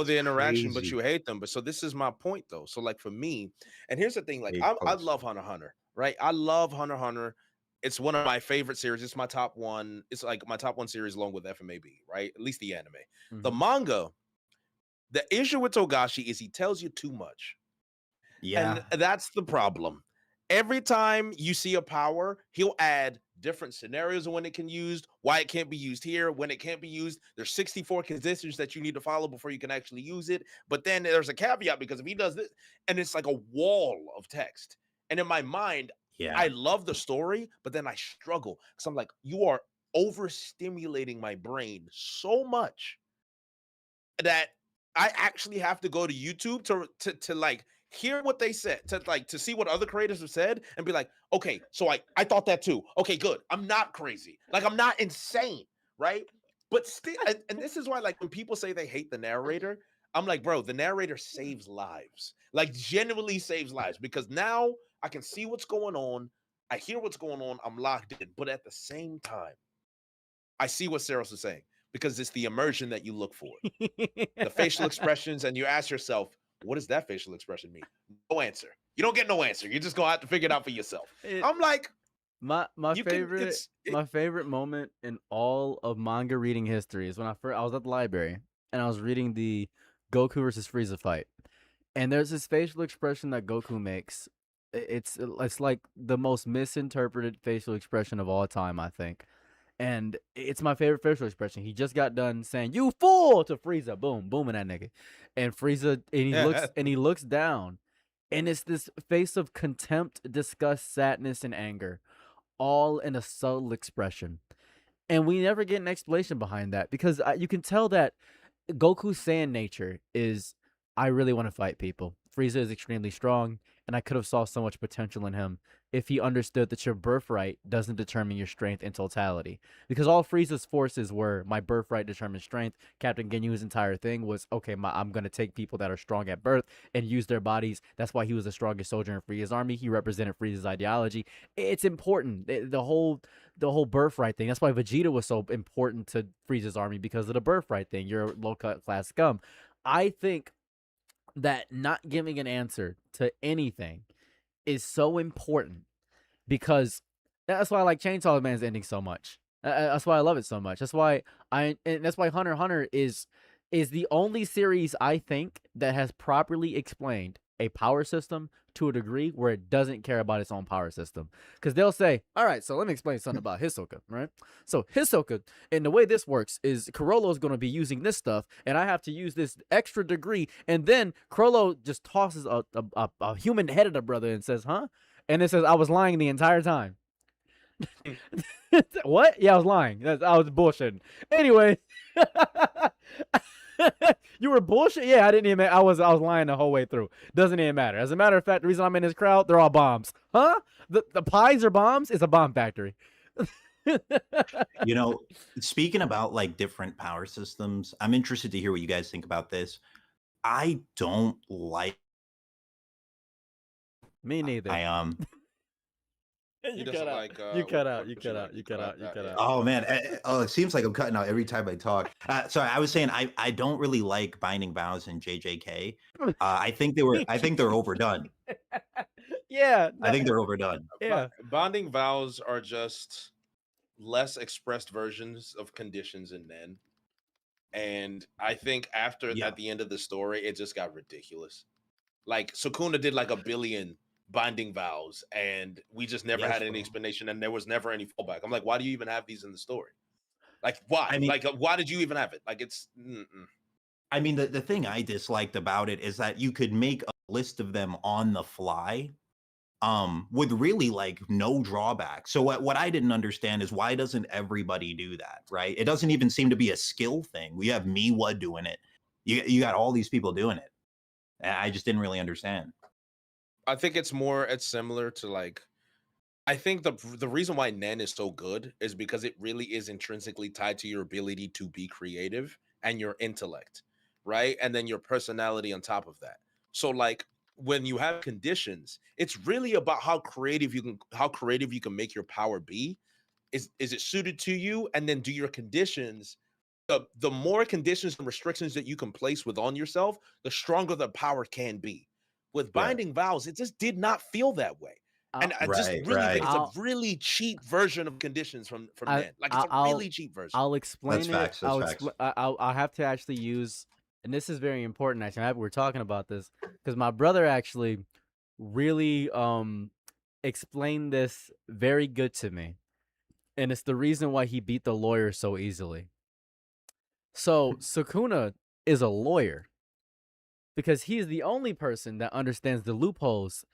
the interaction, but you hate them. But so this is my point though. So like for me, and here's the thing, like I love Hunter x Hunter, right? I love Hunter x Hunter. It's one of my favorite series. It's my top one. It's like my top one series along with FMAB, right? At least the anime. Mm-hmm. The manga, the issue with Togashi is he tells you too much. Yeah. And that's the problem. Every time you see a power, he'll add different scenarios of when it can be used, why it can't be used here, when it can't be used. There's 64 conditions that you need to follow before you can actually use it. But then there's a caveat, because if he does this, and it's like a wall of text. And in my mind, I love the story, but then I struggle because I'm like, you are overstimulating my brain so much that I actually have to go to YouTube to like hear what they said, to see what other creators have said and be like, okay, so I thought that too. Okay, good. I'm not crazy. Like, I'm not insane, right? But still, and this is why, like, when people say they hate the narrator, I'm like, bro, the narrator saves lives. Like, genuinely saves lives, because now I can see what's going on. I hear what's going on. I'm locked in. But at the same time, I see what Saros is saying, because it's the immersion that you look for. The facial expressions, and you ask yourself, what does that facial expression mean? No answer. You don't get no answer. You're just gonna have to figure it out for yourself. I'm like, my favorite moment in all of manga reading history is when I was at the library and I was reading the Goku versus Frieza fight, and there's this facial expression that Goku makes. It's like the most misinterpreted facial expression of all time, I think. And it's my favorite facial expression. He just got done saying "you fool" to Frieza, boom, booming that nigga, and Frieza, and he looks down, and it's this face of contempt, disgust, sadness, and anger, all in a subtle expression, and we never get an explanation behind that, because you can tell that Goku's Saiyan nature is, I really want to fight people. Frieza is extremely strong, and I could have saw so much potential in him if he understood that your birthright doesn't determine your strength in totality. Because all Frieza's forces were my birthright determines strength. Captain Ginyu's entire thing was, okay, I'm going to take people that are strong at birth and use their bodies. That's why he was the strongest soldier in Frieza's army. He represented Frieza's ideology. It's important. The whole birthright thing. That's why Vegeta was so important to Frieza's army, because of the birthright thing. You're a low-class scum. I think that not giving an answer to anything is so important, because that's why I like Chainsaw Man's ending so much. That's why I love it so much. That's why that's why Hunter x Hunter is the only series I think that has properly explained a power system to a degree where it doesn't care about its own power system. Because they'll say, all right, so let me explain something about Hisoka, right? So Hisoka, and the way this works is Chrollo is going to be using this stuff, and I have to use this extra degree, and then Chrollo just tosses a human head at a brother and says, huh? And it says, I was lying the entire time. What? Yeah, I was lying. I was bullshitting. Anyway. You were bullshit? Yeah, I didn't even. I was lying the whole way through. Doesn't even matter. As a matter of fact, the reason I'm in this crowd, they're all bombs. Huh? The pies are bombs? It's a bomb factory. You know, speaking about like different power systems, I'm interested to hear what you guys think about this. I don't like. Me neither. He doesn't like. You cut out. what You would cut like out. You to cut cut out. You that? cut Yeah. out. Oh man, it seems like I'm cutting out every time I talk. Sorry, I was saying I don't really like Binding Vows and JJK. I think they're overdone. Yeah. I think they're overdone. Yeah. Bonding vows are just less expressed versions of conditions in Nen. And I think at the end of the story, it just got ridiculous. Like Sukuna did like 1 billion binding vows, and we just never Yes, had any bro. explanation, and there was never any fallback. I'm like, why do you even have these in the story? Like, why? I mean- like, why did you even have it? Like, it's. I mean, the thing I disliked about it is that you could make a list of them on the fly, with really like no drawback. So what I didn't understand is, why doesn't everybody do that, right? It doesn't even seem to be a skill thing. We have Miwa doing it. You got all these people doing it. And I just didn't really understand. I think it's similar to like, I think the reason why Nen is so good is because it really is intrinsically tied to your ability to be creative and your intellect, right? And then your personality on top of that. So like when you have conditions, it's really about how creative you can make your power be. Is it suited to you? And then do your conditions. The more conditions and restrictions that you can place within yourself, the stronger the power can be. With binding vows, it just did not feel that way. And I just really think it's a really cheap version of conditions from Nen. Like, it's a really cheap version. I'll explain That's it. facts, that's facts. I'll have to actually use, and this is very important. Actually, I'm happy we're talking about this, because my brother actually really explained this very good to me, and it's the reason why he beat the lawyer so easily. So Sukuna is a lawyer because he's the only person that understands the loopholes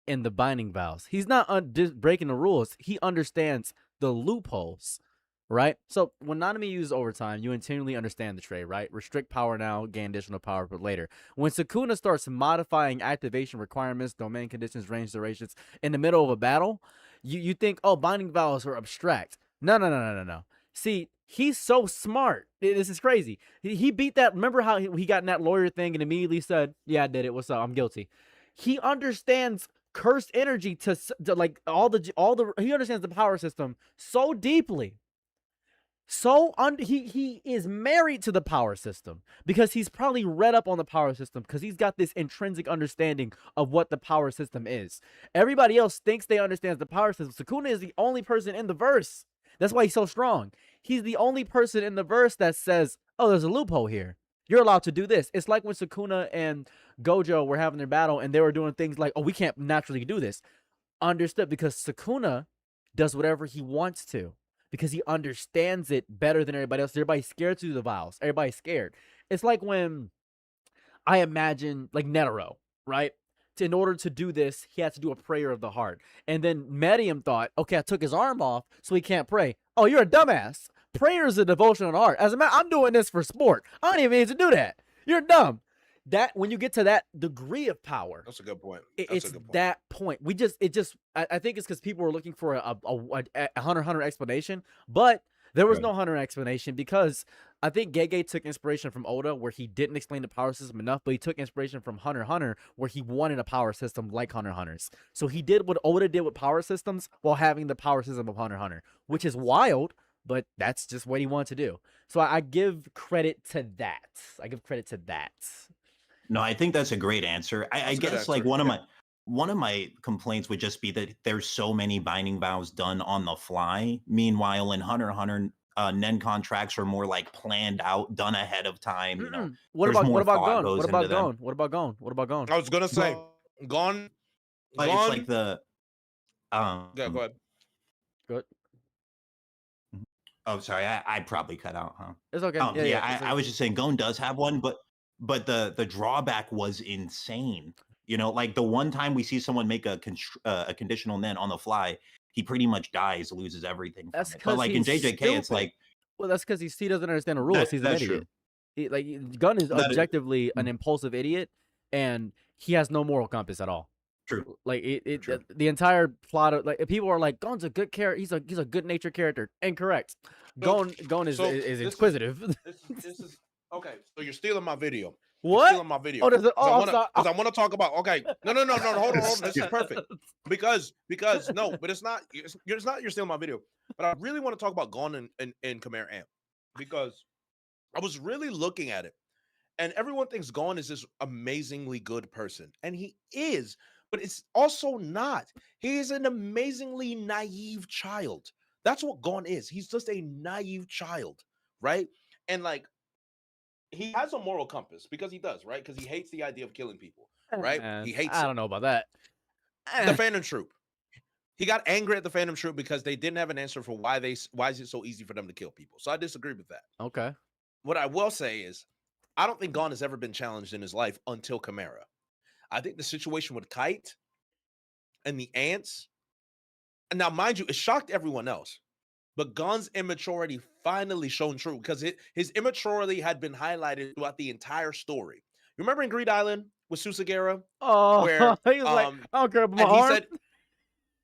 in the binding vows. He's not just breaking the rules. He understands the loopholes, right? So when Nanami uses overtime, you intentionally understand the trade, right? Restrict power now, gain additional power but later. When Sukuna starts modifying activation requirements, domain conditions, range durations in the middle of a battle, you think, oh, binding vows are abstract. No. See, he's so smart. This is crazy. He beat that. Remember how he got in that lawyer thing and immediately said, yeah, I did it. What's up? I'm guilty. He understands cursed energy to like he understands the power system so deeply. He is married to the power system because he's probably read up on the power system, because he's got this intrinsic understanding of what the power system is. Everybody else thinks they understand the power system. Sukuna is the only person in the verse. That's why he's so strong. He's the only person in the verse that says, oh, there's a loophole here. You're allowed to do this. It's like when Sukuna and Gojo were having their battle and they were doing things like, oh, we can't naturally do this. Understood, because Sukuna does whatever he wants to, because he understands it better than everybody else. Everybody's scared to do the vows. Everybody's scared. It's like when I imagine like Netero, right? In order to do this, he had to do a prayer of the heart. And then Medium thought, okay, I took his arm off, so he can't pray. Oh, you're a dumbass. Prayer is a devotion of the heart. As a matter, I'm doing this for sport. I don't even need to do that. You're dumb. that when you get to that degree of power, That's a good point. it's that point. I think it's because people were looking for a Hunter x Hunter explanation, but there was no Hunter explanation because I think Gege took inspiration from Oda, where he didn't explain the power system enough, but he took inspiration from Hunter x Hunter, where he wanted a power system like Hunter x Hunter's. So he did what Oda did with power systems while having the power system of Hunter x Hunter, which is wild, but that's just what he wanted to do. So I give credit to that. No, I think that's a great answer. I guess like one of my complaints would just be that there's so many binding vows done on the fly. Meanwhile, in Hunter x Hunter, Nen contracts are more like planned out, done ahead of time. You know, what about Gon? What about Gon? I was gonna say Gon. But it's like the Yeah, go ahead. Good. Oh, sorry, I probably cut out, huh? It's okay. I was just saying Gon does have one, but the drawback was insane. You know, like the one time we see someone make a conditional Nen on the fly, he pretty much dies, loses everything. That's but like in JJK, stupid. it's like, well, that's because he doesn't understand the rules. He's an idiot. Gun is objectively an impulsive idiot, and he has no moral compass at all. True. Like True. The entire plot of people are like, Gon's a good character. He's a good natured character. Incorrect. Gon is inquisitive. This is okay. So you're stealing my video. What? Stealing my video. Oh, because I want to talk about. Okay, no. Hold on. This is perfect. Because no, but it's not. You're stealing my video. But I really want to talk about Gon and Khmer Amp, because I was really looking at it, and everyone thinks Gon is this amazingly good person, and he is. But it's also not. He is an amazingly naive child. That's what Gon is. He's just a naive child, right? And like, he has a moral compass, because he does, right? Because he hates the idea of killing people, right? He hates I don't know about that. the Phantom Troop. He got angry at the Phantom Troop because they didn't have an answer for why is it so easy for them to kill people. So I disagree with that. Okay. What I will say is, I don't think Gon has ever been challenged in his life until Chimera. I think the situation with Kite and the ants, and now mind you, it shocked everyone else, but Gon's immaturity finally shone true, because his immaturity had been highlighted throughout the entire story. You remember in Greed Island with Susagera? Oh, where he was like, I don't care about my and he arm. said,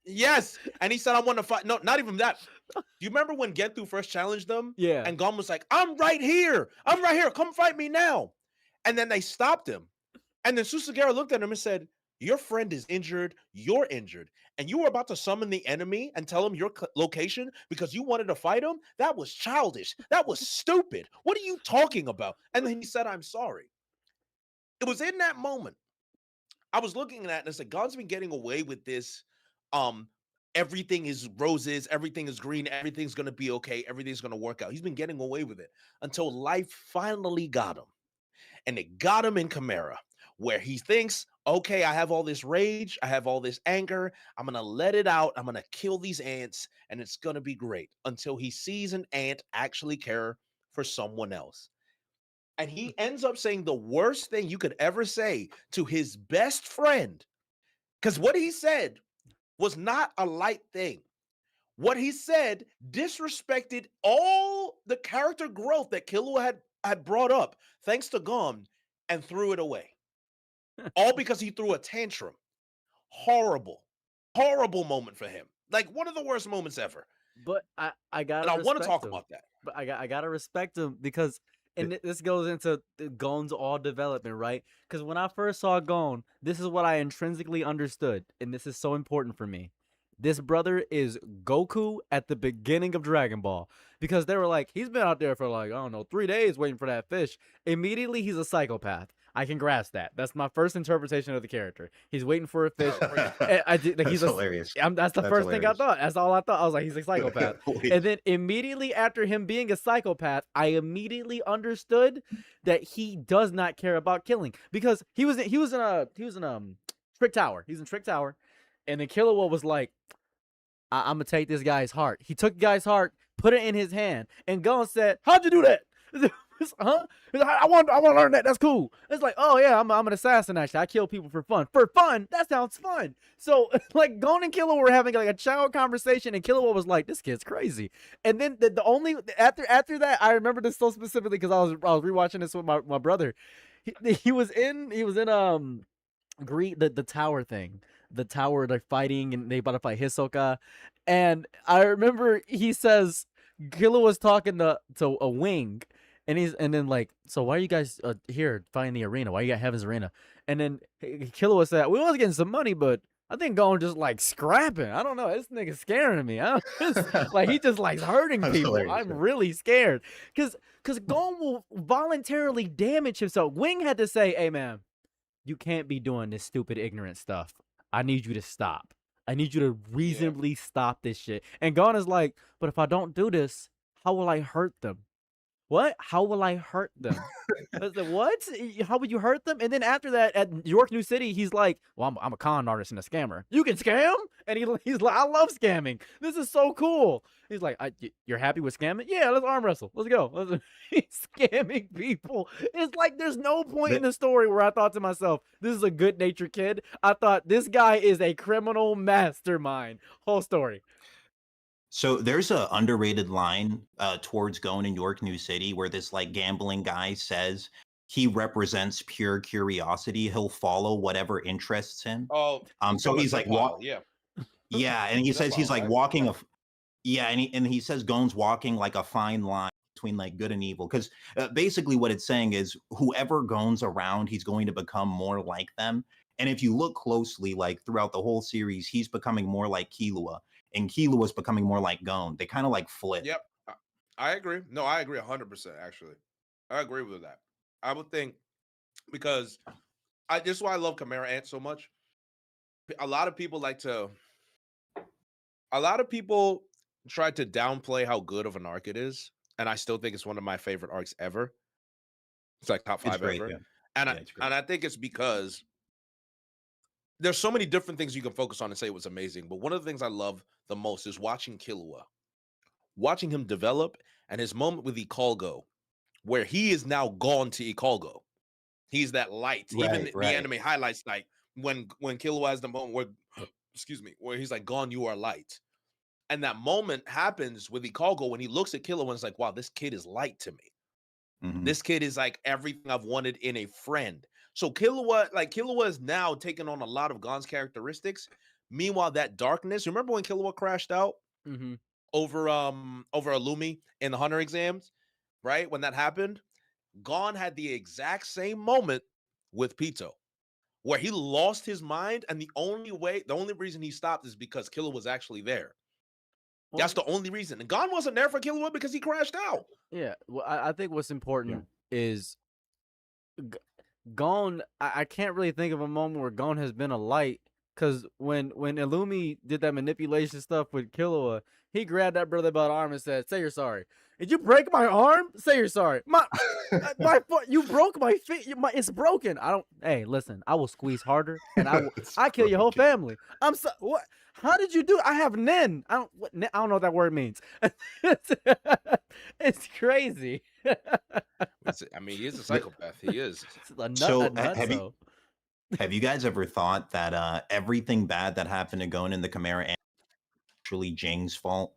yes, and he said, I want to fight. No, not even that. Do you remember when Genthu first challenged them? Yeah. And Gon was like, I'm right here. Come fight me now. And then they stopped him. And then Susagera looked at him and said, your friend is injured. You're injured. And you were about to summon the enemy and tell him your location because you wanted to fight him? That was childish. That was stupid. What are you talking about? And then he said, I'm sorry. It was in that moment I was looking at it and I said, Gon's been getting away with this. Everything is roses, everything is green, everything's gonna be okay, everything's gonna work out. He's been getting away with it until life finally got him. And it got him in Chimera, where he thinks, okay, I have all this rage, I have all this anger, I'm gonna let it out, I'm gonna kill these ants, and it's gonna be great, until he sees an ant actually care for someone else. And he ends up saying the worst thing you could ever say to his best friend, because what he said was not a light thing. What he said disrespected all the character growth that Killua had brought up, thanks to Gon, and threw it away. All because he threw a tantrum. Horrible moment for him. Like one of the worst moments ever. But I gotta. And I want to talk him. about that. But I gotta respect him, because, and this goes into Gon's all development, right? Because when I first saw Gon, this is what I intrinsically understood, and this is so important for me. This brother is Goku at the beginning of Dragon Ball, because they were like, he's been out there for like, I don't know, 3 days waiting for that fish. Immediately, he's a psychopath. I can grasp that. That's my first interpretation of the character. He's waiting for a fish. He's hilarious. That's the first thing I thought. That's all I thought. I was like, he's a psychopath. And then immediately after him being a psychopath, I immediately understood that he does not care about killing, because he was in Trick Tower. He's in Trick Tower, and then Killua was like, I'm gonna take this guy's heart. He took the guy's heart, put it in his hand, and Gon said, "How'd you do that?" Huh? I want to learn that. That's cool. It's like, oh yeah, I'm an assassin. Actually, I kill people for fun. For fun? That sounds fun. So like, Gon and Killua were having like a child conversation, and Killua was like, "This kid's crazy." And then the only after that, I remember this so specifically because I was rewatching this with my brother. he was in the tower thing. The tower, they're fighting and they about to fight Hisoka. And I remember he says Killer was talking to a wing, and then like, so why are you guys here fighting the arena? Why you got Heaven's Arena? And then Killer was saying, we was getting some money, but I think Gon just like scrapping. I don't know. This nigga scaring me. Like he just like hurting That's people. hilarious, I'm man. really scared. Cause Gon will voluntarily damage himself. Wing had to say, hey man, you can't be doing this stupid ignorant stuff. I need you to stop. I need you to reasonably stop this shit. And Gon is like, but if I don't do this, how will I hurt them? What? How will I hurt them? I said, what? How would you hurt them? And then after that, at York New City, he's like, well, I'm a con artist and a scammer. You can scam? And he's like, I love scamming. This is so cool. He's like, you're happy with scamming? Yeah, let's arm wrestle. Let's go. He's scamming people. It's like there's no point in the story where I thought to myself, this is a good-natured kid. I thought this guy is a criminal mastermind. Whole story. So there's a underrated line towards Gon in York New City where this like gambling guy says he represents pure curiosity. He'll follow whatever interests him. Oh, So he's like yeah. Yeah, and he says he's like right? walking and he says Gon's walking like a fine line between like good and evil, because basically what it's saying is whoever Gon's around, he's going to become more like them. And if you look closely, like throughout the whole series, he's becoming more like Killua, and Killua's becoming more like Gon. They kind of like flip. Yep, I agree. No, I agree 100%. Actually, I agree with that. I would think because this is why I love Chimera Ant so much. A lot of people try to downplay how good of an arc it is, and I still think it's one of my favorite arcs ever. It's like top 5 great, ever. yeah. And Yeah, it's great. I think it's because there's so many different things you can focus on and say it was amazing. But one of the things I love the most is watching Killua, watching him develop, and his moment with Ikalgo, where he is now gone to Ikalgo. He's that light. Even the anime highlights like when Killua has the moment where, excuse me, where he's like, "Gone, you are light." And that moment happens with Ikalgo when he looks at Killua and is like, wow, this kid is light to me. Mhm. This kid is like everything I've wanted in a friend. So Killua is now taking on a lot of Gon's characteristics. Meanwhile, that darkness, remember when Killua crashed out over Illumi in the Hunter exams, right? When that happened, Gon had the exact same moment with Pito, where he lost his mind, and the only reason he stopped is because Killua was actually there. Well, that's the only reason. And Gon wasn't there for Killua because he crashed out. Yeah, well, I think what's important is Gon. I can't really think of a moment where Gon has been a light, because when Illumi did that manipulation stuff with Killua, he grabbed that brother by the arm and said, "Say you're sorry." Did you break my arm? Say you're sorry. My foot. You broke my feet. It's broken. I don't. Hey, listen. I will squeeze harder, and I kill your whole family. I'm so what? How did you do? I have Nen. I don't know what that word means. It's crazy. I mean, he's a psychopath. He is. Have you guys ever thought that everything bad that happened to Gon in the Chimera Ant actually Jing's fault?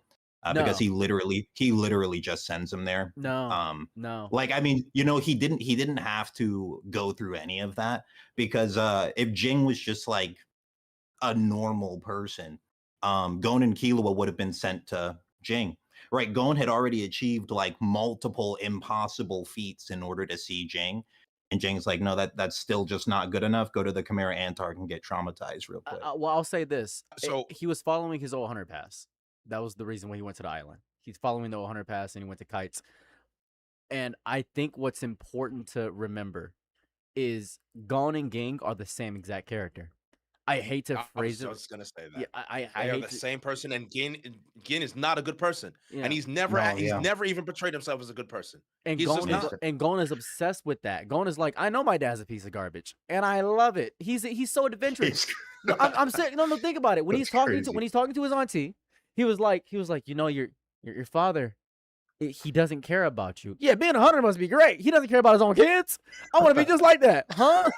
Because he literally just sends him there. No. Like, I mean, he didn't have to go through any of that, because if Jing was just like a normal person, Gon and Killua would have been sent to Jing. Right? Gon had already achieved like multiple impossible feats in order to see Jing. And Jing's like, no, that's still just not good enough. Go to the Chimera Ant Arc and get traumatized real quick. Well, I'll say this. So he was following his old hunter pass. That was the reason why he went to the island. He's following the old hunter pass and he went to Kites. And I think what's important to remember is Gon and Ging are the same exact character. I hate to phrase it. I was just gonna say that. Yeah, I hate the same person, and Gin is not a good person, and he's never even portrayed himself as a good person. And Gon is obsessed with that. Gon is like, I know my dad's a piece of garbage, and I love it. He's so adventurous. I'm saying, no, think about it. When he's talking to his auntie, he was like, your father, he doesn't care about you. Yeah, being a hunter must be great. He doesn't care about his own kids. I want to be just like that, huh?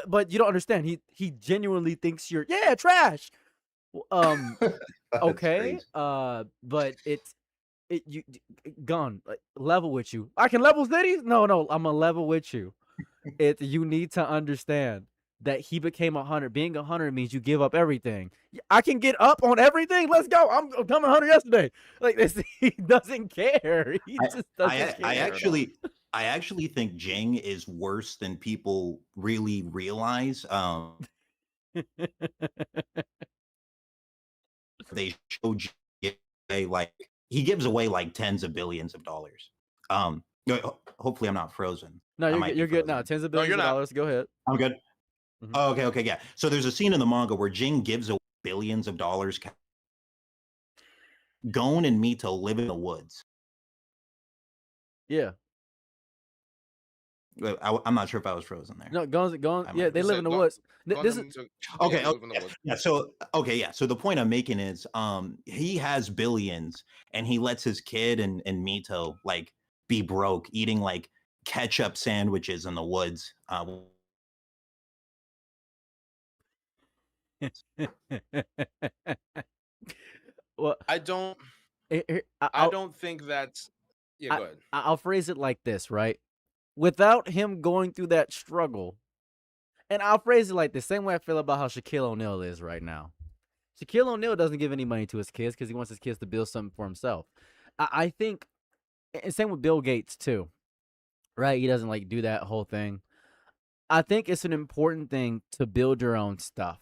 But you don't understand. He genuinely thinks you're trash. Okay. But Gun level with you. I can level cities. No, I'm a level with you. You need to understand that he became a hunter. Being a hunter means you give up everything. I can get up on everything. Let's go. I'm becoming a hunter yesterday. Like this, he doesn't care. He just doesn't care. I actually think Jing is worse than people really realize. They show Jing like he gives away like tens of billions of dollars. Hopefully I'm not frozen. No, you're good now. Tens of billions of dollars. Go ahead. I'm good. Mhm. Oh, okay, yeah. So there's a scene in the manga where Jing gives away billions of dollars. Gon and Mito live in the woods. Yeah. I'm not sure if I was frozen there. No, Gon. Yeah, they live in the woods. This is okay. Yeah. So So the point I'm making is, he has billions, and he lets his kid and Mito like be broke, eating like ketchup sandwiches in the woods. Well, I don't think that's. Yeah, go ahead. I'll phrase it like this, right? Without him going through that struggle, and I'll phrase it like the same way I feel about how Shaquille O'Neal is right now. Shaquille O'Neal doesn't give any money to his kids because he wants his kids to build something for himself. I think, and same with Bill Gates too, right? He doesn't like do that whole thing. I think it's an important thing to build your own stuff.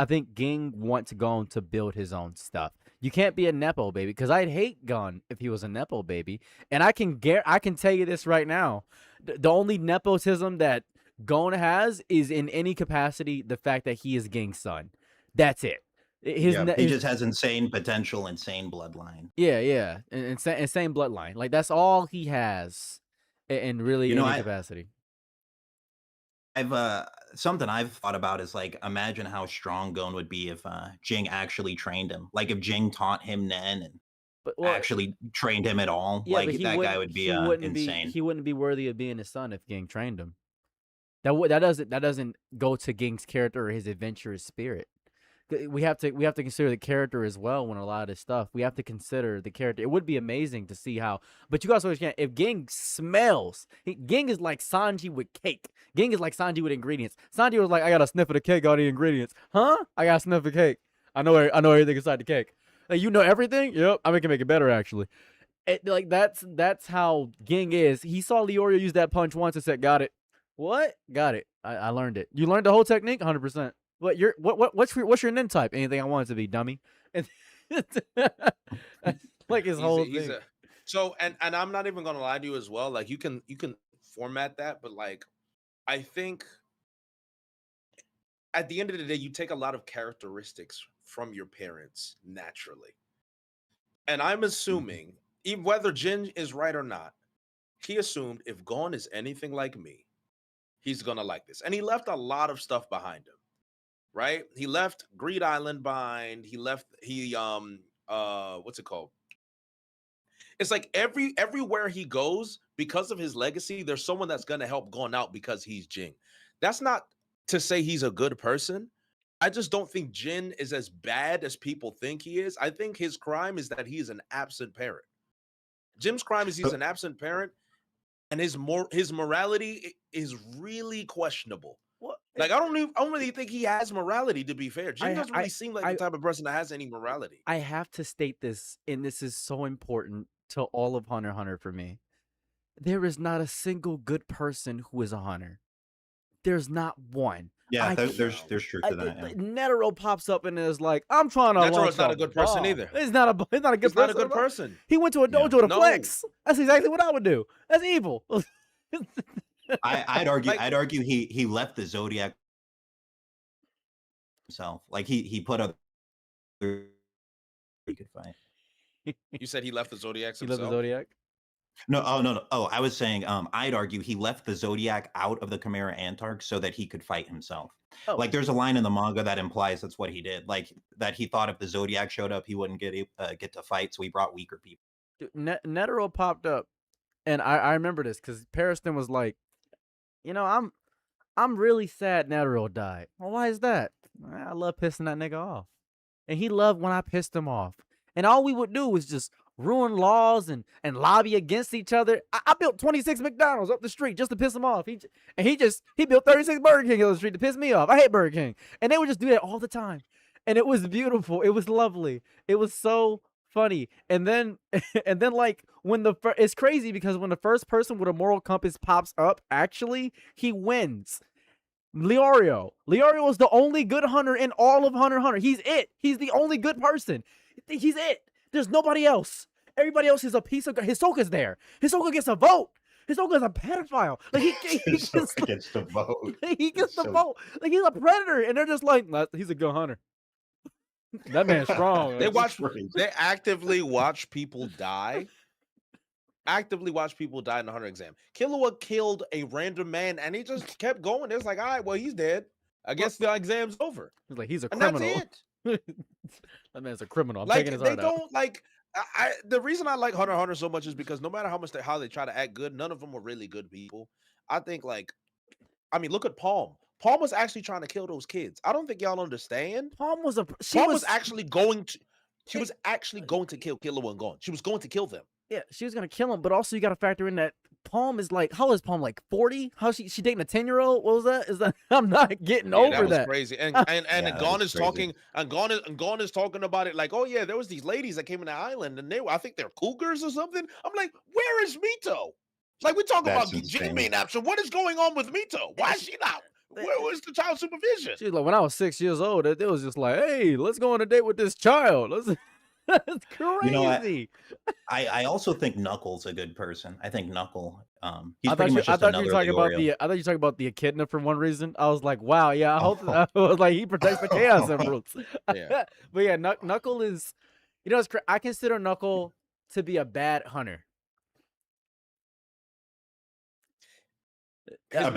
I think Ging wants Gon to build his own stuff. You can't be a Nepo baby, because I'd hate Gon if he was a Nepo baby. And I can tell you this right now. The only nepotism that Gon has is in any capacity the fact that he is Ging's son. That's it. He just has insane potential, insane bloodline. Yeah. Insane bloodline. Like, that's all he has in really any capacity. Something I've thought about is like, imagine how strong Gon would be if Jing actually trained him. Like if Jing taught him Nen and actually trained him at all. Yeah, like that guy would be insane. He wouldn't be worthy of being his son if Ging trained him. That doesn't go to Ging's character or his adventurous spirit. We have to consider the character as well when a lot of this stuff. We have to consider the character. It would be amazing to see how, but you also understand if Ging smells, Ging is like Sanji with cake. Ging is like Sanji with ingredients. Sanji was like, I got a sniff of the cake, all the ingredients. Huh? I got a sniff of the cake. I know everything inside the cake. Like, you know everything? Yep. I can make it better actually. That's how Ging is. He saw Leorio use that punch once and said, "Got it." What? Got it. I learned it. You learned the whole technique, 100%. What's your nin type? Anything I want it to be, dummy. And like his whole thing. So I'm not even gonna lie to you as well. Like you can format that, but like I think at the end of the day, you take a lot of characteristics from your parents naturally. And I'm assuming, even whether Jin is right or not, he assumed if Gon is anything like me, he's gonna like this. And he left a lot of stuff behind him. Right? He left Greed Island behind. What's it called? It's like everywhere he goes, because of his legacy, there's someone that's gonna help Gon out because he's Jing. That's not to say he's a good person. I just don't think Jin is as bad as people think he is. I think his crime is that he is an absent parent. Jim's crime is he's an absent parent, and his morality is really questionable. What? Like I don't really think he has morality, to be fair. Jim doesn't really seem like the type of person that has any morality. I have to state this, and this is so important to all of Hunter x Hunter for me. There is not a single good person who is a hunter. There's not one. Yeah, there's truth to that. Yeah. Netero pops up and is like, "I'm trying to." Netero's not a good person either. He's not a good person. He's not a good person. He went to a dojo to flex. That's exactly what I would do. That's evil. I'd argue he left the Zodiac himself. Like he put up he could fight. You said he left the Zodiac himself? He left the Zodiac? No, no. Oh, I was saying I'd argue he left the Zodiac out of the Chimera Antarch so that he could fight himself. Oh. Like there's a line in the manga that implies that's what he did. Like that he thought if the Zodiac showed up, he wouldn't get to fight, so he brought weaker people. Dude, Netero popped up, and I remember this because Pariston was like, I'm really sad Netero died. Well, why is that? I love pissing that nigga off. And he loved when I pissed him off. And all we would do was just ruin laws and lobby against each other. I built 26 McDonald's up the street just to piss him off. He built 36 Burger King up the street to piss me off. I hate Burger King, and they would just do that all the time, and it was beautiful. It was lovely. It was so funny. And then and then like when it's crazy because when the first person with a moral compass pops up, actually he wins. Leorio is the only good hunter in all of Hunter x Hunter. He's it. He's the only good person. He's it. There's nobody else. Everybody else is a piece of. Hisoka's there. Hisoka gets a vote. Hisoka's a pedophile. Like he gets the vote. He gets the vote. Like he's a predator, and they're just like, nah, he's a good hunter. That man's strong. They actively watch people die. Actively watch people die in the Hunter exam. Killua killed a random man, and he just kept going. It's like, all right, well, he's dead. I guess the exam's over. He's like, he's a And criminal. that's it. That man's a criminal. I'm Like taking his they heart out. don't like. The reason I like Hunter x Hunter so much is because no matter how they try to act good, none of them were really good people. I think look at Palm. Palm was actually trying to kill those kids. I don't think y'all understand. Palm was actually going to. She was actually going to kill Killua and Gon. She was going to kill them. Yeah, she was gonna kill him, but also you gotta factor in that Palm is like, how old is Palm? Like 40? How she dating a 10-year-old? What was that? Is that I'm not getting over that. Was that. Crazy. And Yeah, Gon was is talking, and Gon is talking about it like, oh yeah, there was these ladies that came in the island, and I think they're cougars or something. I'm like, where is Mito? Like we talk about Jin being absent. What is going on with Mito? Why is she not? Where was the child supervision? She's like, when I was 6 years old, it was just like, hey, let's go on a date with this child. That's crazy. You know, I also think Knuckle's a good person. I think Knuckle, he's I pretty much just another I thought you were talking about the echidna for one reason. I was like, wow, yeah, I hope I was like he protects the Chaos Emeralds. Yeah. But yeah, Knuckle is, you know, I consider Knuckle to be a bad hunter. His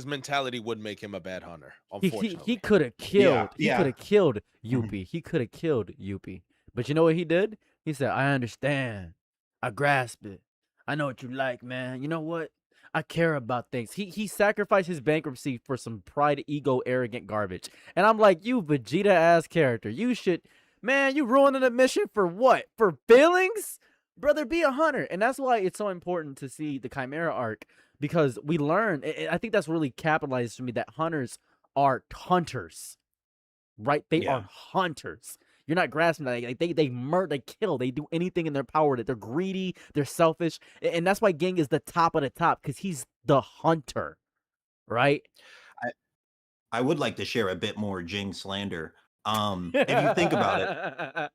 mentality would make him a bad hunter. Unfortunately, he could have killed. Yeah. He could have killed Yuppie. He could have killed Yuppie. But you know what he did? He said, "I understand. I grasp it. I know what you like, man. You know what? I care about things." He sacrificed his bankruptcy for some pride, ego, arrogant garbage. And I'm like, you Vegeta ass character. You should, man. You ruining the mission for what? For feelings, brother. Be a hunter. And that's why it's so important to see the Chimera arc. Because we learn, I think that's really capitalized for me, that hunters are hunters, right? They are hunters. You're not grasping that. They murder, they kill, they do anything in their power. That they're greedy, they're selfish, and that's why Gang is the top of the top, because he's the hunter, right? I would like to share a bit more Jing slander. If you think about it,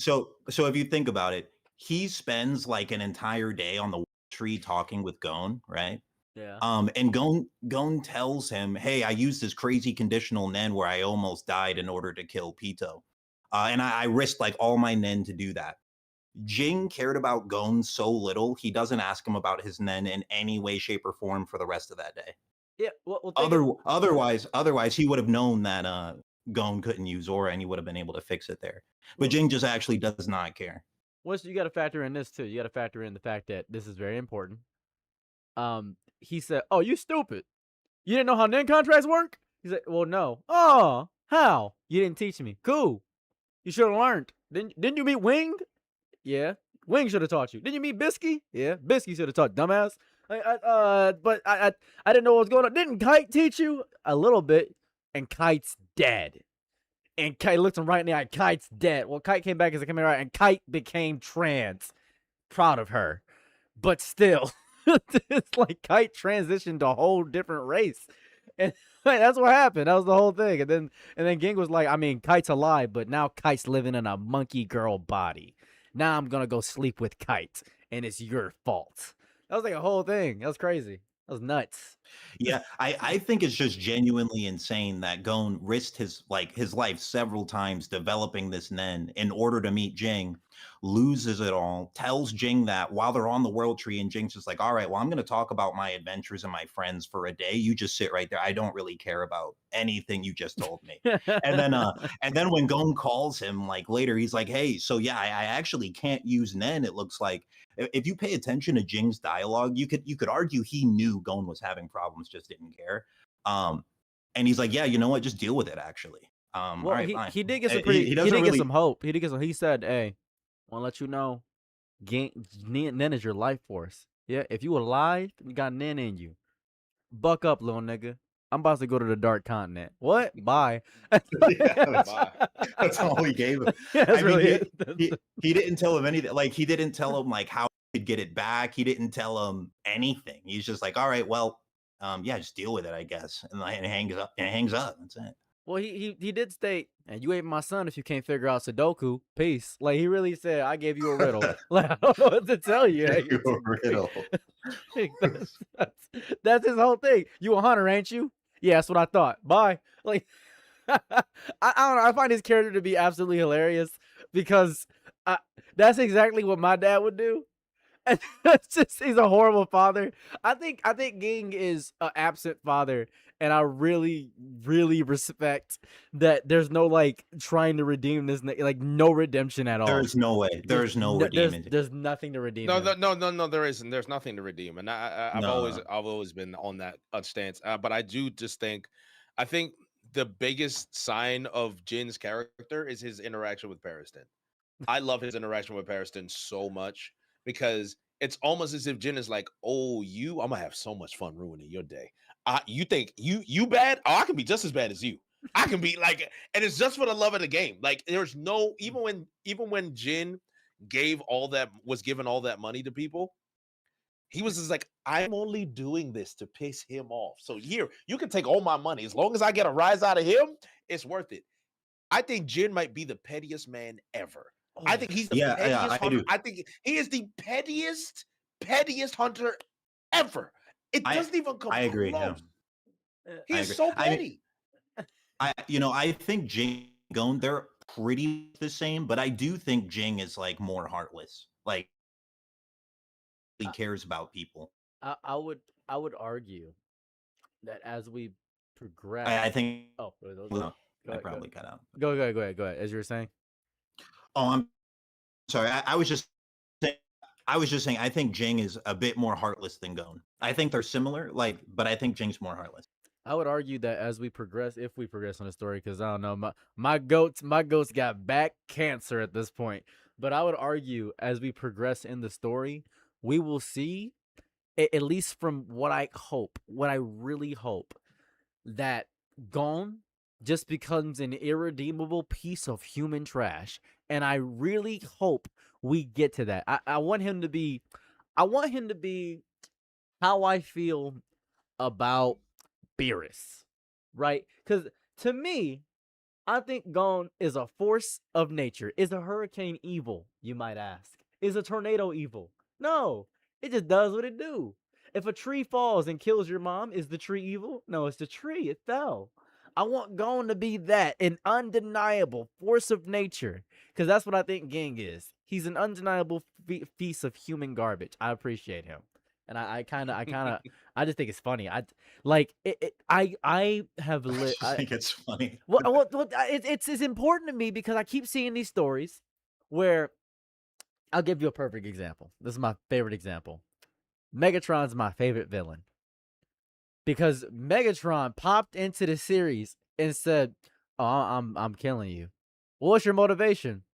so if you think about it, he spends like an entire day on the tree talking with Gon, right? Yeah. And Gon tells him, "Hey, I used this crazy conditional nen where I almost died in order to kill Pito, and I risked like all my nen to do that." Jing cared about Gon so little, he doesn't ask him about his nen in any way, shape, or form for the rest of that day. Yeah. Well, Otherwise, he would have known that Gon couldn't use Aura, and he would have been able to fix it there. But Jing just actually does not care. Well, you got to factor in this too. You got to factor in the fact that this is very important. He said, "Oh, you stupid! You didn't know how NEN contracts work?" He said, "Well, no." "Oh, how? You didn't teach me." "Cool. You should have learned. Didn't you meet Wing?" "Yeah, Wing should have taught you." "Didn't you meet Bisky?" "Yeah, Bisky should have taught, dumbass." But I didn't know what was going on." "Didn't Kite teach you?" "A little bit." And Kite's dead. And Kite looks him right in the eye. Kite's dead. Well, Kite came back as a Chimera, and Kite became trans. Proud of her. But still, it's like Kite transitioned to a whole different race. And that's what happened. That was the whole thing. And then Ging was like, I mean, Kite's alive, but now Kite's living in a monkey girl body. Now I'm going to go sleep with Kite, and it's your fault. That was like a whole thing. That was crazy. That was nuts. Yeah, I think it's just genuinely insane that Gon risked his life several times developing this nen in order to meet Jing, loses it all, tells Jing that while they're on the world tree, and Jing's just like, "All right, well, I'm going to talk about my adventures and my friends for a day. You just sit right there. I don't really care about anything you just told me." and then when Gon calls him like later, he's like, "Hey, so yeah, I actually can't use nen. It looks like." If you pay attention to Jing's dialogue, you could argue he knew Gon was having problems, just didn't care. And he's like, "Yeah, you know what? Just deal with it." Actually, Well, all right, fine. he did get some He he did get really- some hope. He said, "Hey, Want to let you know, Nin is your life force. Yeah, if you alive, you got Nin in you. Buck up, little nigga. I'm about to go to the dark continent. What? Bye. Yeah, Bye. that's all he gave him. Yeah, that's I mean, really it. he didn't tell him anything. Like, he didn't tell him like how he could get it back. He didn't tell him anything. He's just like, all right, well, yeah, just deal with it, I guess. And like, and hangs up. And hangs up. That's it. Well, he did state, and you ain't my son if you can't figure out Sudoku. Peace. Like, he really said, I gave you a riddle. Like, I don't know what to tell you. Hey, You a riddle. that's his whole thing. You a hunter, ain't you? Yeah, that's what I thought. Bye. Like, I don't know. I find his character to be absolutely hilarious because that's exactly what my dad would do. And it's just, he's a horrible father. I think Ging is an absent father, and I really, really respect that there's no like trying to redeem this, like no redemption at all. There's no way. There's no redeeming. There's nothing to redeem. No, him. no, there isn't. There's nothing to redeem, and I've No. always been on that stance. But I do just think, I think the biggest sign of Jin's character is his interaction with Pariston. I love his interaction with Pariston so much because it's almost as if Jin is like, "Oh, I'm gonna have so much fun ruining your day. You think you bad? Oh, I can be just as bad as you. I can be like," and it's just for the love of the game. Like, there's no, even when Jin was given all that money to people, he was just like, I'm only doing this to piss him off. So here, you can take all my money. As long as I get a rise out of him, it's worth it. I think Jin might be the pettiest man ever. I think he's the pettiest hunter. I think he is the pettiest hunter ever. It doesn't even come I agree. close. Yeah. He's so petty. I think Jing and Gon, they're pretty the same, but I do think Jing is like more heartless. Like, he cares about people. I would argue that as we progress, I think. Oh, I probably cut out. Go ahead. As you were saying. Oh, I'm sorry. I was just saying. I think Jing is a bit more heartless than Gon. I think they're similar, but I think Jing's more heartless. I would argue that as we progress, if we progress on the story, because I don't know, my goats got back cancer at this point. But I would argue as we progress in the story, we will see, at least from what I really hope, that Gon just becomes an irredeemable piece of human trash. And I really hope we get to that. I want him to be how I feel about Beerus, right? Because to me, I think Gon is a force of nature. Is a hurricane evil, you might ask? Is a tornado evil? No, it just does what it do. If a tree falls and kills your mom, is the tree evil? No, it's the tree. It fell. I want Gon to be that, an undeniable force of nature, because that's what I think Ging is. He's an undeniable piece of human garbage. I appreciate him, and I just think it's funny. I have I think it's funny. Well, it's important to me because I keep seeing these stories where I'll give you a perfect example. This is my favorite example. Megatron's my favorite villain because Megatron popped into the series and said, "Oh, I'm killing you. What's your motivation?"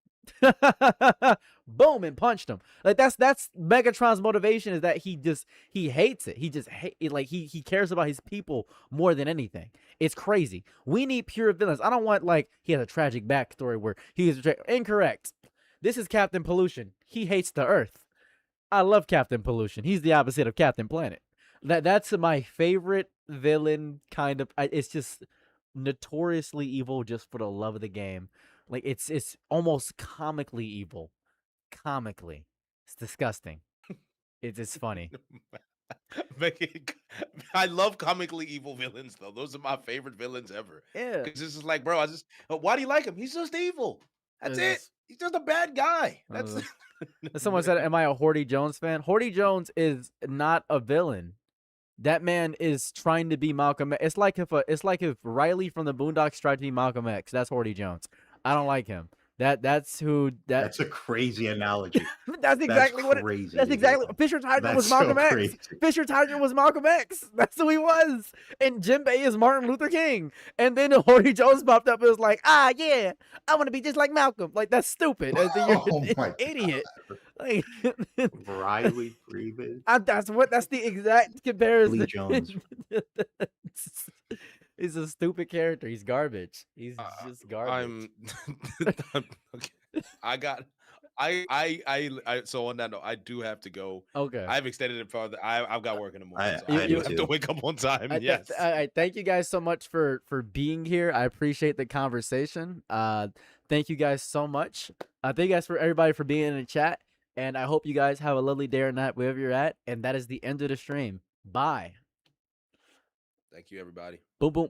Boom, and punched him. Like that's Megatron's motivation, is that he hates it. He just he cares about his people more than anything. It's crazy. We need pure villains. I don't want like he has a tragic backstory where he is incorrect. This is Captain Pollution. He hates the Earth. I love Captain Pollution. He's the opposite of Captain Planet. That's my favorite villain kind of. It's just notoriously evil just for the love of the game. Like it's almost comically evil. Comically. It's disgusting. It's funny. I love comically evil villains though. Those are my favorite villains ever. Yeah. Because it's just like, bro, why do you like him? He's just evil. That's it. He's just a bad guy. That's Someone said, "Am I a Horty Jones fan?" Horty Jones is not a villain. That man is trying to be Malcolm X. It's like if Riley from the Boondocks tried to be Malcolm X. That's Horty Jones. I don't like him. That's who that. That's a crazy analogy. That's exactly what it. crazy That's to exactly. hear. Fisher Tiger That's was so Malcolm X. crazy. Fisher Tiger was Malcolm X. That's who he was. And Jinbei is Martin Luther King. And then Horty Jones popped up and was like, yeah, I want to be just like Malcolm. Like, that's stupid. You're Oh an my idiot. Like, Riley Freeman. that's the exact comparison. Lee Jones. He's a stupid character. He's garbage. He's just garbage. I'm okay. So on that note, I do have to go. Okay. I've extended it further. I've got work in the morning. So I I do have to too. wake up on time. Yes. Thank you guys so much for being here. I appreciate the conversation. Thank you guys so much. Thank you guys for everybody for being in the chat. And I hope you guys have a lovely day or night wherever you're at. And that is the end of the stream. Bye. Thank you, everybody. Boom, boom.